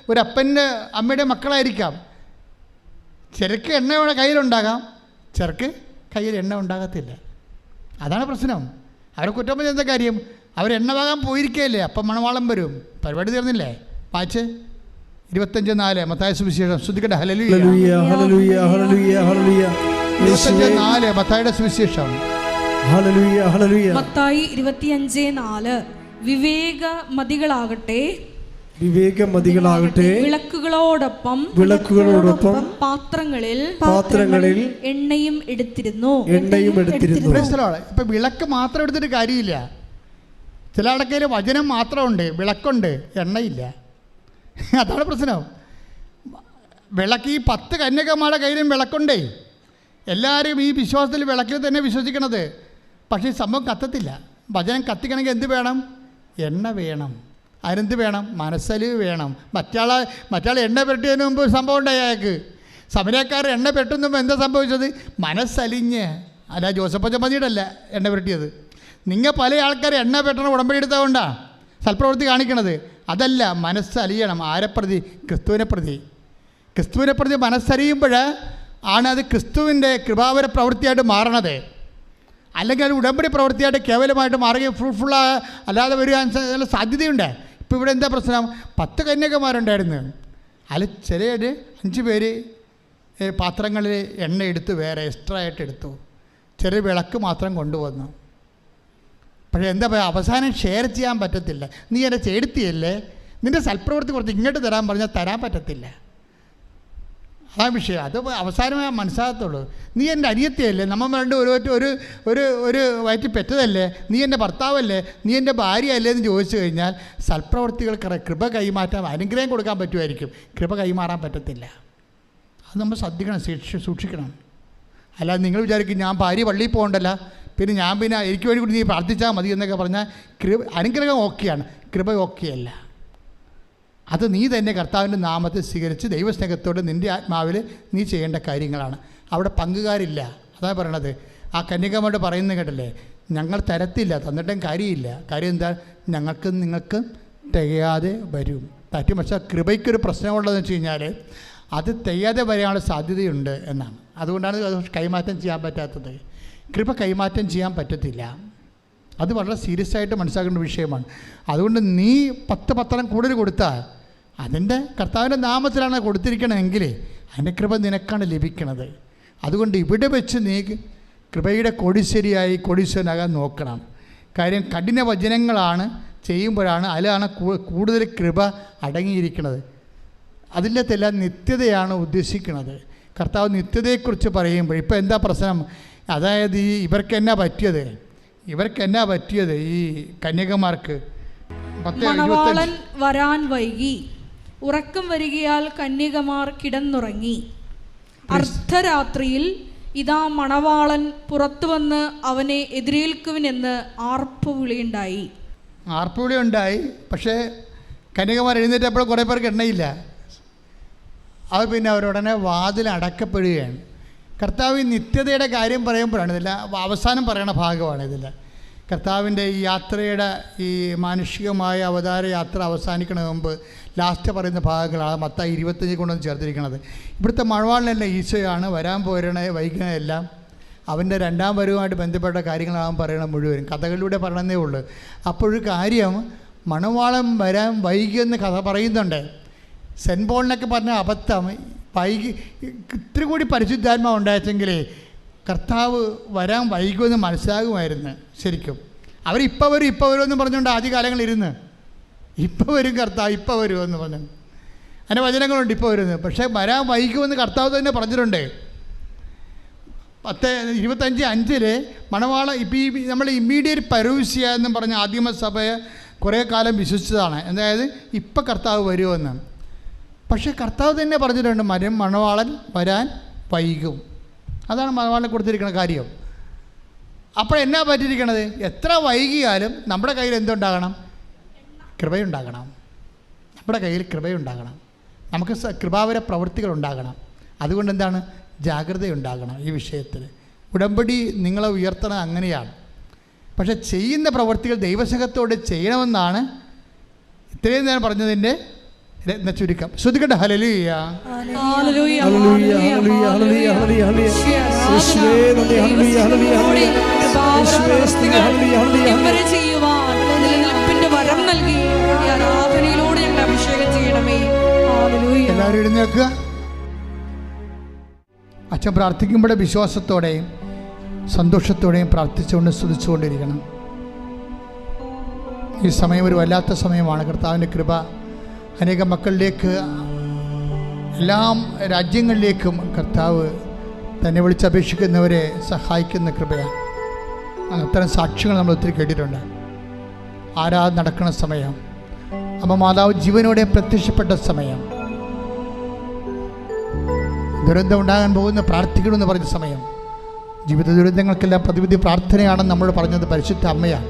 ഒരപ്പൻ്റെ അമ്മയുടെ മക്കളായിരിക്കാം. ചിലർക്ക് എണ്ണ കയ്യിലുണ്ടാകാം, ചിലർക്ക് കയ്യിൽ എണ്ണ ഉണ്ടാകത്തില്ല. അതാണ് പ്രശ്നം. അവരെ കുറ്റം പറഞ്ഞ എന്താ കാര്യം? അവരെണ്ണ വാങ്ങാൻ പോയിരിക്കുകയല്ലേ, അപ്പം മണവാളം വരും. പരിപാടി തീർന്നില്ലേ? വായിച്ച് 25:4 മത്തായി സുവിശേഷം. ശ്രദ്ധിക്കട്ടെ. ഹല്ലേലൂയ, ഹല്ലേലൂയ, ഹല്ലേലൂയ, ഹല്ലേലൂയ. 25:4 മത്തായിയുടെ സുവിശേഷം. ഹല്ലേലൂയ, ഹല്ലേലൂയ. മത്തായി 25:4 വിവേകമതികളാകട്ടെ വിളക്കുകളോടൊപ്പം പാത്രങ്ങളിൽ എണ്ണയും എടുത്തിരുന്നു. ഇപ്പൊ വിളക്ക് മാത്രം എടുത്തിട്ട് കാര്യമില്ല. ചില ആൾക്കാർ വചനം മാത്രമുണ്ട്, വിളക്കുണ്ട്, എണ്ണയില്ല. അതാണ് പ്രശ്നം. വിളക്ക് ഈ 10 കന്യകമാരുടെ കയ്യിലും വിളക്കുണ്ടേ. എല്ലാവരും ഈ വിശ്വാസത്തിൽ വിളക്കിൽ തന്നെ വിശ്വസിക്കണത്. പക്ഷേ ഈ സംഭവം കത്തത്തില്ല. വചനം കത്തിക്കണമെങ്കിൽ എന്ത് വേണം? എണ്ണ വേണം. അതിനെന്ത് വേണം? മനസ്സലിവ് വേണം. മറ്റാൾ എണ്ണ പെരട്ടിയതിന് മുമ്പ് ഒരു സംഭവം ഉണ്ടായി. അയാൾക്ക് സമരക്കാർ എണ്ണ പെട്ടുന്നുമ്പോൾ എന്താ സംഭവിച്ചത്? മനസ്സലിഞ്ഞ്. അല്ല, ജോസഫ് മതിയിടല്ല എണ്ണ പെരട്ടിയത്. നിങ്ങൾ പല ആൾക്കാർ എണ്ണ പെട്ടണം ഉടമ്പടി എടുത്തതുകൊണ്ടാണ് സൽപ്രവൃത്തി കാണിക്കണത്. അതല്ല, മനസ്സലിയണം. ആരെ പ്രതി? ക്രിസ്തുവിനെ പ്രതി മനസ്സലിയുമ്പോൾ ആണ് അത് ക്രിസ്തുവിൻ്റെ കൃപാവര പ്രവൃത്തിയായിട്ട് മാറണത്. അല്ലെങ്കിൽ അത് ഉടമ്പടി പ്രവൃത്തിയായിട്ട് കേവലമായിട്ട് മാറുകയും ഫ്രൂട്ട്ഫുള്ളായ അല്ലാതെ വരിക സാധ്യതയുണ്ട്. ഇപ്പോൾ ഇവിടെ എന്താ പ്രശ്നം? 10 കന്യകമാരുണ്ടായിരുന്നു. അതിൽ ചിലർ 5 പേര് പാത്രങ്ങളിൽ എണ്ണ എടുത്ത് വേറെ എക്സ്ട്രാ ആയിട്ട് എടുത്തു. ചെറിയ വിളക്ക് മാത്രം കൊണ്ടുവന്നു. പക്ഷേ എന്താ പറയുക, അവസാനം ഷെയർ ചെയ്യാൻ പറ്റത്തില്ല. നീ എൻ്റെ ചേടുത്തിയല്ലേ, നിൻ്റെ സൽപ്രവൃത്തി കുറച്ച് ഇങ്ങോട്ട് തരാൻ പറഞ്ഞാൽ തരാൻ പറ്റത്തില്ല. ആ വിഷയം അത് അവസാനമേ മനസ്സിലാകത്തുള്ളൂ. നീ എൻ്റെ അനിയത്തിയല്ലേ, നമ്മൾ രണ്ട് ഒരു വയറ്റിൽ പെറ്റതല്ലേ, നീ എൻ്റെ ഭർത്താവല്ലേ, നീ എൻ്റെ ഭാര്യയല്ലേ എന്ന് ചോദിച്ചു കഴിഞ്ഞാൽ സൽപ്രവൃത്തികൾക്ക് കൃപ കൈമാറ്റാൻ, അനുഗ്രഹം കൊടുക്കാൻ പറ്റുമായിരിക്കും, കൃപ കൈമാറാൻ പറ്റത്തില്ല. അത് നമ്മൾ ശ്രദ്ധിക്കണം, സൂക്ഷിക്കണം. അല്ലാതെ നിങ്ങൾ വിചാരിക്കും ഞാൻ ഭാര്യ പള്ളിയിൽ പോകണ്ടല്ല, പിന്നെ എനിക്ക് വേണ്ടി കൂടി നീ പ്രാർത്ഥിച്ചാൽ മതി എന്നൊക്കെ പറഞ്ഞാൽ അനുഗ്രഹം ഓക്കെയാണ്, കൃപ ഓക്കെയല്ല. അത് നീ തന്നെ കർത്താവിൻ്റെ നാമത്തെ സ്വീകരിച്ച് ദൈവസ്നേഹത്തോടെ നിൻ്റെ ആത്മാവിൽ നീ ചെയ്യേണ്ട കാര്യങ്ങളാണ്. അവിടെ പങ്കുകാരില്ല. അതാണ് പറയണത്. ആ കന്യകമാരോട് പറയുന്നത് കേട്ടല്ലേ, ഞങ്ങൾ തരത്തില്ല, തന്നിട്ടും കാര്യമില്ല. കാര്യം എന്താ? ഞങ്ങൾക്ക് നിങ്ങൾക്ക് തികയാതെ വരും. പക്ഷേ കൃപയ്ക്കൊരു പ്രശ്നമുള്ളതെന്ന് വെച്ച് കഴിഞ്ഞാൽ അത് തികയാതെ വരാനുള്ള സാധ്യതയുണ്ട് എന്നാണ്. അതുകൊണ്ടാണ് അത് കൈമാറ്റം ചെയ്യാൻ പറ്റാത്തത്. കൃപ കൈമാറ്റം ചെയ്യാൻ പറ്റത്തില്ല. അത് വളരെ സീരിയസ് ആയിട്ട് മനസ്സിലാക്കേണ്ട വിഷയമാണ്. അതുകൊണ്ട് നീ 10 പത്രം കൂടുതൽ കൊടുത്താൽ അതിൻ്റെ കർത്താവിൻ്റെ നാമത്തിലാണ് കൊടുത്തിരിക്കണമെങ്കിൽ അതിൻ്റെ കൃപ നിനക്കാണ് ലഭിക്കണത്. അതുകൊണ്ട് ഇവിടെ വെച്ച് നീ കൃപയുടെ കോടീശ്വരനാകാൻ നോക്കണം. കാര്യം കഠിന വചനങ്ങളാണ് ചെയ്യുമ്പോഴാണ് അതിലാണ് കൂടുതൽ കൃപ അടങ്ങിയിരിക്കുന്നത്. അതിലെല്ലാം നിത്യതയാണ് ഉദ്ദേശിക്കുന്നത്. കർത്താവ് നിത്യതയെക്കുറിച്ച് പറയുമ്പോൾ ഇപ്പോൾ എന്താ പ്രശ്നം? അതായത് ഇവർക്ക് എന്നാ പറ്റിയത് ഈ കന്യകമാർക്ക്? മണവാളൻ വരാൻ വൈകി, ഉറക്കം വരികയാൽ കന്യകമാർ കിടന്നുറങ്ങി. അർദ്ധരാത്രിയിൽ ഇതാ മണവാളൻ പുറത്തു വന്ന് അവനെ എതിരേൽക്കുവിനെന്ന് ആർപ്പുവിളിയുണ്ടായി. പക്ഷേ കന്യകമാർ എഴുന്നേറ്റപ്പോൾ കുറേ പേർക്ക് എണ്ണയില്ല. അത് പിന്നെ അവരുടനെ വാതിൽ അടക്കപ്പെടുകയാണ്. കർത്താവ് നിത്യതയുടെ കാര്യം പറയുമ്പോഴാണ് ഇതില്ല, അവസാനം പറയണ ഭാഗമാണ് ഇതില്ല. കർത്താവിൻ്റെ ഈ യാത്രയുടെ ഈ മാനുഷികമായ അവതാര യാത്ര അവസാനിക്കണ മുമ്പ് ലാസ്റ്റ് പറയുന്ന ഭാഗങ്ങളാണ് മത്തായി 25 കൊണ്ടൊന്ന് ചേർത്തിരിക്കുന്നത്. ഇവിടുത്തെ മണവാളനല്ല ഈശോയാണ്, വരാൻ പോരണ വൈകുന്നതെല്ലാം അവൻ്റെ രണ്ടാം വരവുമായിട്ട് ബന്ധപ്പെട്ട കാര്യങ്ങളാവാൻ പറയണം മുഴുവനും, കഥകളിലൂടെ പറയണമെന്നേ ഉള്ളൂ. അപ്പോഴൊരു കാര്യം, മണവാളൻ വരാൻ വൈകിയെന്ന് കഥ പറയുന്നുണ്ട്. സെൻറ്റ് പോളിനൊക്കെ പറഞ്ഞ അബദ്ധം, വൈകി ഇത്തിരി കൂടി പരിശുദ്ധാത്മാവ് ഉണ്ടായിട്ടെങ്കിലേ കർത്താവ് വരാൻ വൈകുമെന്ന് മനസ്സിലാകുമായിരുന്നു. ശരിക്കും അവരിപ്പോൾ വരുമെന്ന് പറഞ്ഞുകൊണ്ട് ആദ്യകാലങ്ങളിരുന്ന് ഇപ്പോൾ വരും കർത്താവ്, ഇപ്പോൾ വരുമെന്ന് പറഞ്ഞു. അതിൻ്റെ വചനങ്ങളുണ്ട് ഇപ്പോൾ വരുന്നത്. പക്ഷേ വരാൻ വൈകുമെന്ന് കർത്താവ് തന്നെ പറഞ്ഞിട്ടുണ്ട്. 10:25 മണവാള ഇപ്പം ഈ നമ്മൾ ഇമ്മീഡിയറ്റ് പരൂസ്യ എന്നും പറഞ്ഞ ആദിമസഭയെ കുറേ കാലം വിശ്വസിച്ചതാണ്. അതായത് ഇപ്പം കർത്താവ് വരുമെന്ന്. പക്ഷേ കർത്താവ് തന്നെ പറഞ്ഞിട്ടുണ്ട് മണവാളൻ വരാൻ വൈകും. അതാണ് മണവാളനെ കൊടുത്തിരിക്കുന്ന കാര്യം. അപ്പോൾ എന്നാ പറ്റിയിരിക്കണത്? എത്ര വൈകിയാലും നമ്മുടെ കയ്യിൽ എന്തുണ്ടാകണം? കൃപയുണ്ടാകണം. നമ്മുടെ കയ്യിൽ കൃപയുണ്ടാകണം. നമുക്ക് കൃപാവര പ്രവൃത്തികളുണ്ടാകണം. അതുകൊണ്ട് എന്താണ്? ജാഗ്രതയുണ്ടാകണം ഈ വിഷയത്തിൽ. ഉടമ്പടി നിങ്ങളെ ഉയർത്തണം അങ്ങനെയാണ്. പക്ഷെ ചെയ്യുന്ന പ്രവൃത്തികൾ ദൈവസംഘത്തോടെ ചെയ്യണമെന്നാണ് ഇത്രയും നേരം പറഞ്ഞതിൻ്റെ ചുരുക്കം. ശ്രദ്ധിക്കട്ടെ. ഹല്ലേലൂയ. എല്ലാവരും എഴുന്നേൽക്കുക. അച്ഛൻ പ്രാർത്ഥിക്കുമ്പോൾ വിശ്വാസത്തോടെയും സന്തോഷത്തോടെയും പ്രാർത്ഥിച്ചുകൊണ്ട് സ്തുതിച്ചുകൊണ്ടിരിക്കണം. ഈ സമയം ഒരു വല്ലാത്ത സമയമാണ്. കർത്താവിൻ്റെ കൃപ അനേകം മക്കളിലേക്ക്, എല്ലാ രാജ്യങ്ങളിലേക്കും കർത്താവ് തന്നെ വിളിച്ചപേക്ഷിക്കുന്നവരെ സഹായിക്കുന്ന കൃപയാണ്. അത്തരം സാക്ഷ്യങ്ങൾ നമ്മൾ ഒത്തിരി കേട്ടിട്ടുണ്ട്. ആരാധന നടക്കുന്ന സമയം, അമ്മ മാതാവ് ജീവനോടെ പ്രത്യക്ഷപ്പെട്ട സമയം, ദുരന്തം ഉണ്ടാകാൻ പോകുന്ന പ്രാർത്ഥിക്കണമെന്ന് പറഞ്ഞ സമയം, ജീവിത ദുരന്തങ്ങൾക്കെല്ലാം പ്രതിവിധി പ്രാർത്ഥനയാണെന്ന് നമ്മൾ പറഞ്ഞത് പരിശുദ്ധ അമ്മയാണ്.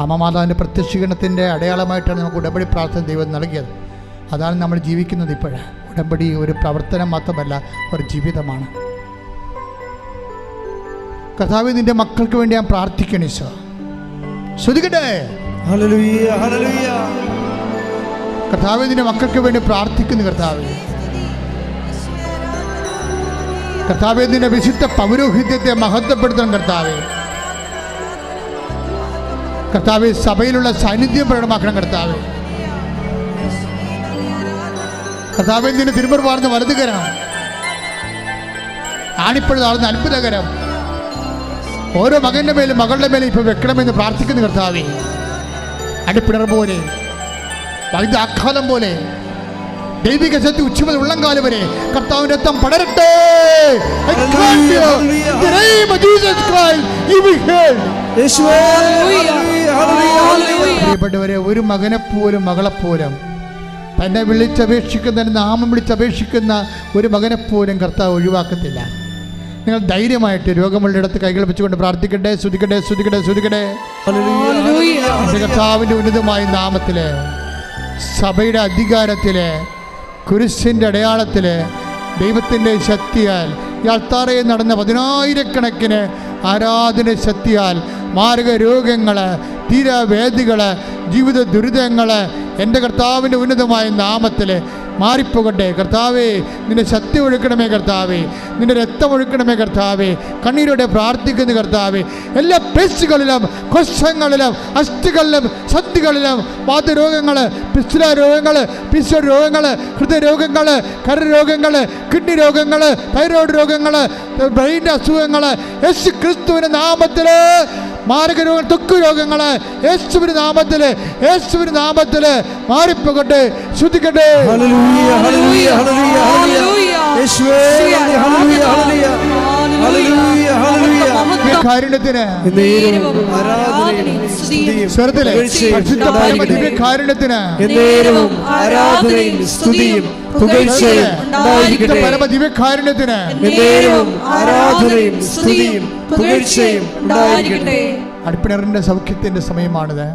അമ്മ മാതാവിൻ്റെ പ്രത്യക്ഷീകരണത്തിൻ്റെ അടയാളമായിട്ടാണ് നമുക്ക് ഉടമ്പടി പ്രാർത്ഥന ദൈവം നൽകിയത്. അതാണ് നമ്മൾ ജീവിക്കുന്നത് ഇപ്പോഴ്. ഉടമ്പടി ഒരു പ്രവർത്തനം മാത്രമല്ല, ഒരു ജീവിതമാണ്. കർത്താവേ, നിൻ്റെ മക്കൾക്ക് വേണ്ടി ഞാൻ പ്രാർത്ഥിക്കണം. ഈശോ ശ്രദ്ധിക്കട്ടെ. ഹല്ലേലൂയ, ഹല്ലേലൂയ. കർത്താവേ, നിൻ്റെ മക്കൾക്ക് വേണ്ടി പ്രാർത്ഥിക്കുന്നു. കർത്താവേ, കർത്താവേ, നിൻ്റെ വിശുദ്ധ പൗരോഹിത്യത്തെ മഹത്വപ്പെടുത്തണം. കർത്താവേ, കർത്താവേ, സഭയിലുള്ള സാന്നിധ്യം പ്രകടമാക്കണം. കർത്താവേ, കർത്താവേ, നിന്റെ തിരുമുറുപാർന്ന വലതുകരം, ആണിപ്പഴുതാർന്ന അത്ഭുതകരം ഓരോ മകൻ്റെ മേലും മകളുടെ മേലും ഇപ്പോൾ വെക്കണമെന്ന് പ്രാർത്ഥിക്കുന്നു. കർത്താവേ, അടിപ്പിണർ പോലെ, വൈദ്യാഘാതം പോലെ, ദൈവിക ശക്തി ഉച്ചമുതൽ ഉള്ളംകാലം വരെ കർത്താവിന്റെ രക്തം പടരട്ടെ. പ്രിയപ്പെട്ടവരെ, ഒരു മകനെപ്പോലും മകളെപ്പോലും തന്നെ വിളിച്ചപേക്ഷിക്കുന്ന, നാമം വിളിച്ചപേക്ഷിക്കുന്ന ഒരു മകനെപ്പോലും കർത്താവ് ഒഴിവാക്കത്തില്ല. നിങ്ങൾ ധൈര്യമായിട്ട് രോഗമുള്ള ഇടത്ത് കൈകൾ വെച്ചുകൊണ്ട് പ്രാർത്ഥിക്കട്ടെ. സ്തുതിക്കട്ടെ, സ്തുതിക്കട്ടെ, സ്തുതിക്കട്ടെ. കർത്താവിൻ്റെ ഉന്നതമായ നാമത്തില്, സഭയുടെ അധികാരത്തില്, കുരിശിൻ്റെ അടയാളത്തില്, ദൈവത്തിൻ്റെ ശക്തിയാൽ, ഈ അൾത്താറയിൽ നടന്ന 10,000-കണക്കിന് ആരാധന ശക്തിയാൽ മാരക രോഗങ്ങൾ, തീരാവേദികൾ, ജീവിത ദുരിതങ്ങൾ എൻ്റെ കർത്താവിൻ്റെ ഉന്നതമായ നാമത്തിൽ മാറിപ്പോകട്ടെ. കർത്താവേ, നിന്റെ ശക്തി ഒഴുക്കണമേ. കർത്താവേ, നിന്റെ രക്തം ഒഴുക്കണമേ. കർത്താവേ, കണ്ണീരോടെ പ്രാർത്ഥിക്കുന്ന കർത്താവേ, എല്ലാ പേശികളിലും, കോശങ്ങളിലും, അസ്ഥികളിലും, സന്ധികളിലും വാതരോഗങ്ങൾ, പിസ്തുല രോഗങ്ങൾ, പിസ്വ രോഗങ്ങൾ, ഹൃദയരോഗങ്ങൾ, കരരോഗങ്ങൾ, കിഡ്നി രോഗങ്ങൾ, തൈറോയ്ഡ് രോഗങ്ങൾ, ബ്രെയിൻ്റെ അസുഖങ്ങൾ യേശു ക്രിസ്തുവിൻ്റെ നാമത്തിൽ, മാരക രോഗങ്ങൾ, ത്വക്ക് രോഗങ്ങൾ യേശുവിൻ്റെ നാമത്തിൽ, യേശുവിൻ്റെ നാമത്തിൽ മാറിപ്പോകട്ടെ. ശ്രദ്ധിക്കട്ടെ. ഹല്ലേലൂയ, ഹല്ലേലൂയ, ഹല്ലേലൂയ, ഹല്ലേലൂയ. യേശുവേ, ഹല്ലേലൂയ, ഹല്ലേലൂയ, ഹല്ലേലൂയ, ഹല്ലേലൂയ. കാരുണ്യത്തിന് ആരാധനയും സ്തുതിയും സ്വർഗ്ഗത്തിലെ പരിശുദ്ധ കാരുണ്യത്തിന് ആരാധനയും സ്തുതിയും പുകഴ്ചയും ഉണ്ടായിരിക്കട്ടെ. പരമദിവ്യകാരുണ്യത്തിന് ആരാധനയും സ്തുതിയും പുകഴ്ചയും ഉണ്ടായിരിക്കട്ടെ. അടിപ്പിണറിൻ്റെ സൗഖ്യത്തിൻ്റെ സമയമാണിത്.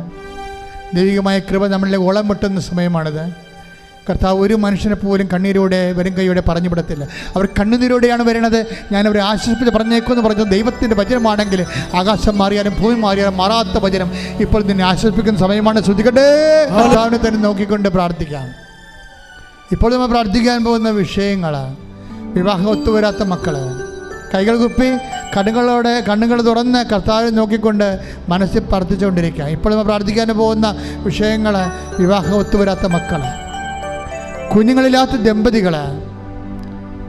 ദൈവികമായ കൃപ നമ്മളിലെ ഓളം മുട്ടുന്ന സമയമാണിത്. കർത്താവ് ഒരു മനുഷ്യനെ പോലും കണ്ണീരോടെ വരും കൈയോടെ പറഞ്ഞു വിടത്തില്ല. അവർ കണ്ണുനീരോടെയാണ് വരണത്. ഞാനവരെ ആശ്വസിപ്പിച്ച് പറഞ്ഞേക്കുമെന്ന് പറഞ്ഞത് ദൈവത്തിൻ്റെ വചനമാണെങ്കിൽ ആകാശം മാറിയാലും ഭൂമി മാറിയാലും മാറാത്ത വചനം ഇപ്പോൾ നിന്നെ ആശ്വസിപ്പിക്കുന്ന സമയമാണ്. ശ്രദ്ധിക്കട്ടെ, കർത്താവിനെ തന്നെ നോക്കിക്കൊണ്ട് പ്രാർത്ഥിക്കാം. ഇപ്പോൾ നമ്മൾ പ്രാർത്ഥിക്കാൻ പോകുന്ന വിഷയങ്ങൾ: വിവാഹം ഒത്തുവരാത്ത മക്കൾ, കൈകൾ കുപ്പി കണ്ണുകൾ തുറന്ന് കർത്താവിനെ നോക്കിക്കൊണ്ട് മനസ്സിൽ പ്രാർത്ഥിച്ചുകൊണ്ടിരിക്കുക. ഇപ്പോൾ നമ്മൾ പ്രാർത്ഥിക്കാൻ പോകുന്ന വിഷയങ്ങൾ: വിവാഹം ഒത്തുവരാത്ത മക്കൾ, കുഞ്ഞുങ്ങളില്ലാത്ത ദമ്പതികൾ,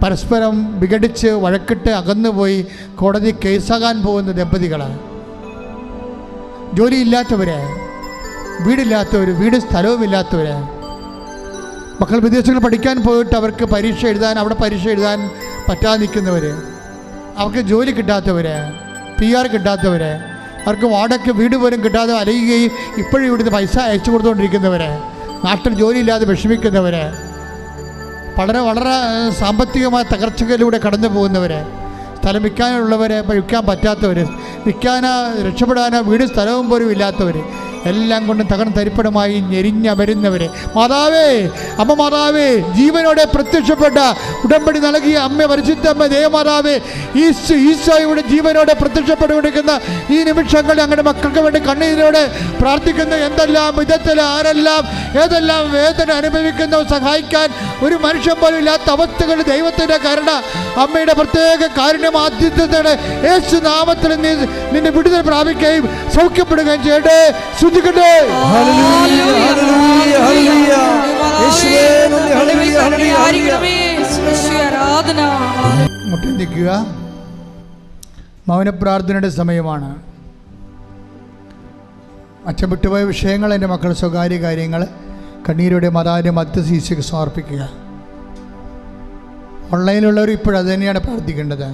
പരസ്പരം വിഘടിച്ച് വഴക്കിട്ട് അകന്നുപോയി കോടതി കേസാകാൻ പോകുന്ന ദമ്പതികൾ, ജോലിയില്ലാത്തവർ, വീടില്ലാത്തവർ, വീട് സ്ഥലവുമില്ലാത്തവർ, മക്കൾ വിദേശങ്ങളിൽ പഠിക്കാൻ പോയിട്ട് അവർക്ക് അവിടെ പരീക്ഷ എഴുതാൻ പറ്റാതെ നിൽക്കുന്നവർ, അവർക്ക് ജോലി കിട്ടാത്തവർ, PR കിട്ടാത്തവർ, അവർക്ക് വാടക വീട് പോലും കിട്ടാതെ അലയുകയും ഇപ്പോഴും ഇവിടുന്ന് പൈസ അയച്ചു കൊടുത്തുകൊണ്ടിരിക്കുന്നവർ, നാട്ടിൽ ജോലിയില്ലാതെ വിഷമിക്കുന്നവർ, വളരെ സാമ്പത്തികമായ തകർച്ചകളിലൂടെ കടന്നു പോകുന്നവർ, സ്ഥലം വിൽക്കാനുള്ളവർ, വിൽക്കാൻ പറ്റാത്തവർ, രക്ഷപ്പെടാനോ വീട് സ്ഥലവും പോലും ഇല്ലാത്തവർ, എല്ലാം കൊണ്ടും തരിപ്പണമായി ഞെരിഞ്ഞമരുന്നവർ, അമ്മ മാതാവേ, ജീവനോടെ പ്രത്യക്ഷപ്പെട്ട ഉടമ്പടി നൽകിയ അമ്മ പരിശുദ്ധമ്മ ദേവമാതാവേ, ഈശോയുടെ ജീവനോടെ പ്രത്യക്ഷപ്പെട്ടുകൊണ്ടിരിക്കുന്ന ഈ നിമിഷങ്ങളിൽ ഞങ്ങളുടെ മക്കൾക്ക് വേണ്ടി കണ്ണീരോടെ പ്രാർത്ഥിക്കുന്ന എന്തെല്ലാം വിധത്തിൽ ആരെല്ലാം ഏതെല്ലാം വേദന അനുഭവിക്കുന്നു, സഹായിക്കാൻ ഒരു മനുഷ്യൻ പോലും ഇല്ലാത്ത അവസ്ഥകൾ ദൈവത്തിൻ്റെ കരുണ, അമ്മയുടെ പ്രത്യേക കാരുണ്യമാധ്യത്തോടെ യേശു നാമത്തിൽ നിന്നെ വിടുതൽ പ്രാപിക്കുകയും സൗഖ്യപ്പെടുകയും ചെയ്യട്ടെ. മുട്ടി നിൽക്കുക. മൗനപ്രാർത്ഥനയുടെ സമയമാണ്. അച്ഛൻ വിട്ടുപോയ വിഷയങ്ങൾ, എൻ്റെ മക്കളുടെ സ്വകാര്യ കാര്യങ്ങൾ കണ്ണീരോടെ മാതാവിൻ്റെ മധ്യശീശയ്ക്ക് സമർപ്പിക്കുക. ഓൺലൈനിലുള്ളവർ ഇപ്പോഴത് തന്നെയാണ് പ്രാർത്ഥിക്കേണ്ടത്.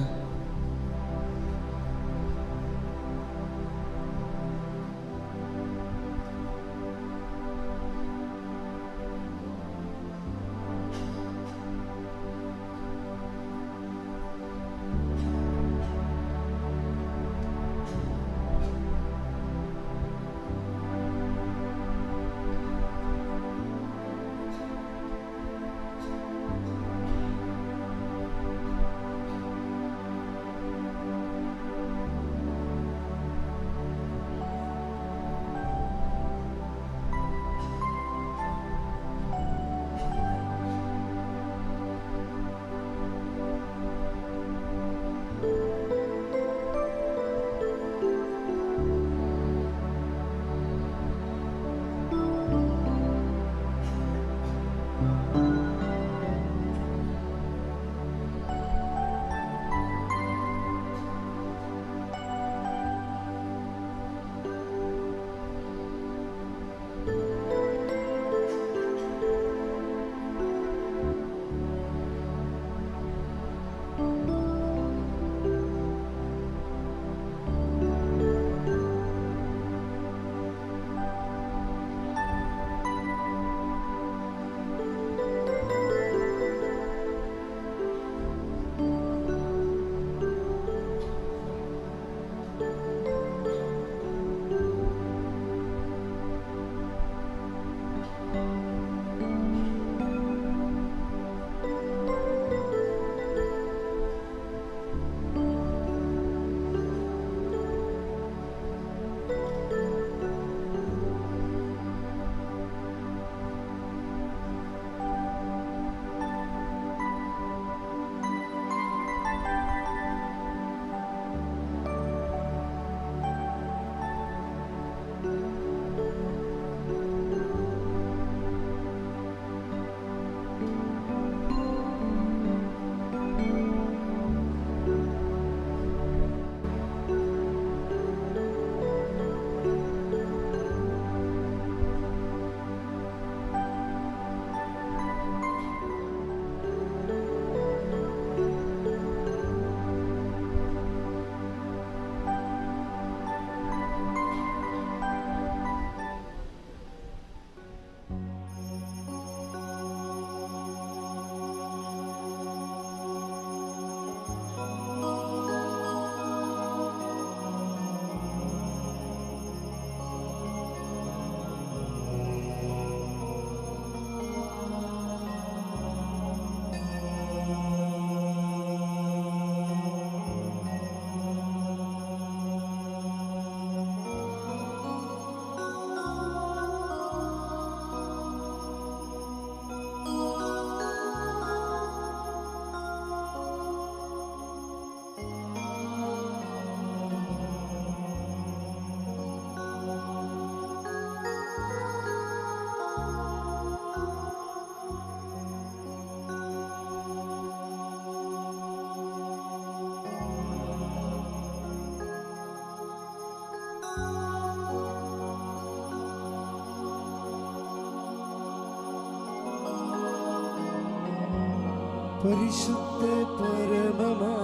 പരിശുദ്ധ പരമമാ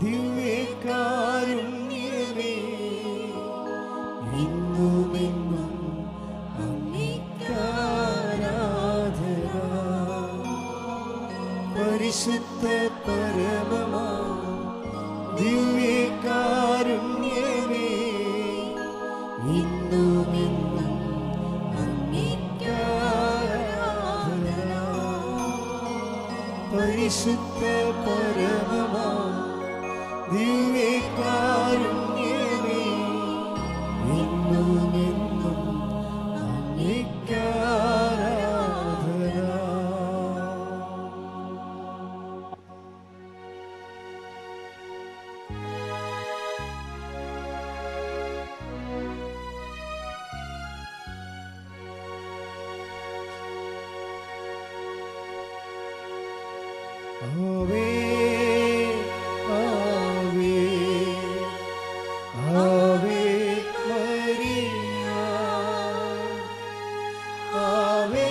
ദിവ്യകാരുണ്യമേ, ഇന്നുമെന്നും അങ്ങേക്കാരാധന. പരിശുദ്ധ പരമമാ ദിവ്യകാരുണ്യമേ, ഇന്നുമെന്നും അങ്ങേക്കാരാധന. പരിശുദ്ധ പരമമാ ദിവ്യകാരുണ്യമേ, ഇന്നുമെന്നും അങ്ങേക്കാരാധന. ആവേ ആവേ ആവേ മരിയ, ആവേ